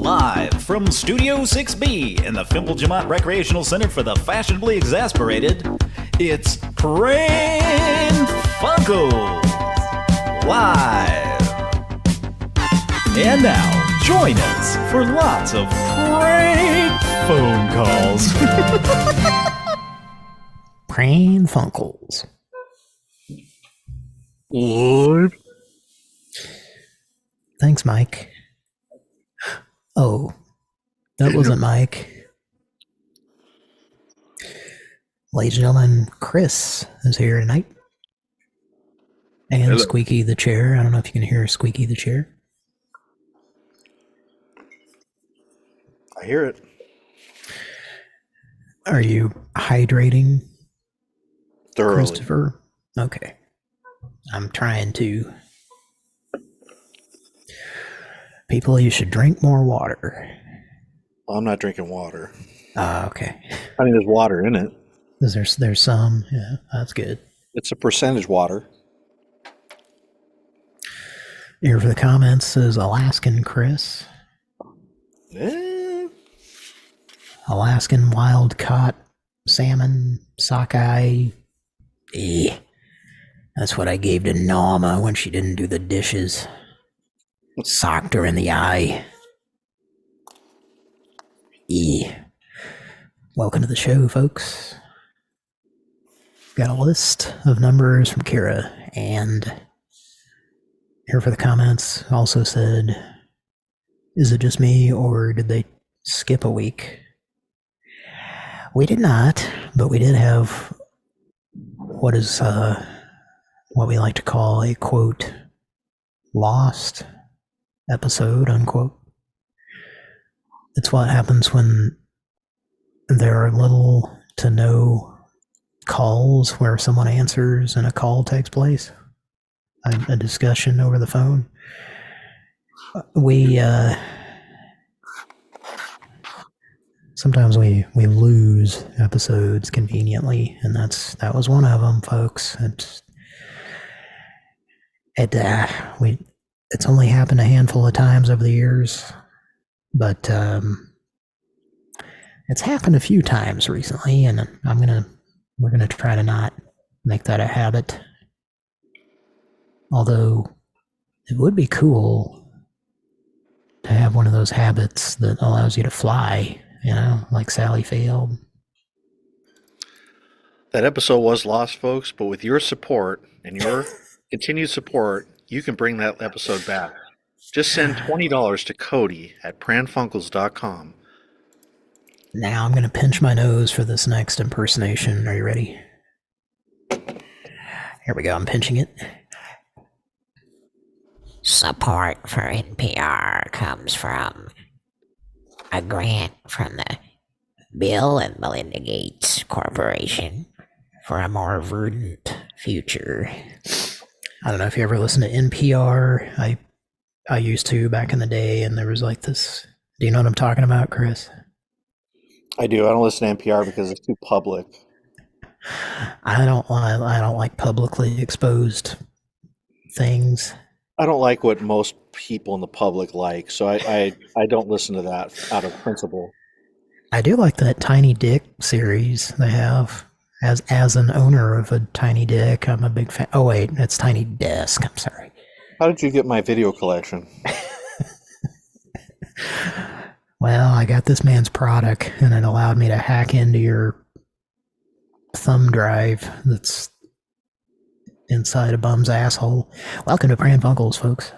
Live from Studio 6B in the Fimplejamat Recreational Center for the Fashionably Exasperated, it's Pran Funkels Live. And now, join us for lots of prank phone calls. Pran Funkels. Live. Thanks, Mike. Oh, that wasn't Mike. Ladies and gentlemen, Chris is here tonight. And Hello. Squeaky the chair. I don't know if you can hear Squeaky the chair. I hear it. Are you hydrating, Thoroughly. Christopher? Okay. I'm trying to. People, you should drink more water. Well, I'm not drinking water. Okay. I mean, there's water in it. There's some. Yeah, that's good. It's a percentage water. Here for the comments says Alaskan Chris. Alaskan wild caught salmon sockeye. That's what I gave to Norma when she didn't do the dishes. Socked her in the eye. Welcome to the show, folks. Got a list of numbers from Kira, and here for the comments also said, is it just me or did they skip a week? We did not, but we did have what we like to call a quote lost episode, unquote. It's what happens when there are little to no calls where someone answers and a call takes place. A discussion over the phone. Sometimes we lose episodes conveniently, and that was one of them, folks. It's only happened a handful of times over the years, but it's happened a few times recently, and we're gonna try to not make that a habit. Although it would be cool to have one of those habits that allows you to fly, like Sally Field. That episode was lost, folks, but with your support and your continued support, you can bring that episode back. Just send $20 to Cody at pranfunkels.com. Now I'm going to pinch my nose for this next impersonation. Are you ready? Here we go. I'm pinching it. Support for NPR comes from a grant from the Bill and Melinda Gates Corporation for a more verdant future. I don't know if you ever listened to NPR. I used to back in the day, and there was like this. Do you know what I'm talking about, Chris? I do. I don't listen to NPR because it's too public. I don't like publicly exposed things. I don't like what most people in the public like, so I don't listen to that out of principle. I do like that Tiny Dick series they have. As an owner of a Tiny Dick, I'm a big fan. Oh wait, it's Tiny Desk. I'm sorry. How did you get my video collection? Well, I got this man's product, and it allowed me to hack into your thumb drive that's inside a bum's asshole. Welcome to Pran Funkels, folks.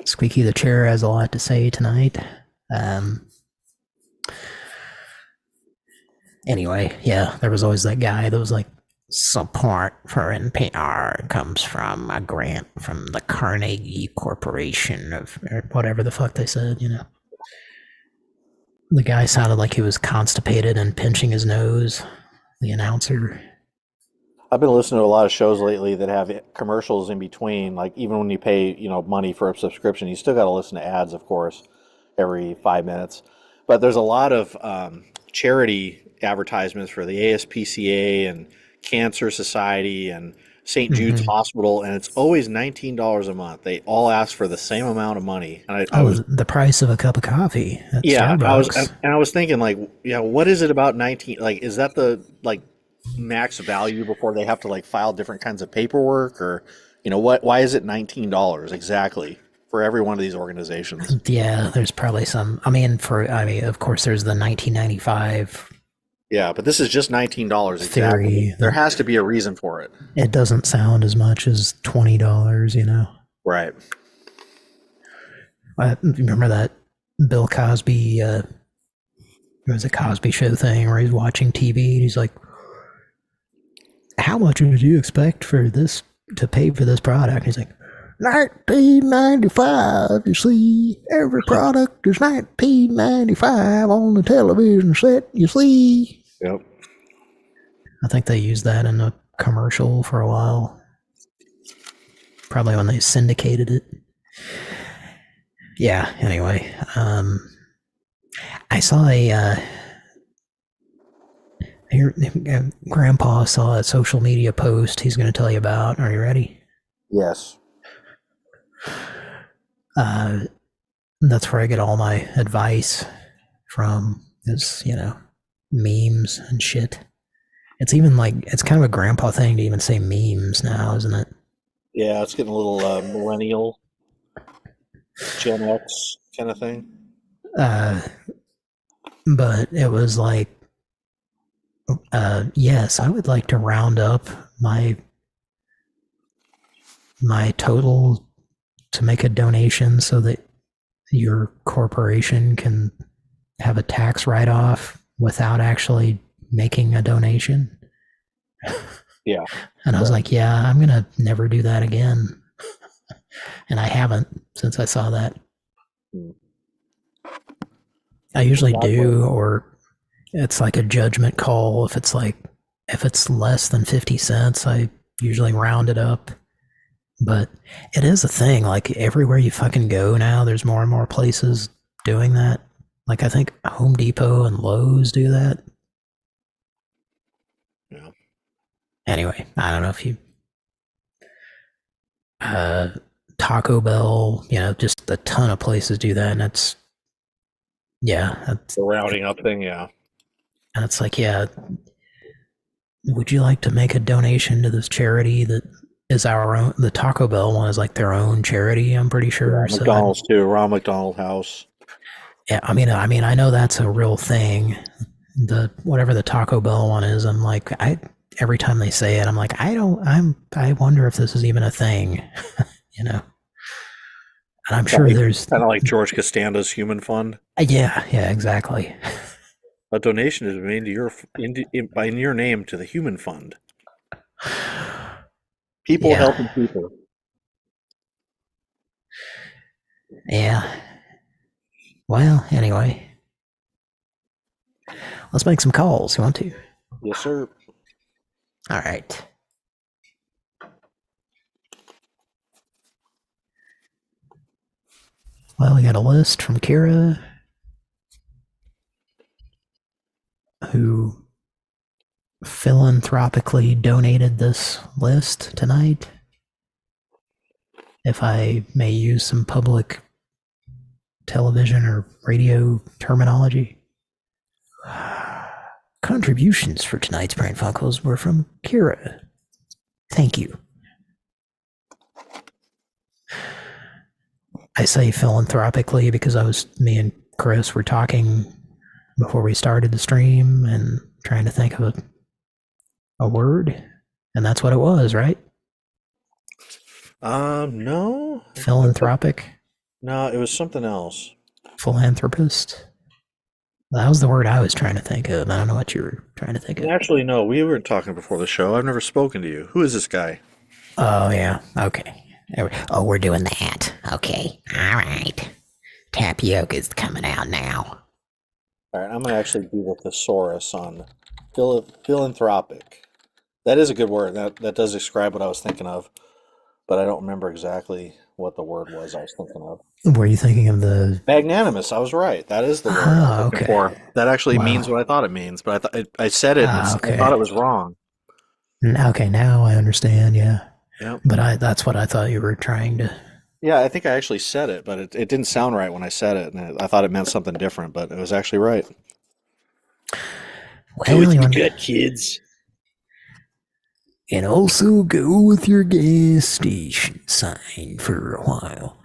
Squeaky the chair has a lot to say tonight. Anyway, yeah, there was always that guy that was like, support for NPR comes from a grant from the Carnegie Corporation of whatever the fuck they said, The guy sounded like he was constipated and pinching his nose, the announcer. I've been listening to a lot of shows lately that have commercials in between. Like even when you pay, money for a subscription, you still got to listen to ads, of course, every 5 minutes. But there's a lot of charity advertisements for the ASPCA and Cancer Society and St. Jude's Hospital, and it's always $19 a month. They all ask for the same amount of money. And I was the price of a cup of coffee at Starbucks. I was thinking like, yeah, what is it about 19? Like, is that the like max value before they have to like file different kinds of paperwork, or what? Why is it $19 exactly for every one of these organizations? Yeah, there's probably some. Of course, there's the 1995. Yeah, but this is just $19 exactly. There has to be a reason for it. It doesn't sound as much as $20, Right. I remember that Bill Cosby, it was a Cosby Show thing where he's watching TV and he's like, how much would you expect for this to pay for this product? And he's like, $19.95. You see, every product is $19.95 on the television set. You see. Yep. I think they used that in a commercial for a while. Probably when they syndicated it. Yeah. Anyway, I saw Grandpa saw a social media post he's going to tell you about. Are you ready? Yes. That's where I get all my advice from, is memes and shit. It's even like, it's kind of a grandpa thing to even say memes now, isn't it? Yeah, it's getting a little millennial, Gen X kind of thing. But it was like, yes, I would like to round up my total to make a donation so that your corporation can have a tax write-off without actually making a donation. Yeah. And I was like, yeah, I'm going to never do that again. And I haven't since I saw that. I usually do, or it's like a judgment call. If it's less than 50 cents, I usually round it up. But it is a thing. Like, everywhere you fucking go now, there's more and more places doing that. Like, I think Home Depot and Lowe's do that. Yeah. Anyway, I don't know if you... Taco Bell, just a ton of places do that, and it's... Yeah. That's, the rounding up thing, yeah. And it's like, yeah, would you like to make a donation to this charity that is our own? The Taco Bell one is like their own charity, I'm pretty sure. Yeah, McDonald's too, Ronald McDonald House. Yeah, I mean, I know that's a real thing. Whatever the Taco Bell one is, I'm like, every time they say it, I'm like, I wonder if this is even a thing, And I'm sure there's kind of like George Costanza's Human Fund. Yeah, exactly. A donation is made in your name to the Human Fund. People helping people. Yeah. Well, anyway, let's make some calls. You want to? Yes, sir. All right. Well, we got a list from Kira, who philanthropically donated this list tonight. If I may use some public television or radio terminology. Contributions for tonight's Pran Funkels were from Kira. Thank you. I say philanthropically because me and Chris were talking before we started the stream and trying to think of a word, and that's what it was, right? No. Philanthropic? No, it was something else. Philanthropist? That was the word I was trying to think of. I don't know what you were trying to think of. Actually, no, we were talking before the show. I've never spoken to you. Who is this guy? Oh, yeah. Okay. Oh, we're doing that. Okay. All right. Tapioca's coming out now. All right, I'm going to actually do the thesaurus on philanthropic. That is a good word. That does describe what I was thinking of, but I don't remember exactly what the word was I was thinking of. Were you thinking of the... Magnanimous. I was right. That is the word I was looking for. That actually means what I thought it means, but I said it and I thought it was wrong. Okay, now I understand. Yeah, Yep. but that's what I thought you were trying to. Yeah, I think I actually said it, but it didn't sound right when I said it, and I thought it meant something different, but it was actually right. Do Well, what you you want, got, kids. and also go with your gas station sign for a while.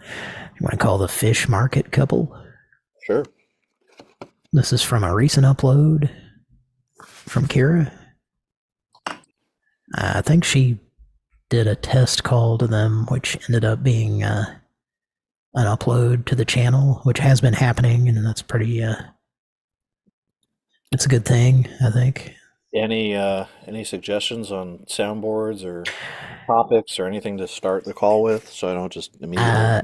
You want to call the fish market couple? Sure. This is from a recent upload from Kira. I think she did a test call to them, which ended up being an upload to the channel, which has been happening, and that's pretty. It's a good thing, I think. Any suggestions on soundboards or topics or anything to start the call with, so I don't just immediately. Uh,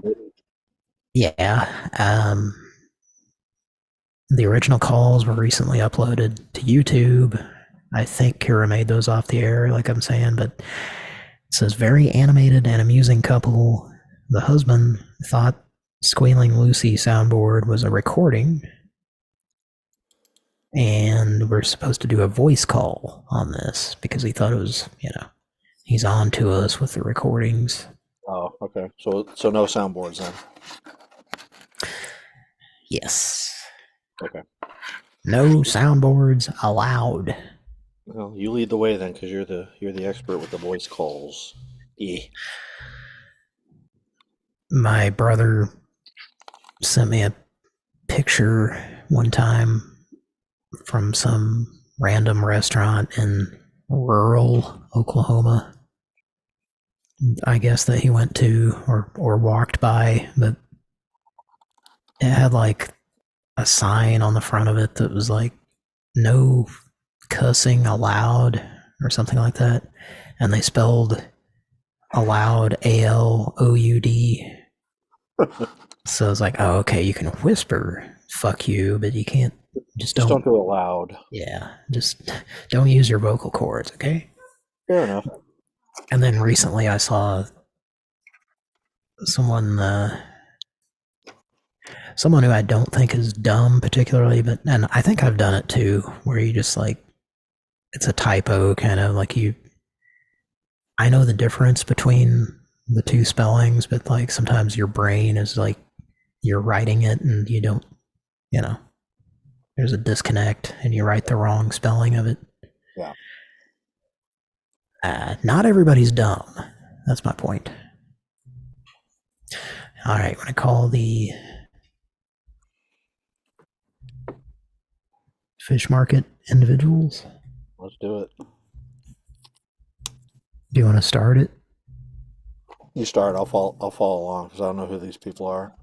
yeah. The original calls were recently uploaded to YouTube. I think Kira made those off the air, like I'm saying, but it says very animated and amusing couple. The husband thought Squealing Lucy soundboard was a recording, and we're supposed to do a voice call on this because he thought it was, he's on to us with the recordings. Oh, okay. So no soundboards then. Yes. Okay. No soundboards allowed. Well, you lead the way then, because you're the expert with the voice calls. Yeah. My brother sent me a picture one time from some random restaurant in rural Oklahoma. I guess that he went to or walked by, but it had like a sign on the front of it that was like no cussing allowed or something like that. And they spelled allowed ALOUD. So it's like, oh, okay, you can whisper fuck you, but you can't just Just don't don't do it loud. yeah, just don't use your vocal cords, okay? Fair enough. And then recently I saw someone someone who I don't think is dumb particularly, but and I think I've done it too, where you just like it's a typo kind of like you I know the difference between the two spellings, but like sometimes your brain is like you're writing it and you don't, you know, there's a disconnect and you write the wrong spelling of it. Yeah. Not everybody's dumb. That's my point. All right, I'm going to call the fish market individuals. Let's do it. Do you want to start it? You start. I'll follow along because I don't know who these people are.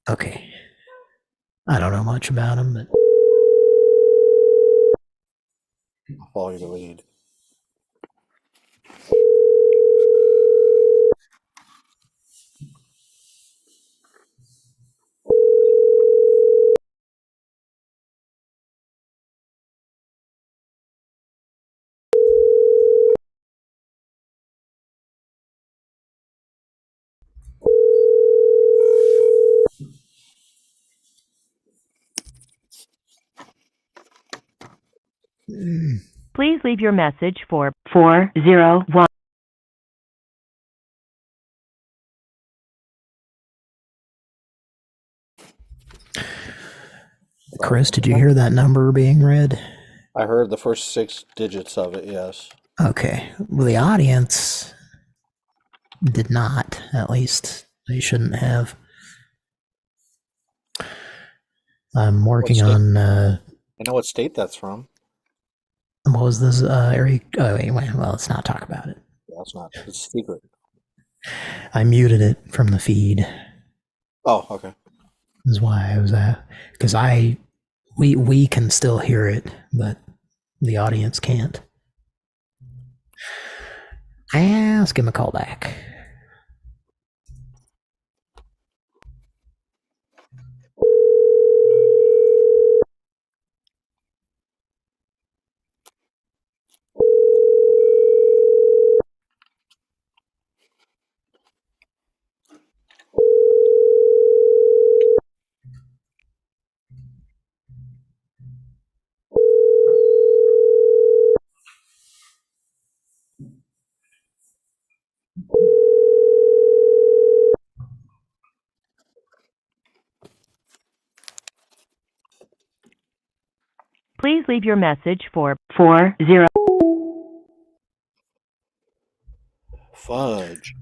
Okay. I don't know much about them, but I'll follow your lead. Please leave your message for 401. Chris, did you hear that number being read? I heard the first 6 digits of it. Yes. Okay. Well, the audience did not. At least they shouldn't have. I'm working state? on. I know what state that's from. What was this area? Oh, anyway, well, let's not talk about it. Yeah, it's not. It's a secret. I muted it from the feed. Oh, okay. Is why I was at because we can still hear it, but the audience can't. Ask him a call back. leave your message for 40. Fudge.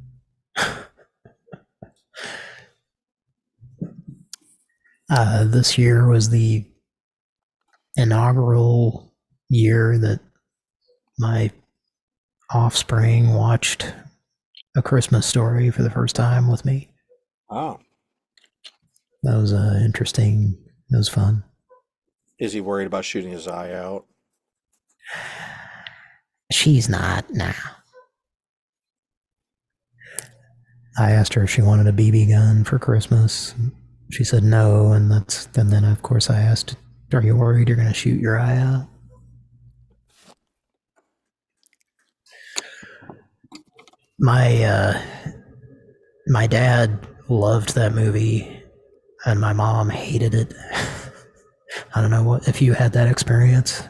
This year was the inaugural year that my offspring watched A Christmas Story for the first time with me. Oh. That was interesting. It was fun. Is he worried about shooting his eye out? She's not now. I asked her if she wanted a BB gun for Christmas. She said no, and then of course I asked, "Are you worried you're going to shoot your eye out?" My dad loved that movie, and my mom hated it. I don't know if you had that experience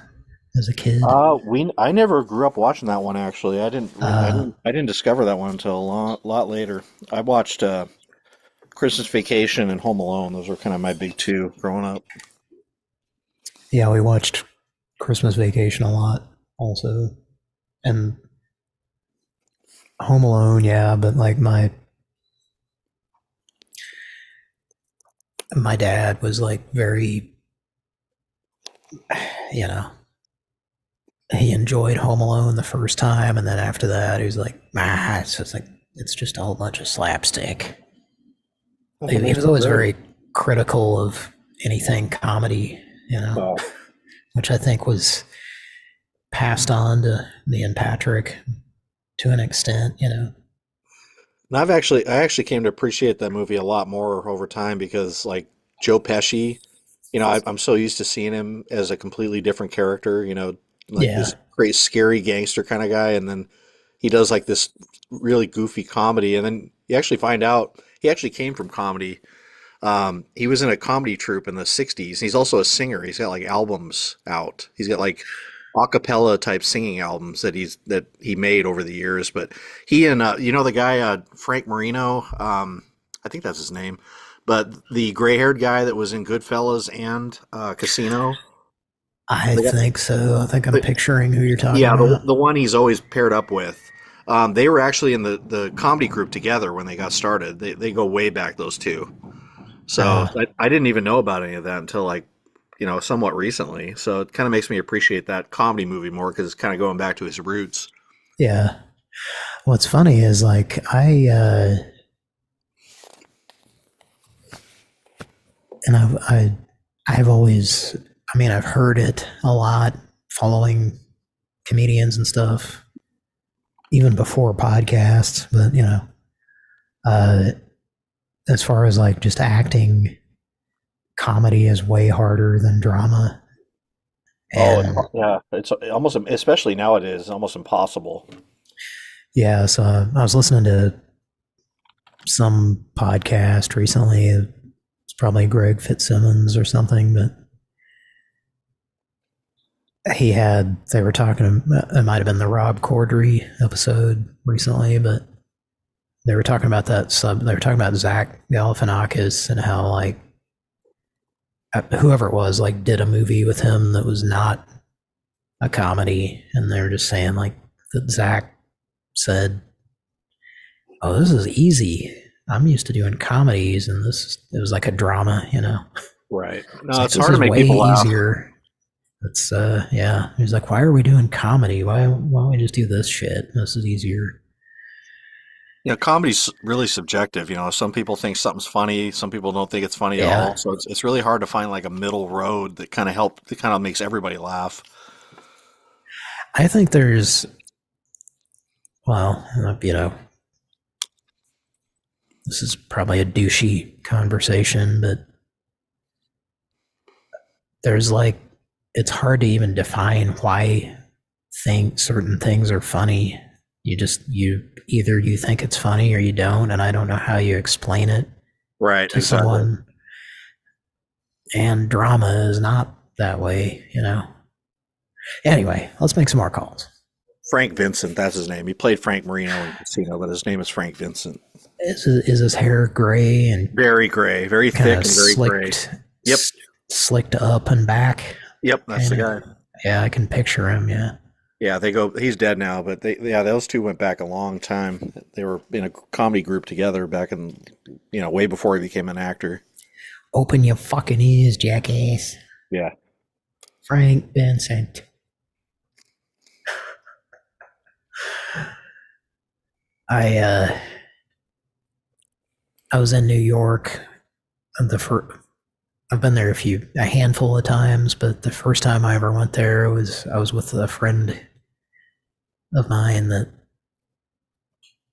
as a kid. I never grew up watching that one. Actually, I didn't discover that one until a lot later. I watched Christmas Vacation and Home Alone. Those were kind of my big two growing up. Yeah, we watched Christmas Vacation a lot also, and Home Alone. Yeah, but like my dad was like very, he enjoyed Home Alone the first time, and then after that, he was like, it's just a whole bunch of slapstick. He was always very critical of anything comedy, which I think was passed on to me and Patrick to an extent, And I actually came to appreciate that movie a lot more over time because, like, Joe Pesci, I'm so used to seeing him as a completely different character, this great scary gangster kind of guy, and then he does like this really goofy comedy, and then you actually find out he actually came from comedy. He was in a comedy troupe in the '60s. He's also a singer. He's got like albums out. He's got like a cappella type singing albums that he made over the years. But he and the guy Frank Marino, I think that's his name, but the gray-haired guy that was in Goodfellas and Casino. I think so. I think I'm picturing who you're talking about. Yeah, the one he's always paired up with. They were actually in the comedy group together when they got started. They go way back, those two. So I didn't even know about any of that until somewhat recently. So it kind of makes me appreciate that comedy movie more because it's kind of going back to his roots. Yeah. What's funny is like I've always, I've heard it a lot following comedians and stuff, even before podcasts, but as far as like just acting, comedy is way harder than drama. And, yeah, it's almost, especially nowadays, almost impossible. Yeah, so I was listening to some podcast recently. It's probably Greg Fitzsimmons or something, but they were talking, it might have been the Rob Corddry episode recently, but they were talking about they were talking about Zach Galifianakis and how like whoever it was like did a movie with him that was not a comedy, and they were just saying like that Zach said, "Oh, this is easy. I'm used to doing comedies, and it was like a drama, Right. No, it's, like, it's hard to make people laugh. Easier. It's yeah. He's like, why are we doing comedy? Why don't we just do this shit? This is easier. Comedy's really subjective. Some people think something's funny, some people don't think it's funny at all. So it's really hard to find like a middle road that kind of makes everybody laugh. I think there's, well, this is probably a douchey conversation, but there's like, it's hard to even define why certain things are funny. Either you think it's funny or you don't, and I don't know how you explain it to someone. And drama is not that way, Anyway, let's make some more calls. Frank Vincent, that's his name. He played Frank Marino in Casino, but his name is Frank Vincent. Is his hair gray and very gray, very thick and very gray? Yep, slicked up and back. Yep, that's the guy. Yeah, I can picture him. Yeah. Yeah, they go. He's dead now, but those two went back a long time. They were in a comedy group together back in, way before he became an actor. Open your fucking ears, jackass. Yeah. Frank Vincent. I was in New York. I've been there a handful of times, but the first time I ever went there I was with a friend of mine that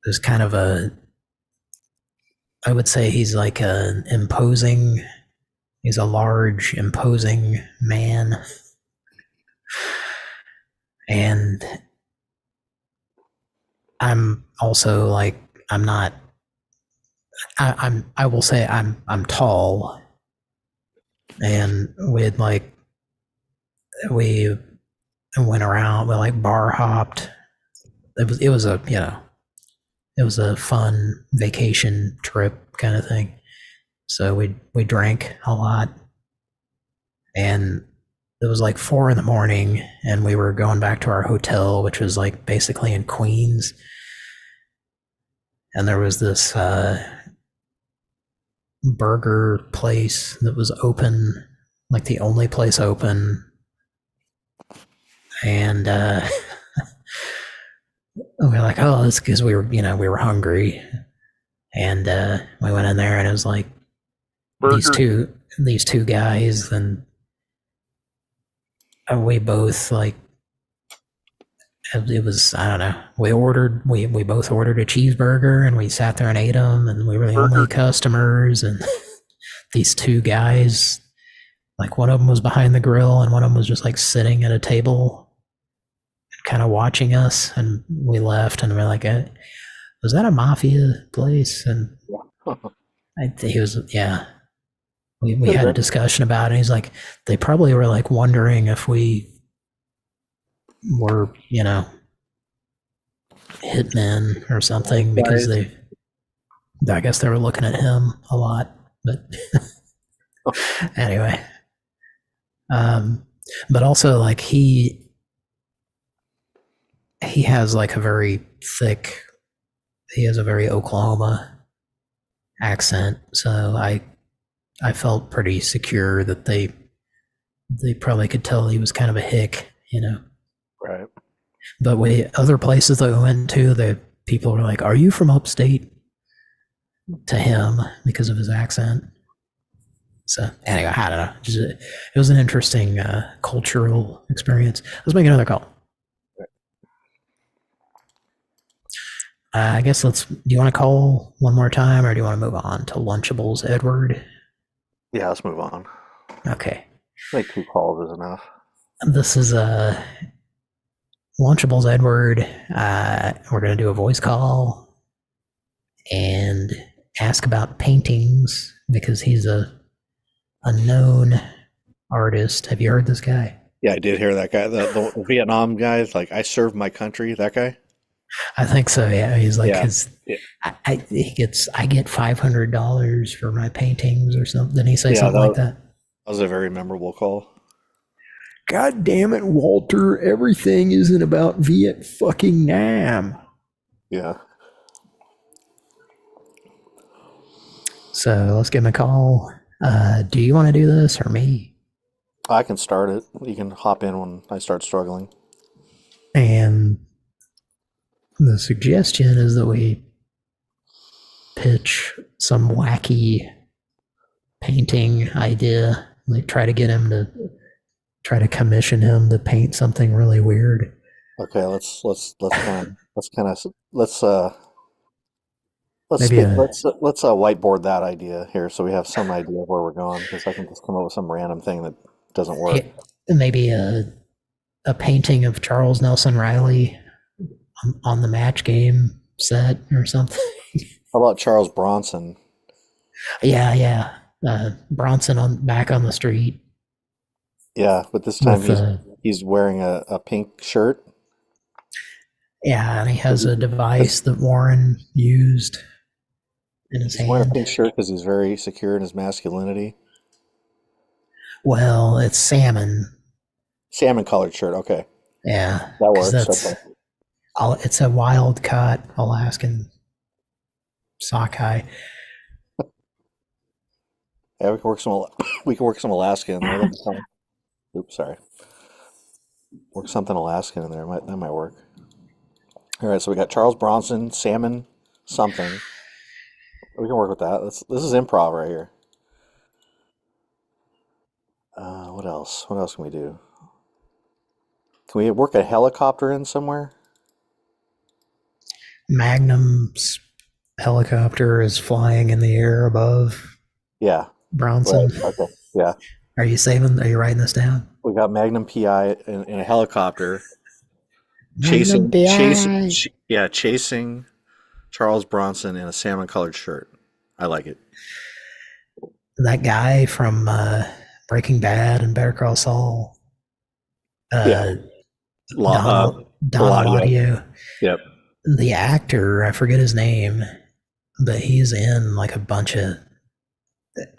is kind of I would say he's like he's a large, imposing man. And I'm also like, I'm not, I will say I'm tall. And we went around, we like bar hopped. It was a fun vacation trip kind of thing. So we drank a lot, and it was like 4 a.m, and we were going back to our hotel, which was like basically in Queens. And there was this burger place that was open, like the only place open. And we were like, oh, that's because we were hungry. And we went in there, and it was like Burger. these two guys, and we both like, it was, I don't know, we both ordered a cheeseburger, and we sat there and ate them, and we were the only customers. And these two guys, like one of them was behind the grill, and one of them was just like sitting at a table kind of watching us. And we left, and we're like, was that a mafia place? And he was, yeah. We had a discussion about it. He's like, they probably were like wondering if we were, hitmen or something, because I guess they were looking at him a lot. But anyway, but also like he has like he has a very Oklahoma accent. So I felt pretty secure that they probably could tell he was kind of a hick. Right. But other places that we went to, the people were like, "Are you from upstate?" to him because of his accent. So anyway, I don't know. It was an interesting cultural experience. Let's make another call. I guess do you want to call one more time, or do you want to move on to Lunchables, Edward? Yeah, let's move on. Okay. Like 2 calls is enough. This is Lunchables, Edward. We're going to do a voice call and ask about paintings, because he's a known artist. Have you heard this guy? Yeah, I did hear that guy. The Vietnam guy is like, I served my country. That guy. I think so. Yeah, he's like, Yeah. I get $500 for my paintings or something. Didn't he say something like that? That was a very memorable call. God damn it, Walter! Everything isn't about Viet fucking Nam. Yeah. So let's give him a call. Do you want to do this or me? I can start it. You can hop in when I start struggling. And the suggestion is that we pitch some wacky painting idea. Like try to commission him to paint something really weird. Okay, let's whiteboard that idea here, so we have some idea of where we're going, because I can just come up with some random thing that doesn't work. Maybe a painting of Charles Nelson Riley on the match game set or something. How about Charles Bronson? Yeah. Bronson back on the street. Yeah, but this time he's wearing a pink shirt. Yeah, and he has a device that Warren used in his hand. He's wearing a pink shirt because he's very secure in his masculinity. Well, it's salmon. Salmon colored shirt. Okay, Yeah, that because works. that's Okay. it's a wild caught Alaskan sockeye. Yeah, we can work some. We can work some Alaska in there. That'd be fun. Oops, sorry. Work something Alaskan in there. That might work. All right, so we got Charles Bronson, salmon, something. We can work with that. This is improv right here. What else? What else can we do? Can we work a helicopter in somewhere? Magnum's helicopter is flying in the air above Yeah. Right. Bronson. Okay. Yeah. Are you writing this down? We got Magnum PI in a helicopter Magnum PI. chasing Charles Bronson in a salmon colored shirt. I like it. That guy from Breaking Bad and Better Call Saul. Yeah. Donald Eladio. Eladio. Yep. The actor, I forget his name, but he's in like a bunch of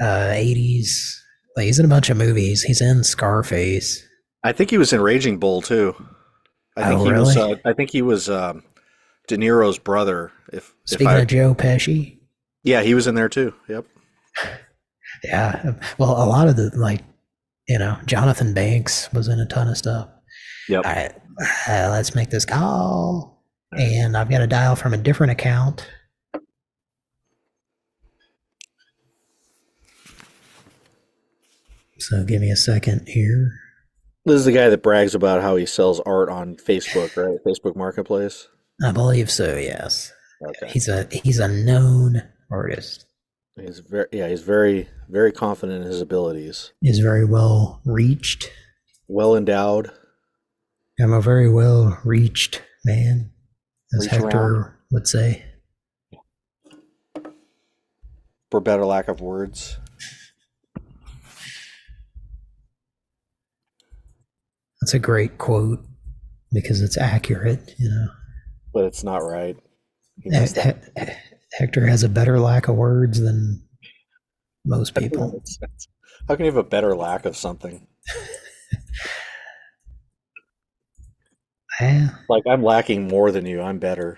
80s. Like, he's in a bunch of movies. He's in Scarface. I think he was in Raging Bull too. I think he was. Really? I think he was De Niro's brother. Speaking of Joe Pesci. Yeah, he was in there too. Yep. Yeah. Well, a lot of the Jonathan Banks was in a ton of stuff. Yep. All right, let's make this call. And I've got to dial from a different account. So give me a second here. This is the guy that brags about how he sells art on Facebook, right? Facebook Marketplace. I believe so, yes. Okay. He's a known artist. He's very, very confident in his abilities. He's very well reached. Well endowed. I'm a very well reached man, as Reach Hector around. would say. For better lack of words. That's a great quote because it's accurate, But it's not right. He knows that. Hector has a better lack of words than most people. How can you have a better lack of something? Yeah, Like, I'm lacking more than you. I'm better.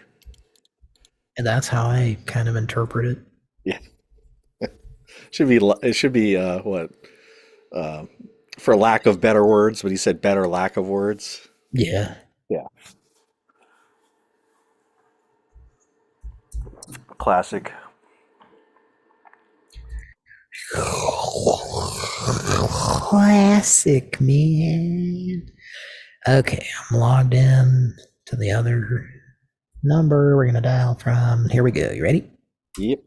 and that's how I kind of interpret it. Yeah. It should be what? For lack of better words, but he said better lack of words. Yeah. Yeah. Classic. Classic, man. Okay, I'm logged in to the other number we're going to dial from. Here we go. You ready? Yep.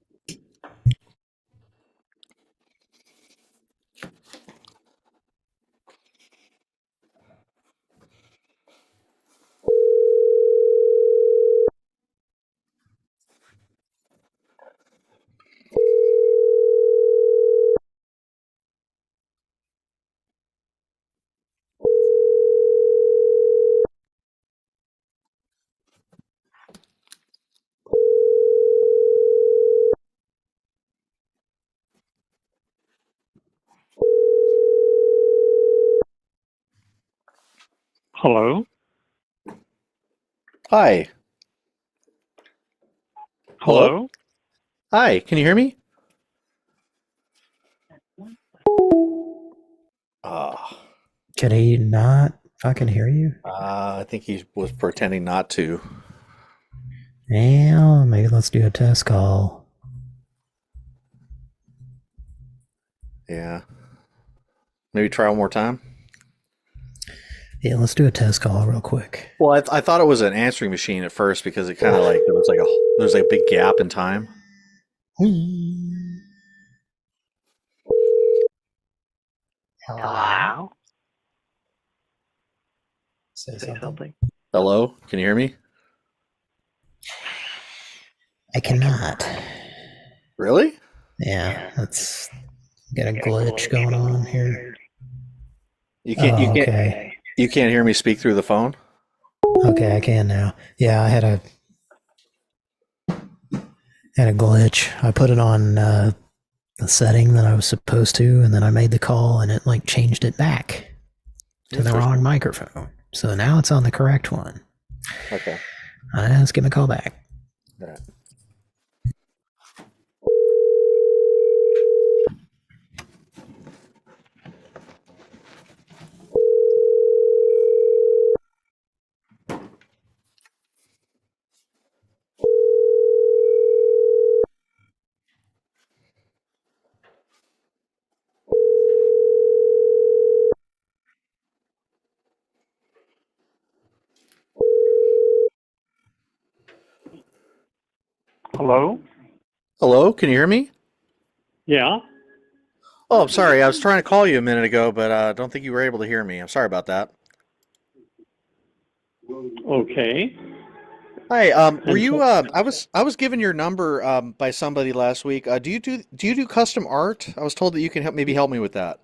Hello? Hi. Hello? Hi. Can you hear me? Could he not fucking hear you? I think he was pretending not to. Yeah, maybe let's do a test call. Yeah. Maybe try one more time. Yeah, let's do a test call real quick. Well, I thought it was an answering machine at first because it kind of like there was like a big gap in time. Hello? Say Say something. Hello? Can you hear me? I cannot. Really? Yeah, that's got a glitch going on here. You can't. Okay. You can't hear me speak through the phone. Okay, I can now. Yeah, I had a glitch. I put it on the setting that I was supposed to, and then I made the call, and it like changed it back. to the wrong microphone. So now it's on the correct one. Okay. Let's give him a call back. All right. Hello? Hello, can you hear me? Yeah? Oh, I'm sorry. I was trying to call you a minute ago, but I don't think you were able to hear me. I'm sorry about that. Okay. Hi. Were And you? so, I was given your number by somebody last week. Do you do custom art? I was told that you can maybe help me with that.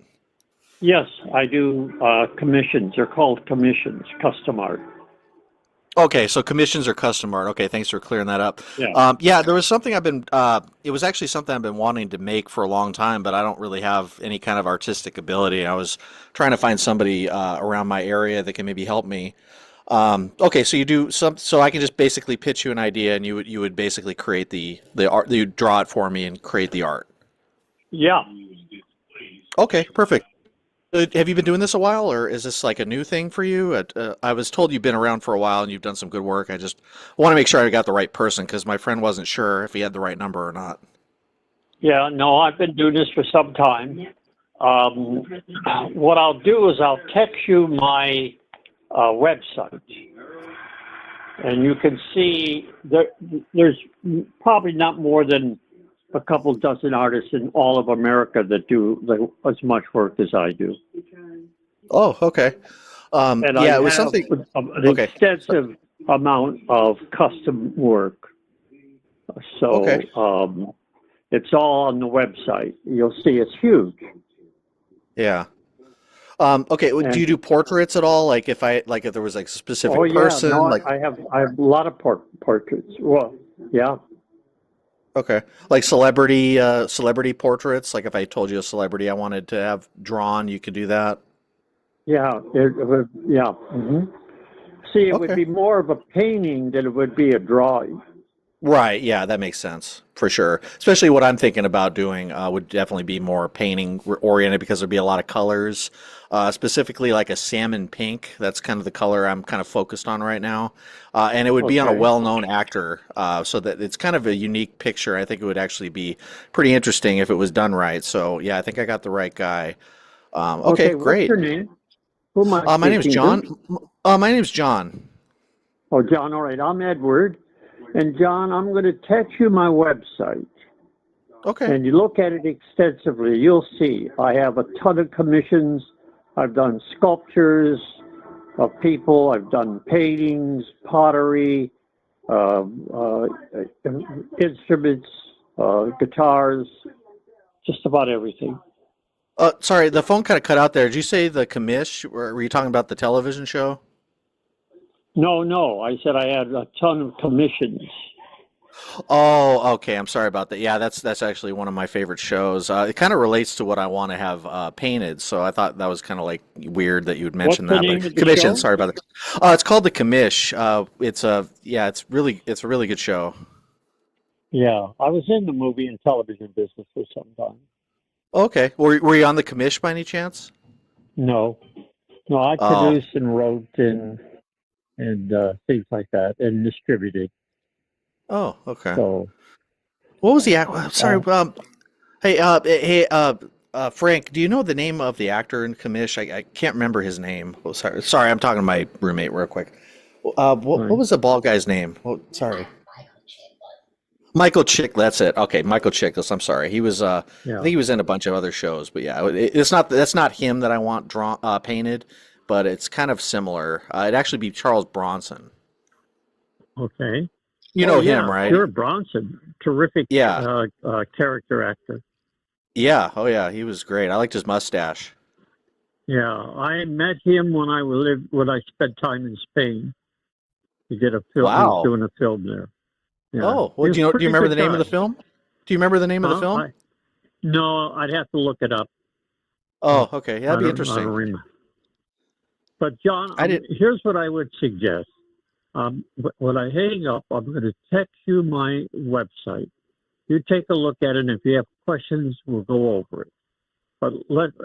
yes, I do commissions. They're called commissions, custom art. Okay, so commissions or custom art. Okay, thanks for clearing that up. Yeah. Yeah, there was something I've been. It was actually something I've been wanting to make for a long time, but I don't really have any kind of artistic ability. I was trying to find somebody around my area that can maybe help me. Okay, so you do some, so I can just basically pitch you an idea, and you would basically create the art. You draw it for me and create the art. Yeah. Okay, perfect. Have you been doing this a while, or is this like a new thing for you? I was told you've been around for a while and you've done some good work. I just want to make sure I got the right person because my friend wasn't sure if he had the right number or not. Yeah, no, I've been doing this for some time. Um, what I'll do is I'll text you my website, and you can see there's probably not more than a couple dozen artists in all of America that do as much work as I do. Oh, okay. And I Yeah, it was have something. an Okay. extensive amount of custom work. So Okay. it's all on the website. You'll see it's huge. Yeah. Okay. Do you And do portraits at all? Like if there was like a oh specific yeah, no, person, like I have a lot of portraits. Well, yeah, okay, like celebrity portraits. Like if I told you a celebrity I wanted to have drawn, you could do that. yeah, yeah. See, it would Okay. be more of a painting than it would be a drawing. Right, yeah, that makes sense for sure. Especially what I'm thinking about doing would definitely be more painting oriented because there'd be a lot of colors, specifically like a salmon pink. That's kind of the color I'm kind of focused on right now. And it would be on a Okay. well-known actor, so that it's kind of a unique picture. I think it would actually be pretty interesting if it was done right. So yeah, I think I got the right guy. Okay, Okay, what's great. your name? Who am I My name is speaking to? John. My name is John. Oh, John, all right. I'm Edward. And John, I'm going to text you my website. Okay. And you look at it extensively, you'll see I have a ton of commissions. I've done sculptures of people, I've done paintings, pottery, uh, uh, instruments, guitars, just about everything. Sorry, the phone kind of cut out there. Did you say the commish? Were you talking about the television show? No, no, I said I had a ton of commissions. Oh, okay. I'm sorry about that. Yeah, that's actually one of my favorite shows. It kind of relates to what I want to have painted, so I thought that was kind of like weird that you would What's mention the that. name of But the commission, show? sorry about that. It's called the Commish. It's a yeah, it's a really good show. Yeah, I was in the movie and television business for some time. Okay, were you on the Commish by any chance? No, no, I Oh, produced and wrote and things like that and distributed. oh, okay. So, What was the act? Sorry. uh, Frank, do you know the name of the actor in Commish? I can't remember his name. Oh, sorry. I'm talking to my roommate real quick. What right. was the bald guy's name? Oh, sorry. Michael Chick. That's it. Okay, Michael Chiklis. I'm sorry. He was. I Yeah. think he was in a bunch of other shows, but yeah, it's not. That's not him that I want drawn painted, but it's kind of similar. It'd actually be Charles Bronson. Okay. You Oh know him, yeah, right? sure. Bronson, terrific Yeah. character actor. Yeah. Oh yeah. He was great. I liked his mustache. Yeah, I met him when I spent time in Spain. He did a film. He was Wow. doing a film there. Yeah, Oh, he well, was a do you pretty remember good the name of guy. the film? Do you remember the name of the Huh? film? No, I'd have to look it up. Oh, okay. Yeah, I that'd be don't interesting. remember. But John, I did. here's what I would suggest. When I hang up, I'm going to text you my website. You take a look at it, and if you have questions, we'll go over it. But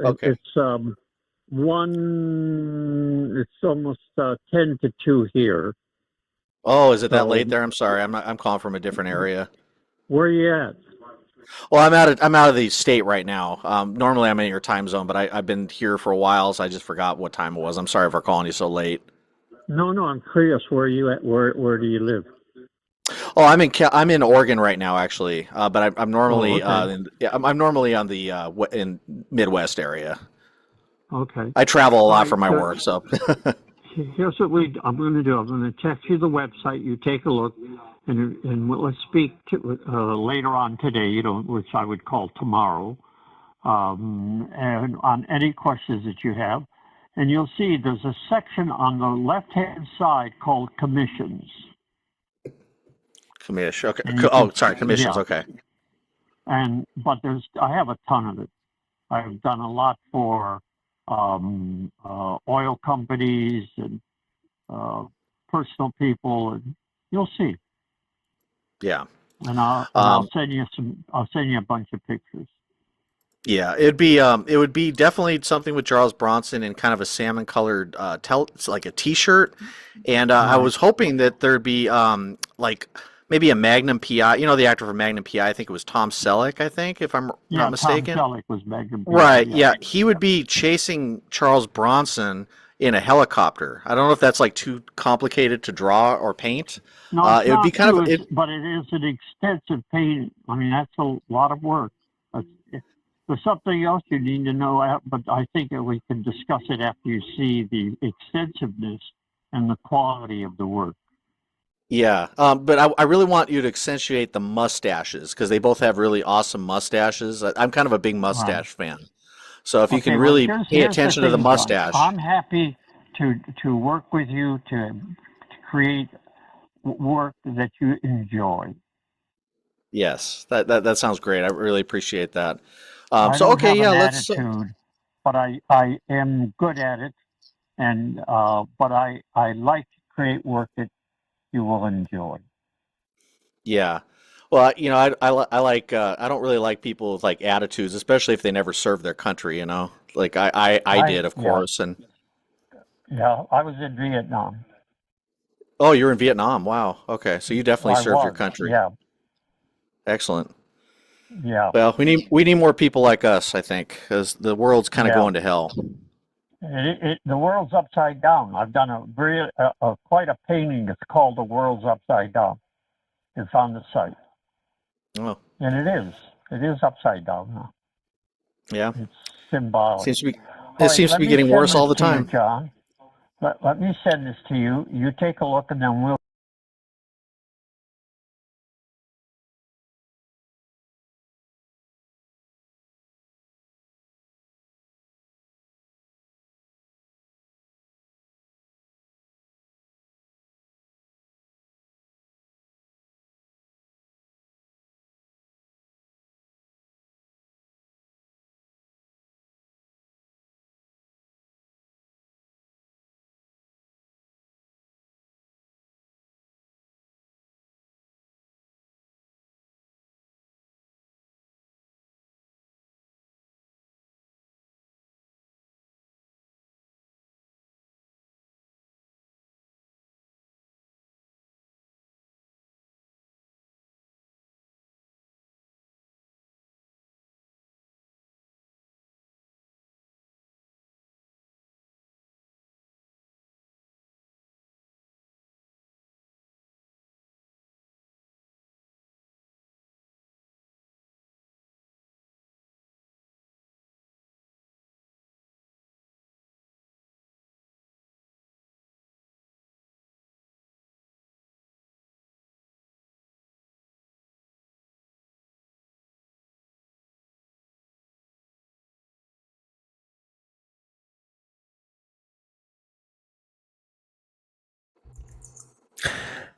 Okay. it's almost 10 to 2 here. Oh, is it that So late there? I'm sorry. I'm calling from a different area. where are you at? Well, I'm out of the state right now. Normally I'm in your time zone, but I've been here for a while, so I just forgot what time it was. I'm sorry for calling you so late. No, I'm curious. Where are you at? Where do you live? Oh, I'm in Oregon right now, actually. But I'm normally okay. I'm normally on the in Midwest area. Okay. I travel a All lot right. for my So work, so here's what I'm going to do. I'm going to text you the website. You take a look, and let's speak later on today. Which I would call tomorrow, and on any questions that you have. And you'll see there's a section on the left-hand side called commissions. commission. Okay. And you Oh, can, sorry, commissions. yeah. Okay. But I have a ton of it. I've done a lot for oil companies and personal people, and you'll see. Yeah. And I'll Um, send you I'll send you a bunch of pictures. yeah. It would be definitely something with Charles Bronson and kind of a salmon colored it's like a T-shirt, and I Right. was hoping that there'd be like maybe a Magnum PI. You know the actor for Magnum PI. I think it was Tom Selleck. I think if I'm Yeah, not Tom mistaken. Selleck was Megan PI. Right. Yeah. He would be chasing Charles Bronson in a helicopter. I don't know if that's like too complicated to draw or paint. No, it's It would be not kind of too. it. But it is an extensive painting. I mean, that's a lot of work. There's something else you need to know, but I think that we can discuss it after you see the extensiveness and the quality of the work. Yeah. But I really want you to accentuate the mustaches because they both have really awesome mustaches. I'm kind of a big Right. mustache fan. So if you can Okay, well, really pay here's the attention to the thing, John. mustache. I'm happy to work with you to create work that you enjoy. Yes. That sounds great. I really appreciate that. I So don't okay, have yeah, an let's. attitude, but I am good at it, and but I like to create work that you will enjoy. Yeah. Well, I like I don't really like people with like attitudes, especially if they never served their country, you know. Like I did, of Yeah, course. And I was in Vietnam. oh, you're in Vietnam. Wow. Okay. So you definitely I served your was, country. yeah, Excellent. yeah, Well, we need more people like us, I think, because the world's kind of yeah. going to hell. The world's upside down. I've done quite a painting that's called "The World's Upside Down." It's on the site, Oh, and it is upside down now. yeah. It's symbolic. Seems to be All it right, seems to let be me getting send worse this all the to you, time. John. Let me send this to you. You take a look, and then we'll.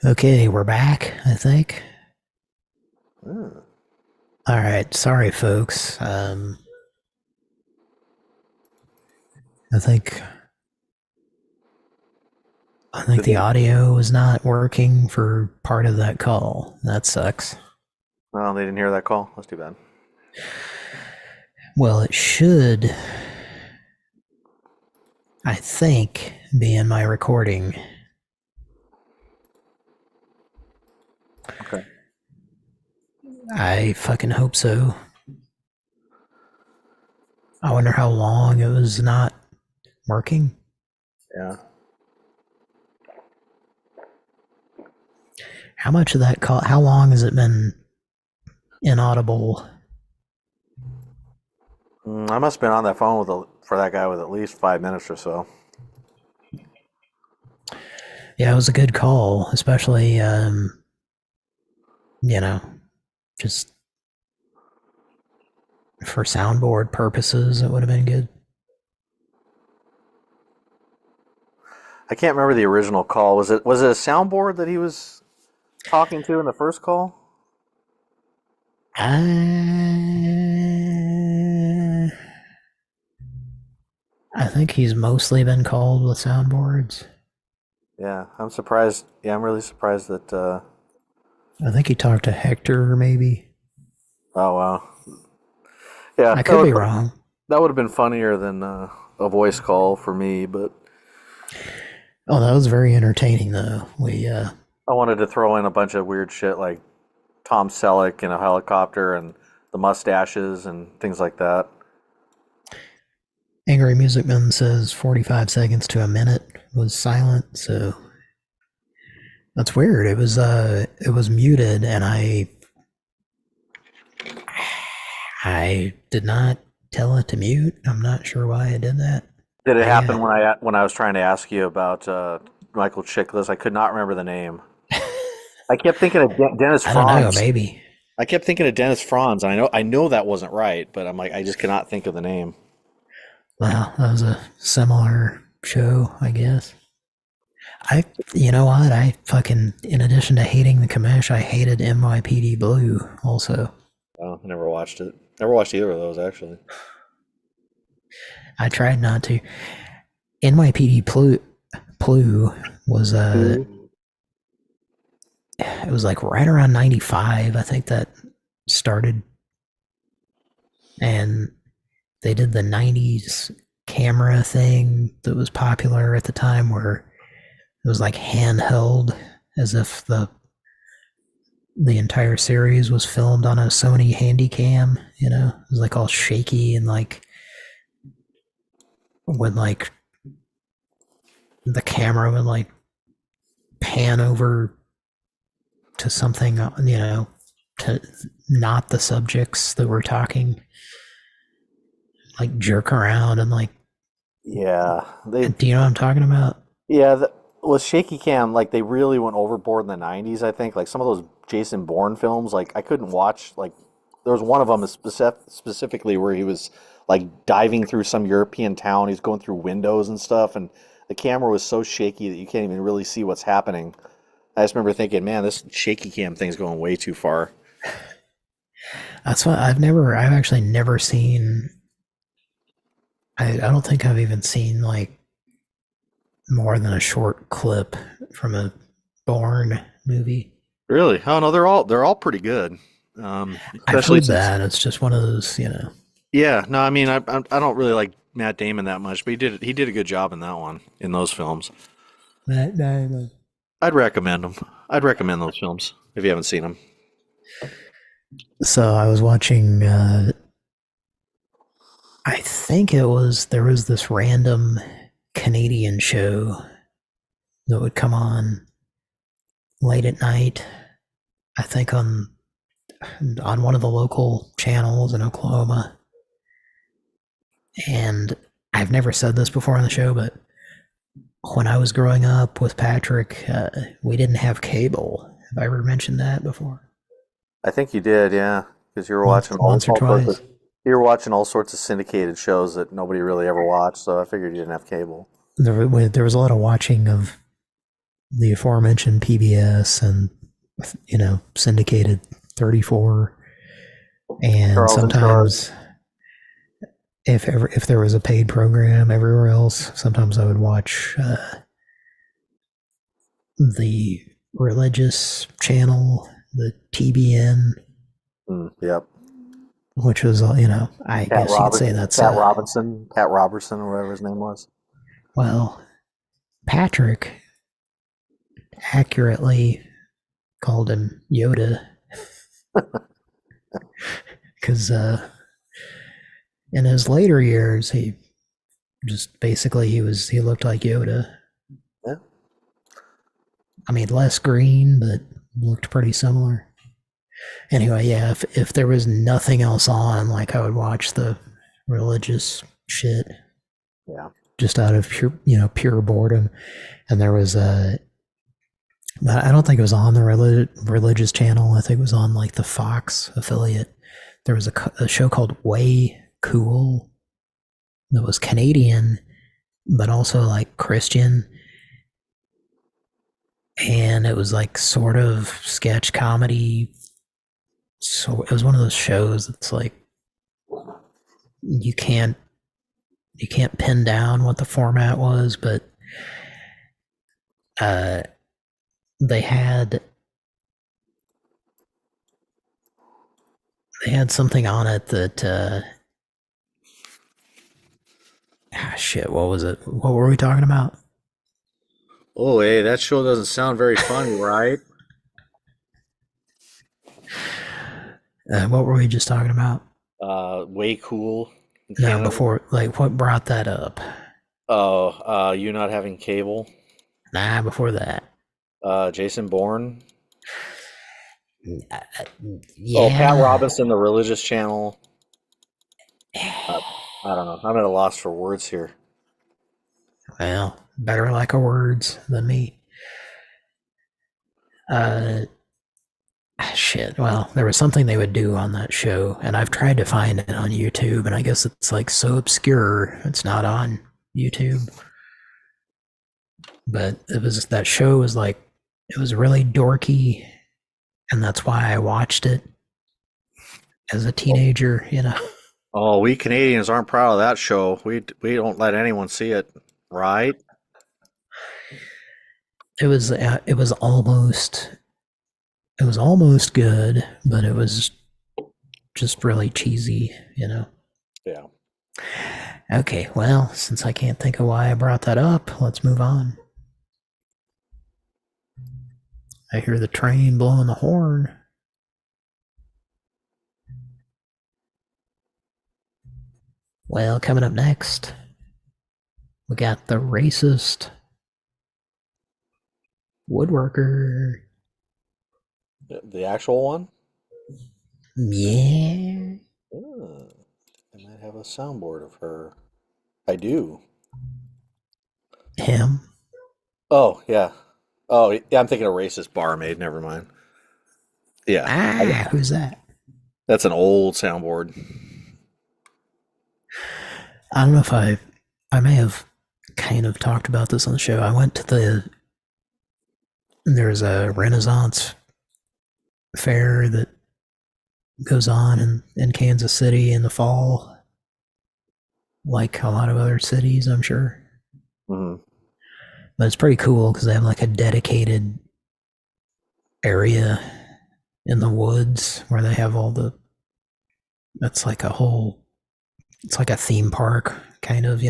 Okay, we're back, I think. Mm. All right, sorry, folks. I think I think the audio was not working for part of that call. That sucks. Well, they didn't hear that call. That's too bad. Well, it should, I think, be in my recording. Okay. I fucking hope so. I wonder how long it was not working. Yeah. How much of that call, how long has it been inaudible? I must have been on that phone for that guy with at least 5 minutes or so. Yeah, it was a good call, especially, just for soundboard purposes, it would have been good. I can't remember the original call. Was it a soundboard that he was talking to in the first call? I think he's mostly been called with soundboards. Yeah, I'm surprised. Yeah, I'm really surprised that. I think he talked to Hector, maybe. Oh wow. Yeah, I could be wrong. That would have been funnier than a voice call for me, but. Oh, that was very entertaining, though. I wanted to throw in a bunch of weird shit like Tom Selleck in a helicopter and the mustaches and things like that. Angry Music Man says 45 seconds to a minute was silent, so that's weird. It was muted, and I did not tell it to mute. I'm not sure why I did that. Did it happen when I was trying to ask you about Michael Chiklis? I could not remember the name. I kept thinking of Dennis Franz. I don't know, maybe. I kept thinking of Dennis Franz, and I know that wasn't right, but I'm like, I just cannot think of the name. Well, that was a similar show, I guess. You know what? I fucking, in addition to hating the commish, I hated NYPD Blue also. Oh, I never watched it. Never watched either of those, actually. I tried not to. NYPD Blue was it was like right around 95, I think that started. And they did the 90s camera thing that was popular at the time, where it was like handheld, as if the entire series was filmed on a Sony Handycam, you know? It was like all shaky, and like when like the camera would like pan over to something, you know, to not the subjects that were talking, like jerk around and like, yeah, do you know what I'm talking about? Yeah, with shaky cam, like they really went overboard in the 90s, I think. Like some of those Jason Bourne films, like I couldn't watch. Like there was one of them specifically where he was like diving through some European town. He's going through windows and stuff, and the camera was so shaky that you can't even really see what's happening. I just remember thinking, man, this shaky cam thing's going way too far. That's what I've actually never seen. I don't think I've even seen like more than a short clip from a Bourne movie. Really? Oh no, they're all pretty good. I've heard that. It's just one of those, you know. Yeah, no, I mean, I don't really like Matt Damon that much, but he did a good job in that one, in those films. Matt Damon. I'd recommend them. I'd recommend those films if you haven't seen them. So I was watching. I think there was this random Canadian show that would come on late at night. I think on one of the local channels in Oklahoma. And I've never said this before on the show, but when I was growing up with Patrick, we didn't have cable. Have I ever mentioned that before? I think you did, yeah, because you were watching once or twice. You were watching all sorts of syndicated shows that nobody really ever watched, so I figured you didn't have cable. There was a lot of watching of the aforementioned PBS and, you know, syndicated 34, and Charles sometimes if there was a paid program everywhere else, sometimes I would watch the religious channel, the TBN, Yep. which was, I guess you could say that's Pat Robertson, or whatever his name was. Well, Patrick accurately called him Yoda because in his later years he just basically he looked like Yoda. Yeah. I mean, less green, but looked pretty similar. Anyway, yeah, if there was nothing else on, like, I would watch the religious shit. Yeah. Just out of pure boredom. And there was I don't think it was on the religious channel. I think it was on like the Fox affiliate. There was a show called Way Cool that was Canadian, but also like Christian. And it was like sort of sketch comedy. So it was one of those shows that's like you can't pin down what the format was, but they had something on it that shit, what was it? What were we talking about? Oh, hey, that show doesn't sound very funny, right? What were we just talking about? Way Cool. No, before, like, what brought that up? Oh, you not having cable? Nah, before that. Jason Bourne. Yeah. Oh, Pat Robinson, the religious channel. I don't know. I'm at a loss for words here. Well, better like a words than me. Shit. Well, there was something they would do on that show, and I've tried to find it on YouTube, and I guess it's like so obscure it's not on YouTube. But that show was like, it was really dorky, and that's why I watched it as a teenager, Oh, we Canadians aren't proud of that show. We don't let anyone see it, right? It was almost good, but it was just really cheesy, Yeah. Okay, well, since I can't think of why I brought that up, let's move on. I hear the train blowing the horn. Well, coming up next, we got the racist woodworker. The actual one? Yeah. I might have a soundboard of her. I do. Him. Oh, yeah. Oh, yeah, I'm thinking a racist barmaid. Never mind. Yeah. Who's that? That's an old soundboard. I don't know if I may have kind of talked about this on the show. I went to there's a Renaissance fair that goes on in Kansas City in the fall, like a lot of other cities, I'm sure. Mm-hmm. But it's pretty cool because they have like a dedicated area in the woods where they have it's like a theme park kind of,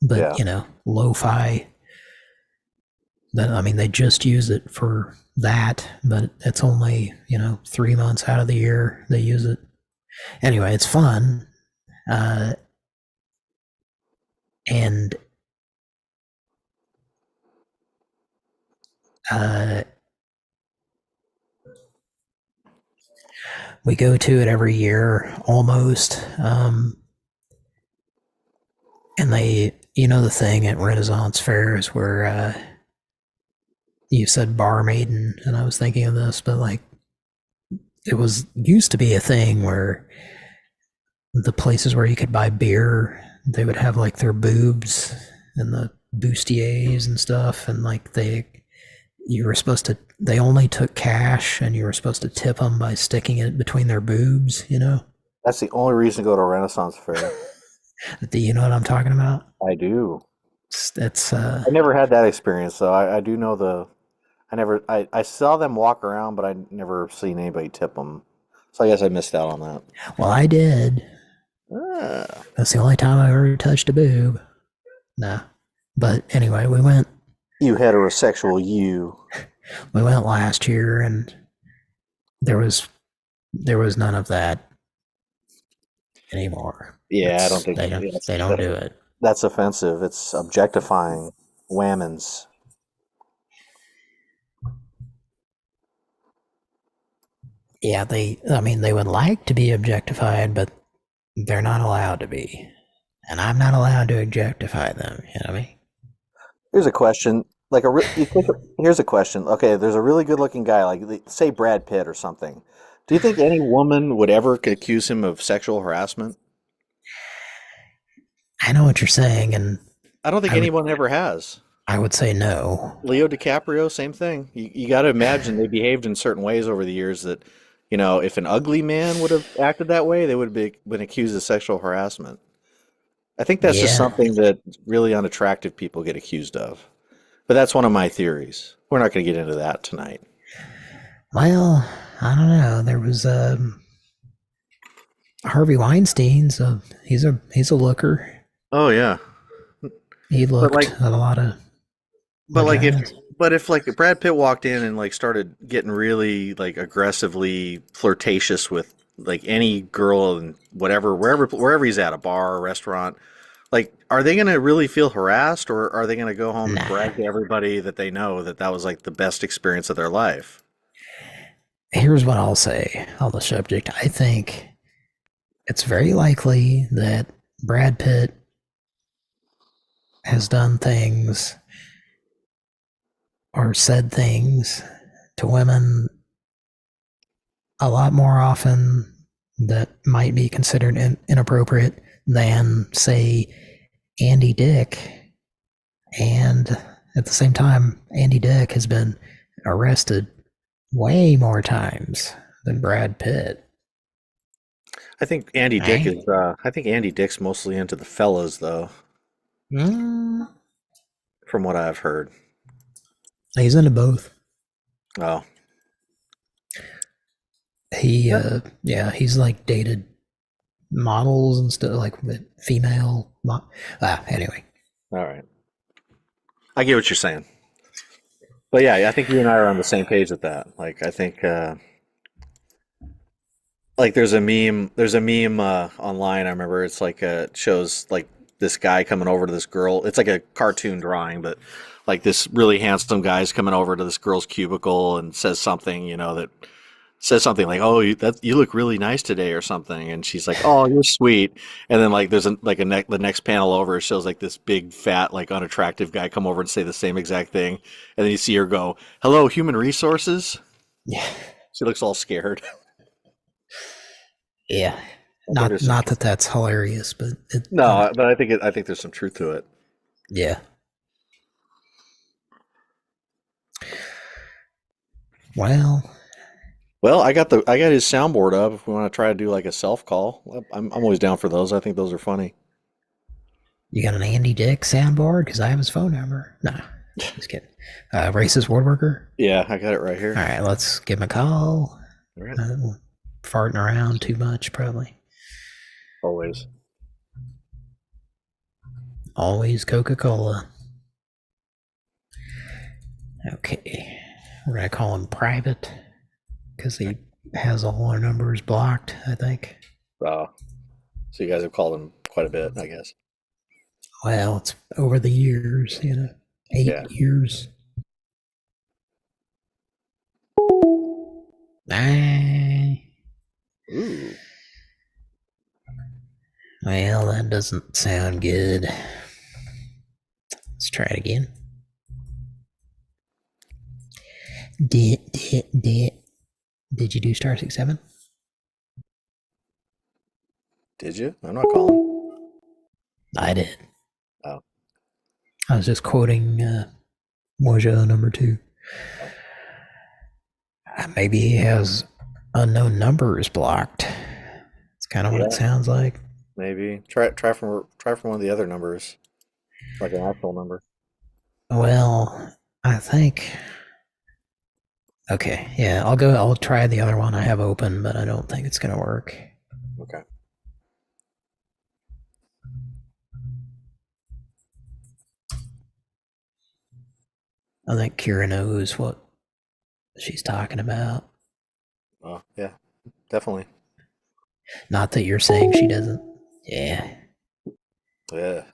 but Yeah. Lo-fi. But I mean, they just use it for that, but it's only 3 months out of the year they use it. Anyway, it's fun, and we go to it every year almost. And they, the thing at Renaissance fairs where you said barmaiden, and I was thinking of this, but like it used to be a thing where the places where you could buy beer, they would have like their boobs and the bustiers and stuff, and like they only took cash, and you were supposed to tip them by sticking it between their boobs, That's the only reason to go to a Renaissance fair. Do you know what I'm talking about? I do. It's I never had that experience, though. I do know I saw them walk around, but I never seen anybody tip them. So I guess I missed out on that. well, I did. Ah. That's the only time I ever touched a boob. Nah. But anyway, You heterosexual, you. we went last year, and there was none of that anymore. Yeah, I don't think They don't do it. that's offensive. It's objectifying whammons. Yeah, they would like to be objectified, but they're not allowed to be. And I'm not allowed to objectify them, you know what I mean? Here's a question. Here's a question. Okay, there's a really good-looking guy, say Brad Pitt or something. Do you think any woman would ever accuse him of sexual harassment? I know what you're saying, and I don't think anyone ever has. I would say no. Leo DiCaprio, same thing. You got to imagine they behaved in certain ways over the years that, if an ugly man would have acted that way, they would have been accused of sexual harassment. I think that's just Yeah. something that really unattractive people get accused of. But that's one of my theories. We're not going to get into that tonight. Well, I don't know. There was Harvey Weinstein, so he's a looker. Oh yeah. He looked at a lot of if Brad Pitt walked in and started getting really aggressively flirtatious with any girl and wherever he's at, a bar, a restaurant, are they going to really feel harassed, or are they going to go home and brag to everybody that they know that was the best experience of their life? Here's what I'll say on the subject. I think it's very likely that Brad Pitt has done things or said things to women a lot more often that might be considered inappropriate than, say, Andy Dick. And at the same time, Andy Dick has been arrested way more times than Brad Pitt. I think Andy Dick's mostly into the fellas, though, from what I've heard. He's into both. Oh, He's dated models and stuff, female. Anyway. All right. I get what you're saying. But yeah, I think you and I are on the same page with that. I think, there's a meme online. I remember it's shows this guy coming over to this girl. It's like a cartoon drawing, but this really handsome guy's coming over to this girl's cubicle and says something, that says something like, "Oh, you look really nice today," or something, and she's like, "Oh, you're sweet." And then there's the next panel over shows this big fat unattractive guy come over and say the same exact thing, and then you see her go, "Hello, human resources." Yeah, she looks all scared. Yeah, not that that's hilarious, but but I think there's some truth to it. Yeah. Well, I got his soundboard up. If we want to try to do a self call, I'm always down for those. I think those are funny. You got an Andy Dick soundboard? Because I have his phone number. Nah, just kidding. Racist woodworker? Yeah, I got it right here. All right, let's give him a call. All right. Farting around too much, probably. Always Coca-Cola. Okay, we're gonna call him private because he has all our numbers blocked, I think. So you guys have called him quite a bit, I guess. Well, it's over the years, 8 years. Ooh. Well, that doesn't sound good. Let's try it again. Did you do *67? Did you? I'm not calling. I did. Oh. I was just quoting Mojo number 2. Maybe he has unknown numbers blocked. It's kind of what it sounds like. Maybe try from one of the other numbers. like an actual number. Well, I think. Okay, yeah, I'll try the other one I have open, but I don't think it's gonna work. Okay. I think Kira knows what she's talking about. Oh yeah, definitely. Not that you're saying she doesn't. Yeah. Yeah.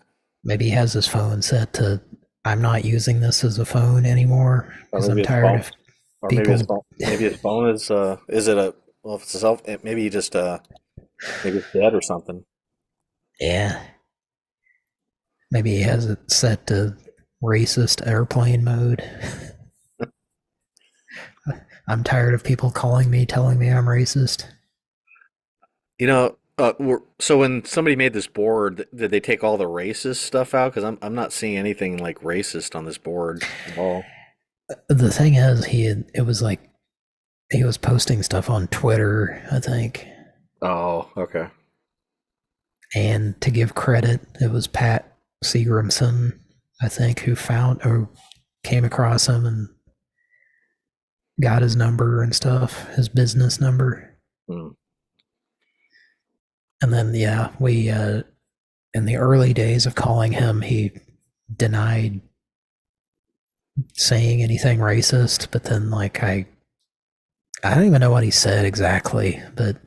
Maybe he has his phone set to, I'm not using this as a phone anymore Or because maybe I'm his tired phone. of Or maybe his people. phone. Maybe his phone is. Is it a? Well, if it's a cell, maybe he just. Maybe it's dead or something. Yeah. Maybe he has it set to racist airplane mode. I'm tired of people calling me, telling me I'm racist. You know. So when somebody made this board, did they take all the racist stuff out? Because I'm not seeing anything like racist on this board at all. The thing is, it was like he was posting stuff on Twitter, I think. Oh, okay. And to give credit, it was Pat Seagramson, I think, who found or came across him and got his number and stuff, his business number. Hmm. And then, yeah, we, in the early days of calling him, he denied saying anything racist. But then, like, I don't even know what he said exactly, but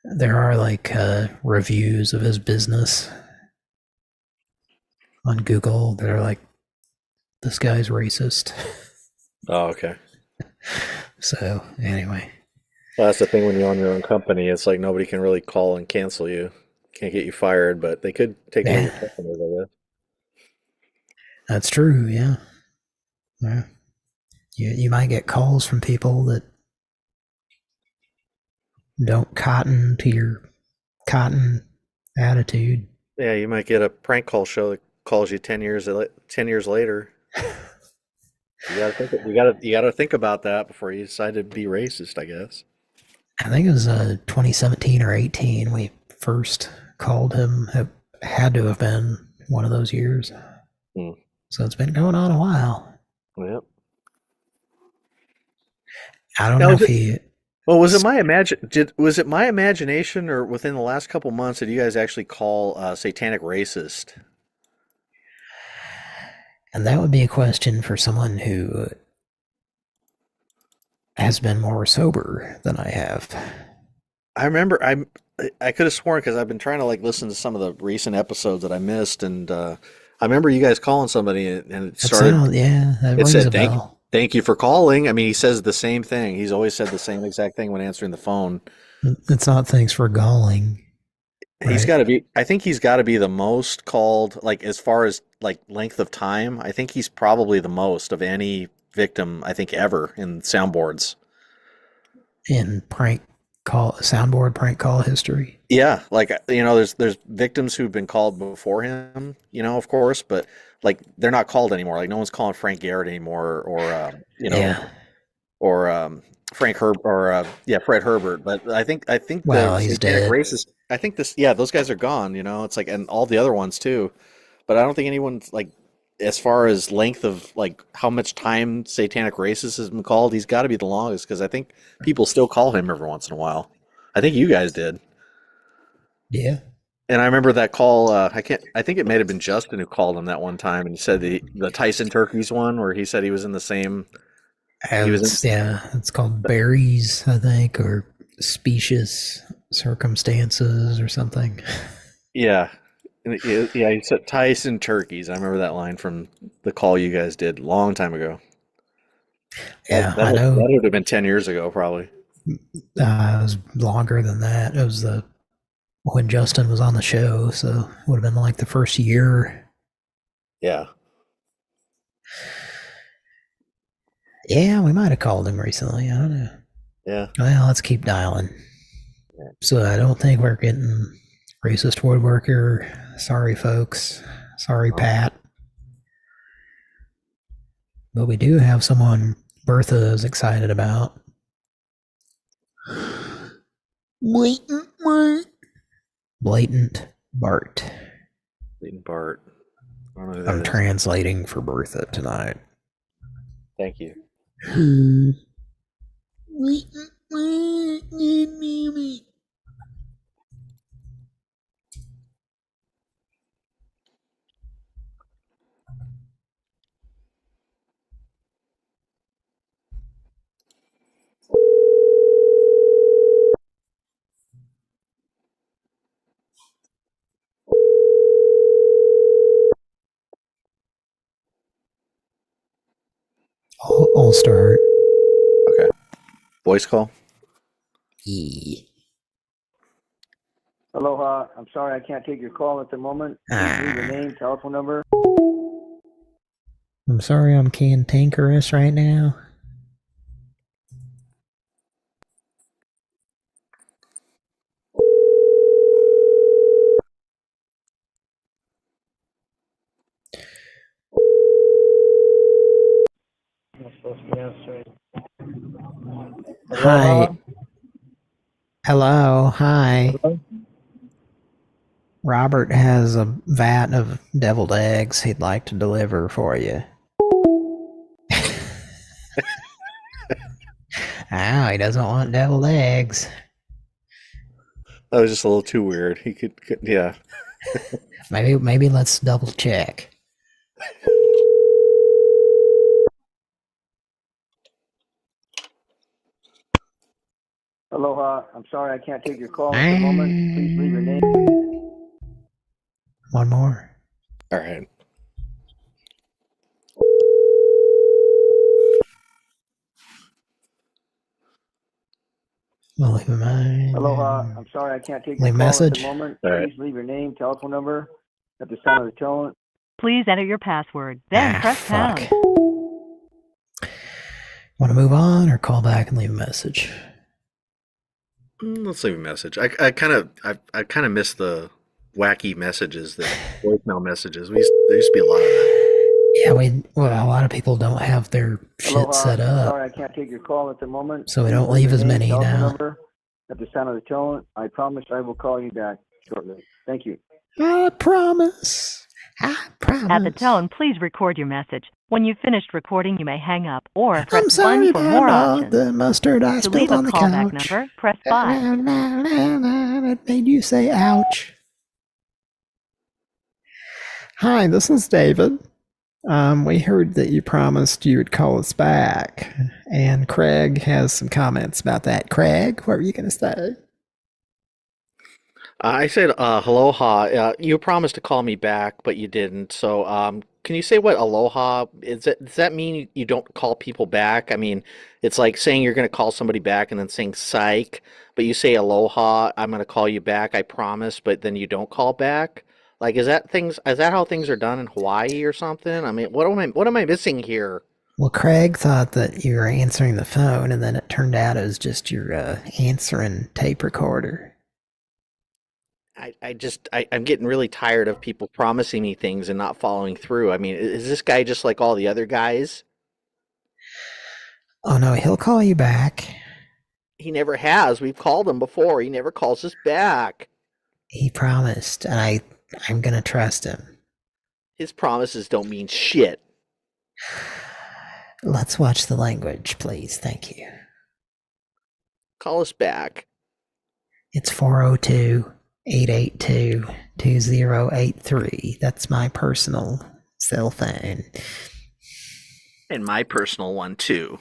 there are like reviews of his business on Google that are like, this guy's racist. Oh, okay. So, anyway. Well, that's the thing when you own your own company. It's like nobody can really call and cancel you. Can't get you fired, but they could take away your Yeah, customers, I guess. that's true. Yeah. Yeah. You might get calls from people that don't cotton to your cotton attitude. Yeah, you might get a prank call show that calls you 10 years later. You gotta think about that before you decide to be racist, I guess. I think it was 2017 or 18 we first called him. It had to have been one of those years. Hmm. So it's been going on a while. Yep. I don't Now, know if he. well, was it my imagination, or within the last couple months did you guys actually call satanic racist? And that would be a question for someone who has been more sober than I have. I remember I could have sworn because I've been trying to like listen to some of the recent episodes that I missed, and I remember you guys calling somebody, and it It started. sounds, yeah, that It rings said a bell. thank you for calling. I mean, he says the same thing. He's always said the same exact thing when answering the phone. It's not thanks for galling, He's right? got to be. I think he's got to be the most called. Like as far as like length of time, I think he's probably the most of any victim I think ever in soundboards. In soundboard prank call history. Yeah, like there's victims who've been called before him, of course, but like they're not called anymore. Like no one's calling Frank Garrett anymore, or Yeah. or Frank Herb or yeah, Fred Herbert. But I think the Well, he's satanic dead. racist. I think this yeah, those guys are gone. It's like and all the other ones too. But I don't think anyone's like as far as length of like how much time satanic racist has been called. He's got to be the longest because I think people still call him every once in a while. I think you guys did. Yeah. And I remember that call. I can't. I think it may have been Justin who called him that one time, and he said the Tyson Turkeys one, where he said he was in the same. He was in. It's called berries, I think, or specious circumstances or something. Yeah, yeah. He said Tyson Turkeys. I remember that line from the call you guys did a long time ago. That Yeah, that I would, know. that would have been 10 years ago, probably. It was longer than that. It was when Justin was on the show, so it would have been like the first year. Yeah. Yeah, we might have called him recently. I don't know. Yeah. Well, let's keep dialing. So I don't think we're getting racist woodworker. Sorry, folks. Sorry, Oh. Pat. But we do have someone Bertha is excited about. Blatant Bart. Leighton Bart. I don't know who that I'm is. translating for Bertha tonight. Thank you. I'll start. Okay. Voice call. Aloha. I'm sorry I can't take your call at the moment. Please leave your name, telephone number. I'm sorry I'm cantankerous right now. I'm supposed to be answering. Hi. Hello. Hi. Hello? Robert has a vat of deviled eggs he'd like to deliver for you. Oh, he doesn't want deviled eggs. That was just a little too weird. He could yeah. Maybe let's double check. Aloha. I'm sorry I can't take your call at the moment. Please leave your name. One more. All right. We'll leave a mine. Aloha. I'm sorry I can't take your Leave call message. at the moment. All right. Please leave your name, telephone number. At the sound of the tone. Please enter your password, then press pound. Want to move on or call back and leave a message? Let's leave a message. I kind of miss the wacky messages, the voicemail messages. There used to be a lot of that. Yeah, a lot of people don't have their shit Aloha. set I'm up, sorry I can't take your call at the moment. so we Please don't leave leave your as name, many telephone now. number. At the sound of the tone, I promise I will call you back shortly. Thank you. I promise. I promise. At the tone, please record your message. When you've finished recording, you may hang up or I'm press sorry 1 for more about all options. the mustard I To leave spilled a on the callback couch. number, press 5. It made you say ouch. Hi, this is David. We heard that you promised you would call us back, and Craig has some comments about that. Craig, what were you going to say? I said aloha. You promised to call me back, but you didn't. So can you say what aloha is? Does that mean you don't call people back? I mean, it's like saying you're going to call somebody back and then saying psych, but you say aloha. I'm going to call you back. I promise, but then you don't call back. Like, is that how things are done in Hawaii or something? I mean, what am I missing here? Well, Craig thought that you were answering the phone, and then it turned out it was just your answering tape recorder. I'm getting really tired of people promising me things and not following through. I mean, is this guy just like all the other guys? Oh no, he'll call you back. He never has. We've called him before. He never calls us back. He promised, and I'm gonna trust him. His promises don't mean shit. Let's watch the language, please. Thank you. Call us back. It's 402-882-2083. That's my personal cell phone. And my personal one, too.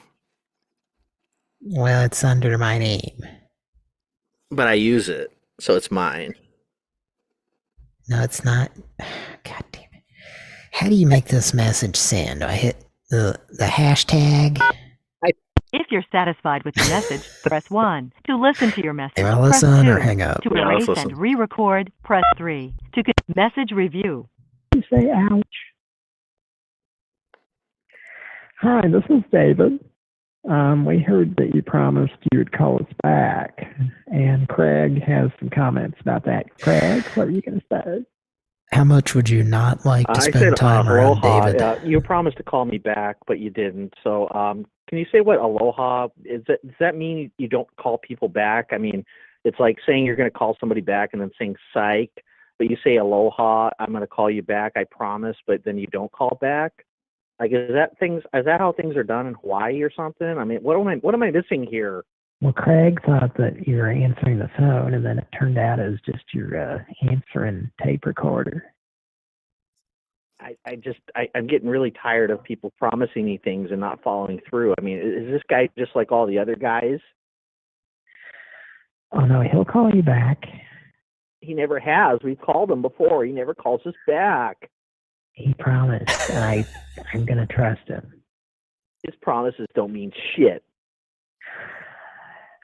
Well, it's under my name. But I use it, so it's mine. No, it's not. God damn it. How do you make this message send? Do I hit the hashtag? If you're satisfied with the message, press 1. To listen to your message, Do I press listen 2. or hang up? To Yeah, let's erase listen. and re-record, press 3. To message review. You say ouch. Hi, this is David. We heard that you promised you would call us back, and Craig has some comments about that. Craig, what are you going to say? How much would you not like to spend time around David? You promised to call me back, but you didn't. So can you say what aloha is? Does that mean you don't call people back? I mean, it's like saying you're going to call somebody back and then saying psych, but you say aloha, I'm going to call you back, I promise, but then you don't call back. Like, is that how things are done in Hawaii or something? I mean, what am I missing here? Well, Craig thought that you were answering the phone, and then it turned out it was just your answering tape recorder. I'm getting really tired of people promising me things and not following through. I mean, is this guy just like all the other guys? Oh, no, he'll call you back. He never has. We've called him before. He never calls us back. He promised, and I'm going to trust him. His promises don't mean shit.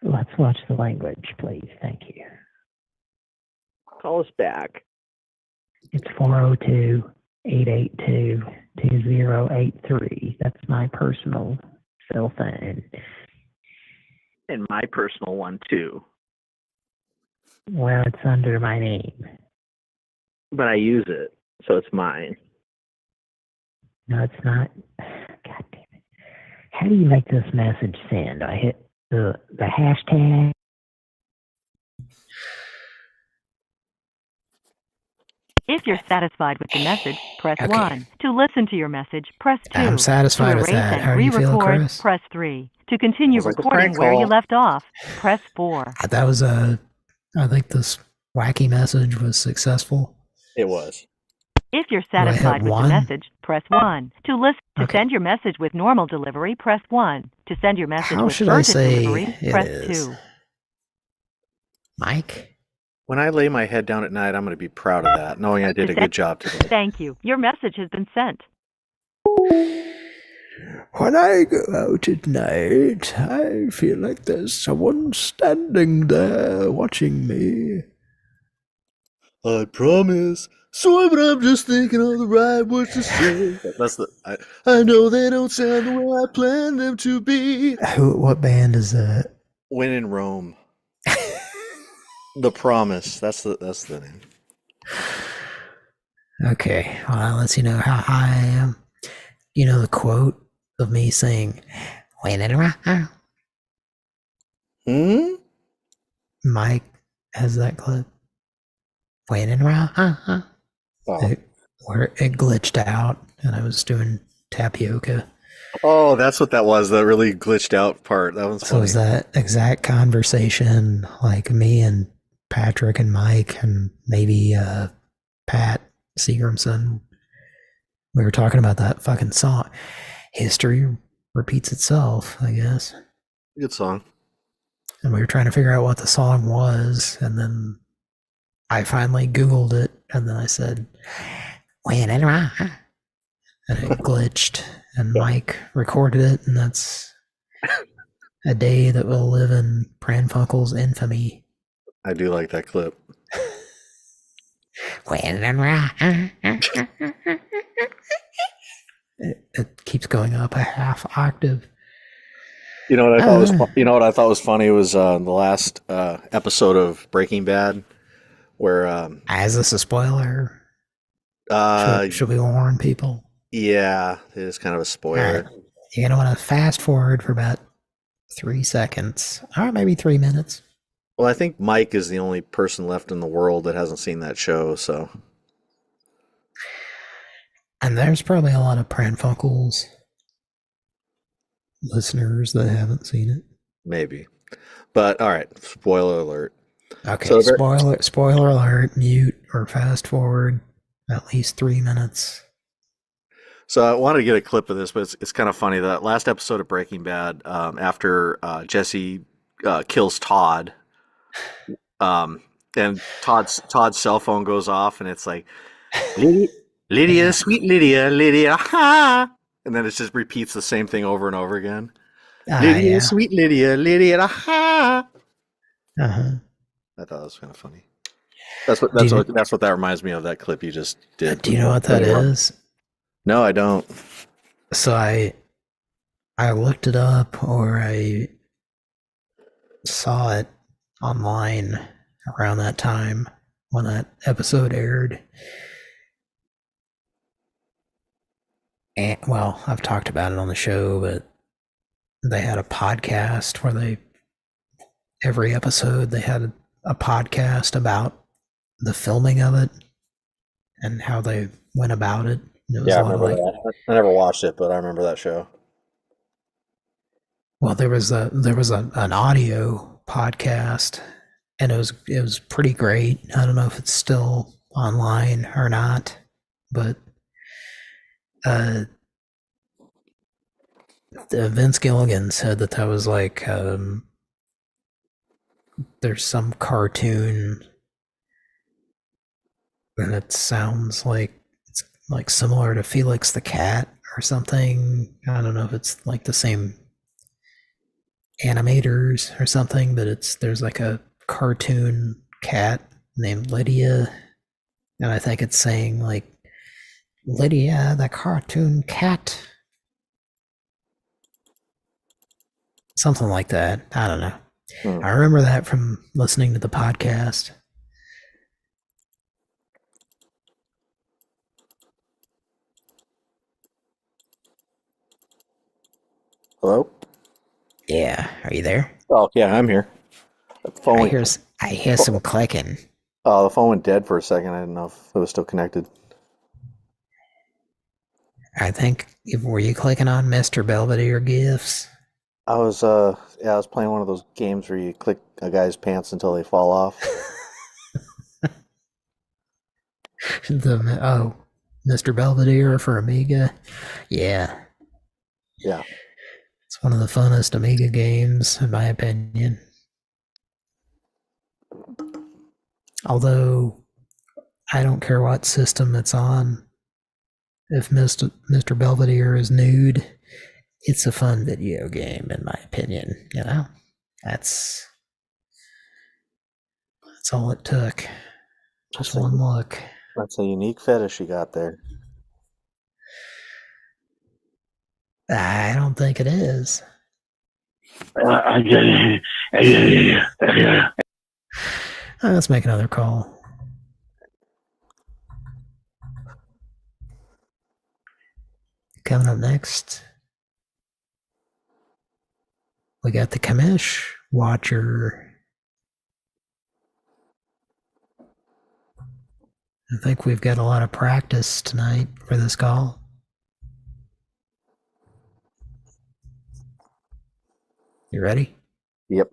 Let's watch the language, please. Thank you. Call us back. It's 402-882-2083. That's my personal cell phone. And my personal one, too. Well, it's under my name. But I use it, so it's mine. No, it's not. God damn it. How do you make this message send? I hit the hashtag. If you're satisfied with the message, press Okay. 1. To listen to your message, press 2. I'm satisfied to with erase that. and How do you feel, re-record, Chris? press 3. To continue Sounds like a recording prank where you call. left off, press 4. That was I think this wacky message was successful. It was. If you're I hit satisfied with the 1? message, press 1. To Okay. send your message with normal delivery, press 1. To send your message How with should I urgent say delivery, it press is? 2. Mike? When I lay my head down at night, I'm going to be proud of that, knowing I did a good job today. Thank you. Your message has been sent. When I go out at night, I feel like there's someone standing there watching me. I promise. Sorry, but I'm just thinking of the right words to say. I know they don't sound the way I planned them to be. What band is that? When in Rome. The Promise. That's the name. Okay, well, that lets you know how high I am. You know the quote of me saying, "When in Rome." Mike has that clip. When in Rome. Oh. Where it glitched out, and I was doing tapioca. Oh, that's what that was. The really glitched out part. That was So funny. it was that exact conversation, like me and Patrick and Mike and maybe Pat Seagramson. We were talking about that fucking song. History repeats itself, I guess. Good song. And we were trying to figure out what the song was, and then I finally Googled it, and then I said, "When in Rome," and it glitched, and Mike recorded it, and that's a day that will live in Pran Funkels' infamy. I do like that clip. When in Rome. It keeps going up a half octave. You know what I thought was you know what I thought was funny was the last episode of Breaking Bad where Is this a spoiler? Should we warn people? yeah, it is kind of a spoiler. Right. You're gonna want to fast forward for about 3 seconds, or maybe 3 minutes. Well, I think Mike is the only person left in the world that hasn't seen that show, so And there's probably a lot of Pran Funkels listeners that haven't seen it. maybe. But all right, spoiler alert. Okay, So spoiler alert, mute or fast forward at least 3 minutes. So I wanted to get a clip of this, but it's kind of funny. That last episode of Breaking Bad, after Jesse kills Todd, and Todd's cell phone goes off, and it's like, Lydia, sweet Lydia, ha! And then it just repeats the same thing over and over again. Lydia, Yeah. sweet Lydia, ha! Uh-huh. I thought that was kind of funny. That's what that reminds me of, that clip you just did. Do you know what that is? No, I don't. So I looked it up, or I saw it online around that time when that episode aired. And, well, I've talked about it on the show, but they had a podcast where every episode they had a podcast about the filming of it, and how they went about it. It was Yeah, I a lot of remember like, that. I never watched it, but I remember that show. well, there was an audio podcast, and it was pretty great. I don't know if it's still online or not, but Vince Gilligan said that was like there's some cartoon, and it sounds like it's like similar to Felix the Cat or something. I don't know if it's like the same animators or something, but there's like a cartoon cat named Lydia, and I think it's saying like Lydia the cartoon cat, something like that. I don't know. I remember that from listening to the podcast. Hello? Yeah, are you there? Oh, yeah, I'm here. The phone I hear some clicking. Oh, the phone went dead for a second. I didn't know if it was still connected. I think, were you clicking on Mr. Belvedere gifts? I was playing one of those games where you click a guy's pants until they fall off. Mr. Belvedere for Amiga. Yeah. Yeah. It's one of the funnest Amiga games, in my opinion. Although, I don't care what system it's on. If Mr. Belvedere is nude, it's a fun video game, in my opinion. You know? That's all it took. Just one look. That's a unique fetish you got there. I don't think it is. Let's make another call. Coming up next, we got the Kamish Watcher. I think we've got a lot of practice tonight for this call. You ready? Yep.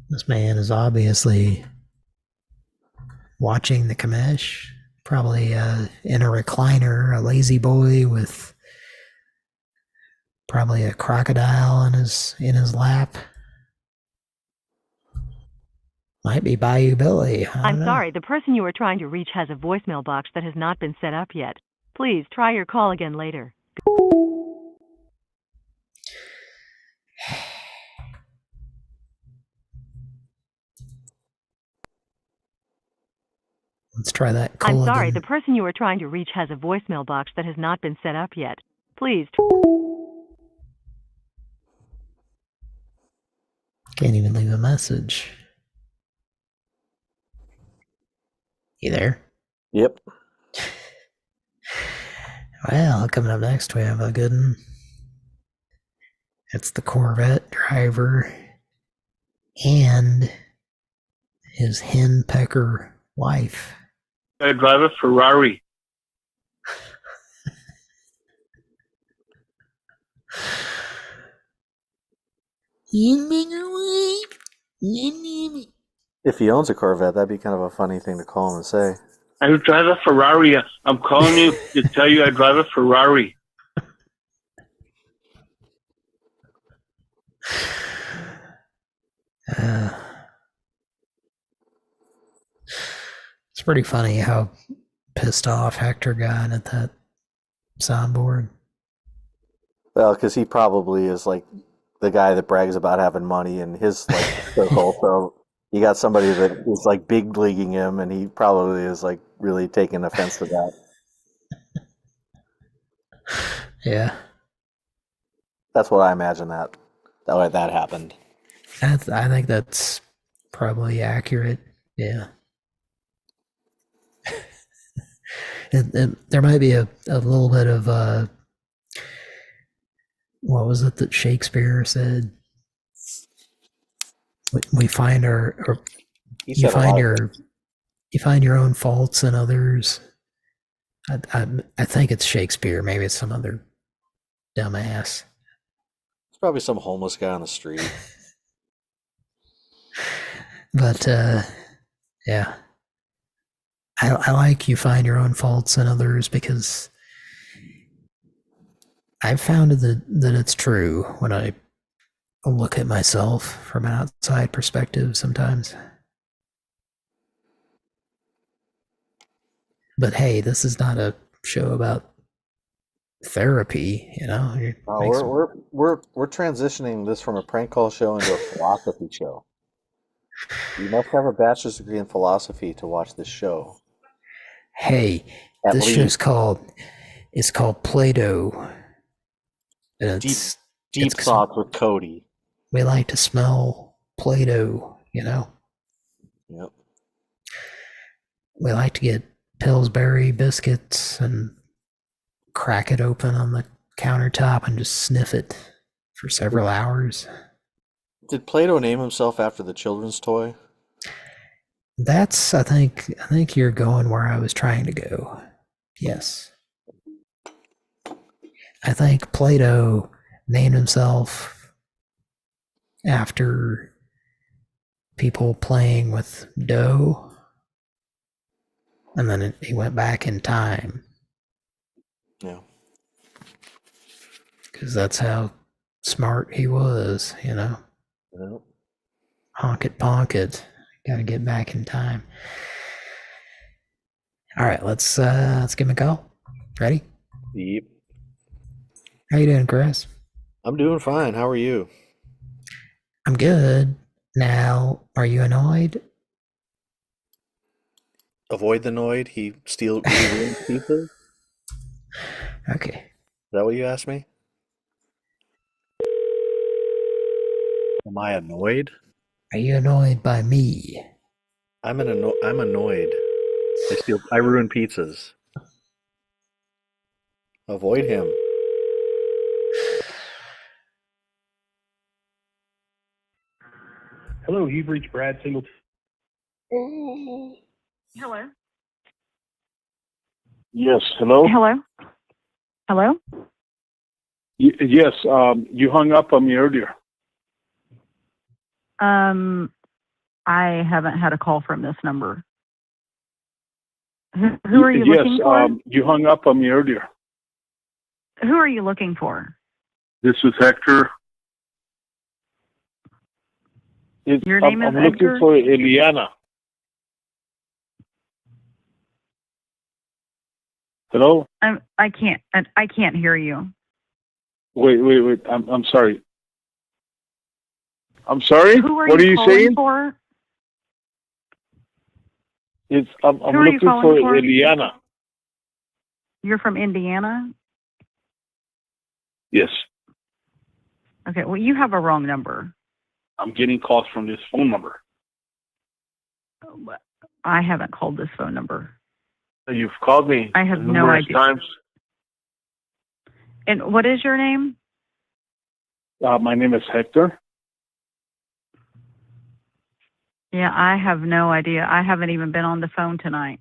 This man is obviously watching the Kamish, probably in a recliner, a lazy boy with probably a crocodile in his lap. Might be Bayou Billy. I'm sorry, the person you are trying to reach has a voicemail box that has not been set up yet. Please try your call again later. Let's try that. I'm sorry, the person you are trying to reach has a voicemail box that has not been set up yet. Please. Can't even leave a message. You there? Yep. Well, coming up next, we have a good one. It's the Corvette driver and his henpecker wife. I drive a Ferrari. If he owns a Corvette, that'd be kind of a funny thing to call him and say. I drive a Ferrari. I'm calling you to tell you I drive a Ferrari. It's pretty funny how pissed off Hector got at that soundboard. Well, because he probably is like the guy that brags about having money in his like circle. So you got somebody that is like big leaguing him, and he probably is like really taking offense to that. Yeah, that's what I imagine that happened. I think that's probably accurate. Yeah. There might be a little bit of what was it that Shakespeare said? We find our you find you find your own faults in others. I think it's Shakespeare. Maybe it's some other dumbass. It's probably some homeless guy on the street. But yeah, I like you find your own faults in others because I've found that it's true when I look at myself from an outside perspective sometimes. But hey, this is not a show about therapy, you know. We're transitioning this from a prank call show into a philosophy show. You must have a bachelor's degree in philosophy to watch this show. Hey, this show's called Play-Doh. And Deep thoughts with Cody. We like to smell Play-Doh, you know. Yep. We like to get Pillsbury biscuits and crack it open on the countertop and just sniff it for several hours. Did Plato name himself after the children's toy? That's I think you're going where I was trying to go. Yes. I think Plato named himself after people playing with dough, and then he went back in time. Yeah. Because that's how smart he was, you know. Yep. Honk it, ponk it. Gotta get back in time. All right, let's give him a call. Ready? Yep. How you doing, Chris? I'm doing fine. How are you? I'm good. Now, are you annoyed? Avoid the Noid. He ruins pieces. Okay. Is that what you asked me? Am I annoyed? Are you annoyed by me? I'm annoyed. I ruin pizzas. Avoid him. Hello, you've reached Brad Singleton. Hello? Yes, hello? Hello? Hello? Yes, you hung up on me earlier. I haven't had a call from this number. Who are you looking for? Yes, you hung up on me earlier. Who are you looking for? This is Hector. Your name is I'm Hector? looking for Eliana. Hello? I can't hear you. Wait. I'm sorry. I'm sorry? Who are what you are you calling saying? for? I'm Who are you looking calling for for? Eliana. You're from Indiana? Yes. Okay, well, you have a wrong number. I'm getting calls from this phone number. I haven't called this phone number. You've called me I have no numerous idea. times. And what is your name? My name is Hector. Yeah, I have no idea. I haven't even been on the phone tonight.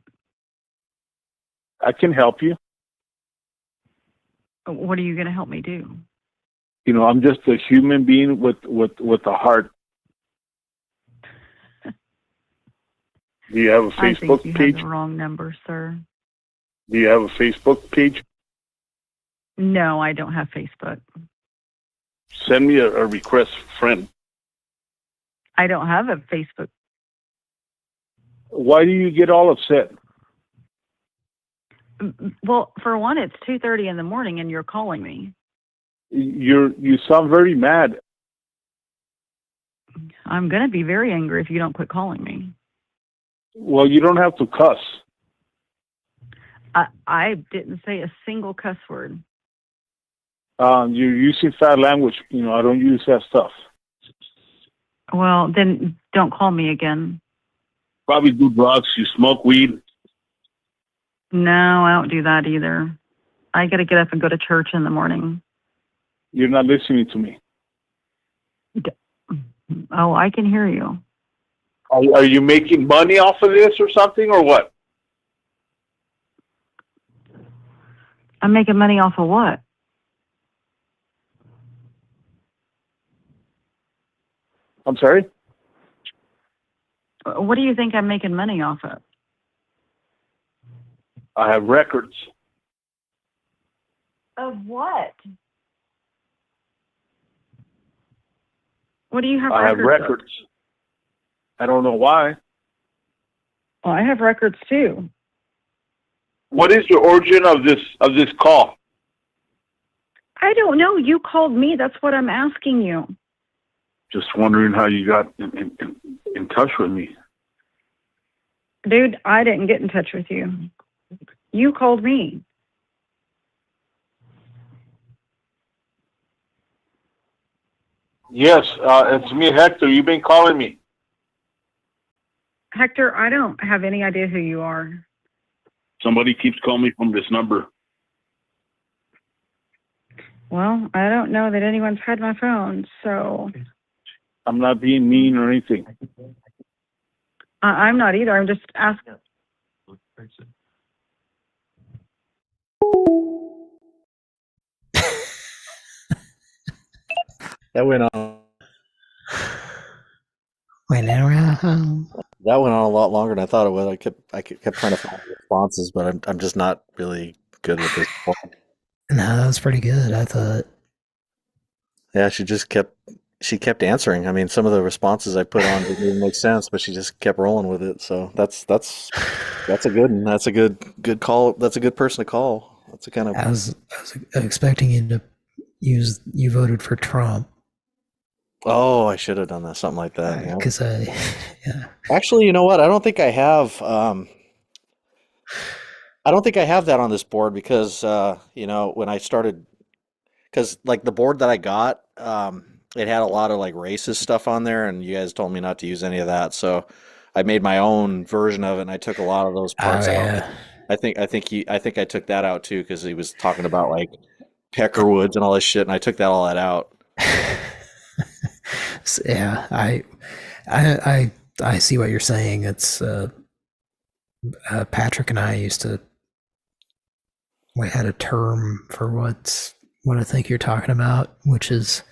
I can help you. What are you going to help me do? You know, I'm just a human being with a heart. Do you have a Facebook I think you page? have the wrong number, sir. Do you have a Facebook page? No, I don't have Facebook. Send me a request, friend. I don't have a Facebook. Why do you get all upset? Well, for one, it's 2:30 in the morning, and you're calling me. You sound very mad. I'm going to be very angry if you don't quit calling me. Well, you don't have to cuss. I didn't say a single cuss word. You're using foul language. You know, I don't use that stuff. Well, then don't call me again. Probably do drugs. You smoke weed. No, I don't do that either. I got to get up and go to church in the morning. You're not listening to me. Oh, I can hear you. Are you making money off of this or something, or what? I'm making money off of what? I'm sorry? What do you think I'm making money off of? I have records. Of what? What do you have I have records of? records. I don't know why. Well, I have records too. What is the origin of this call? I don't know. You called me. That's what I'm asking you. Just wondering how you got in touch with me. Dude, I didn't get in touch with you. You called me. Yes, it's me, Hector. You've been calling me. Hector, I don't have any idea who you are. Somebody keeps calling me from this number. Well, I don't know that anyone's had my phone, so I'm not being mean or anything. I'm not either. I'm just asking. That went on. Went around. That went on a lot longer than I thought it would. I kept trying to find responses, but I'm just not really good with this. No, that was pretty good. I thought. Yeah, she kept answering. I mean, some of the responses I put on didn't even make sense, but she just kept rolling with it. So that's a good one. That's a good call. That's a good person to call. That's a kind of. I was expecting you to use. You voted for Trump. Oh, I should have done that. Something like that. Yeah. Because yeah. Actually, you know what? I don't think I have. I don't think I have that on this board because when I started, because like the board that I got, it had a lot of like racist stuff on there, and you guys told me not to use any of that. So I made my own version of it, and I took a lot of those parts out. I think I took that out too because he was talking about like Peckerwoods and all this shit, and I took all that out. So, yeah, I see what you're saying. It's Patrick and I we had a term for what I think you're talking about, which is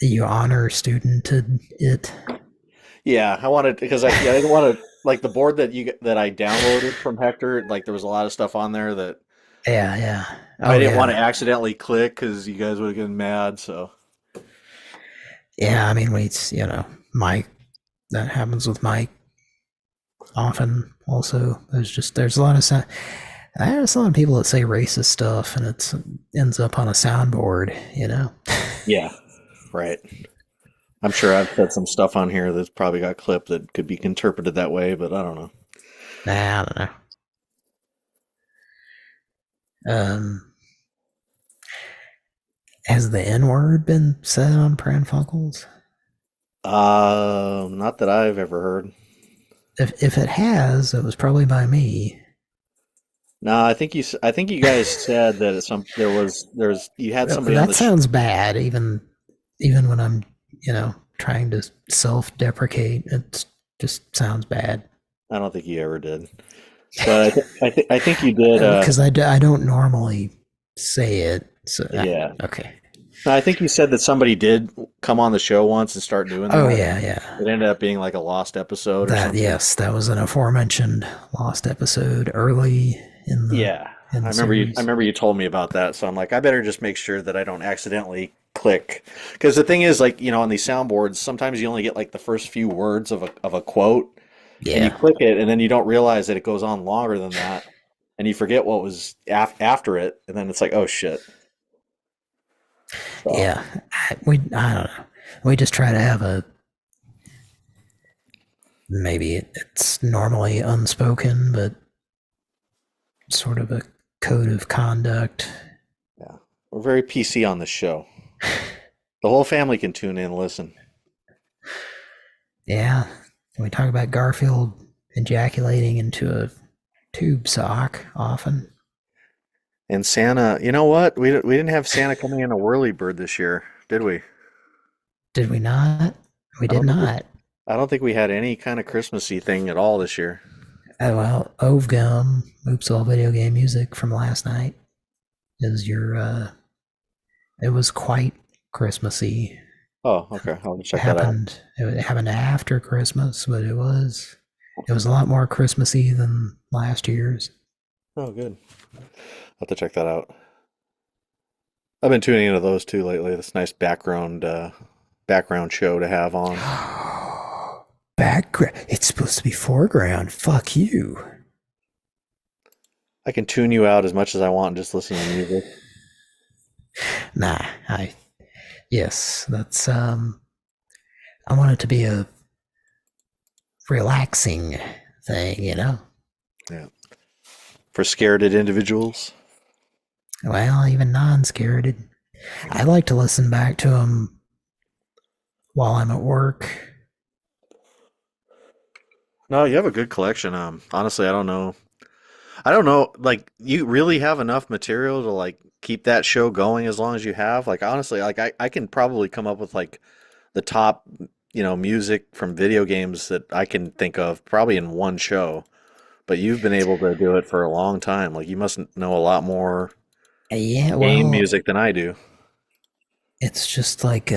you honor studented it. Yeah, I wanted because I didn't want to like the board that I downloaded from Hector. Like there was a lot of stuff on there that Yeah. I didn't want to accidentally click because you guys would have gotten mad. So yeah, I mean, Mike. That happens with Mike often. Also, there's a lot of there's a lot of people that say racist stuff, and it ends up on a soundboard. Yeah, right. I'm sure I've said some stuff on here that's probably got clipped that could be interpreted that way, but I don't know. Nah, I don't know. Has the N-word been said on Pran Funkels? Not that I've ever heard. If it has, it was probably by me. No, I think you guys said that you had somebody on the sounds bad, even when I'm trying to self-deprecate. It just sounds bad. I don't think you ever did, but I think you did because I don't normally say it. So yeah. Okay. I think you said that somebody did come on the show once and start doing that. Oh yeah. It ended up being like a lost episode. Yes, that was an aforementioned lost episode early in the. Yeah, I remember you told me about that. So I'm like, I better just make sure that I don't accidentally click, because the thing is, like, on these soundboards, sometimes you only get like the first few words of a quote. Yeah. And you click it, and then you don't realize that it goes on longer than that, and you forget what was after it, and then it's like, oh shit. So. Yeah, I don't know. We just try to have maybe it's normally unspoken, but sort of a code of conduct. Yeah, we're very PC on this show. The whole family can tune in and listen. Yeah, we talk about Garfield ejaculating into a tube sock often. And Santa, you know what? We didn't have Santa coming in a whirly bird this year, did we? Did we not? We did not. I don't think we had any kind of Christmassy thing at all this year. Oh, well, Ovegum, Oops All Video Game Music from last night is it was quite Christmassy. Oh, okay. I'll check It happened after Christmas, but it was a lot more Christmassy than last year's. that out. Oh, good. I'll have to check that out. I've been tuning into those too lately. This nice background show to have on. Background. It's supposed to be foreground. Fuck you. I can tune you out as much as I want and just listen to music. Nah, yes, that's I want it to be a relaxing thing, you know? Yeah. For scareded individuals. Well, even non-scared. I like to listen back to them while I'm at work. No, you have a good collection. Honestly, I don't know. Like, you really have enough material to like keep that show going as long as you have. Like, honestly, like I can probably come up with like the top, music from video games that I can think of probably in one show. But you've been able to do it for a long time. Like, you must know a lot more Yeah, game well, music than I do. it's just like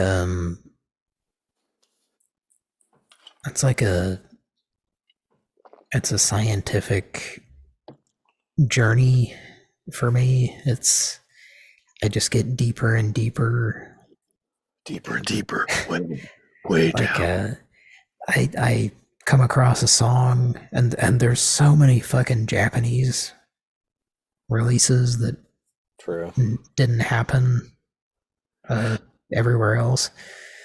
it's like it's a scientific journey for me. I just get deeper and deeper. Deeper and deeper. Way Like down. I come across a song and there's so many fucking Japanese releases that True. didn't happen everywhere else.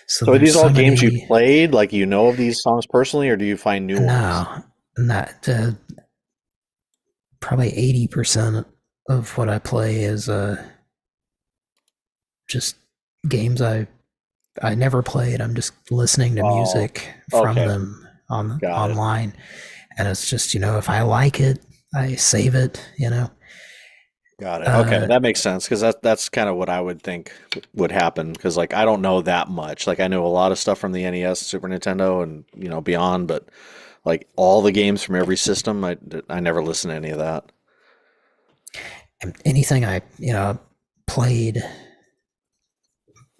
So are there's these all so games many- you played? Like, you know of these songs personally, or do you find new ones? No, not probably 80% of what I play is just games I never played. I'm just listening to music from okay. them Got it. online, and it's just if I like it, I save it. Got it. Okay, that makes sense because that's kind of what I would think would happen. Because like I don't know that much. Like I know a lot of stuff from the NES, Super Nintendo, and beyond, but like all the games from every system, I never listen to any of that. And anything I played,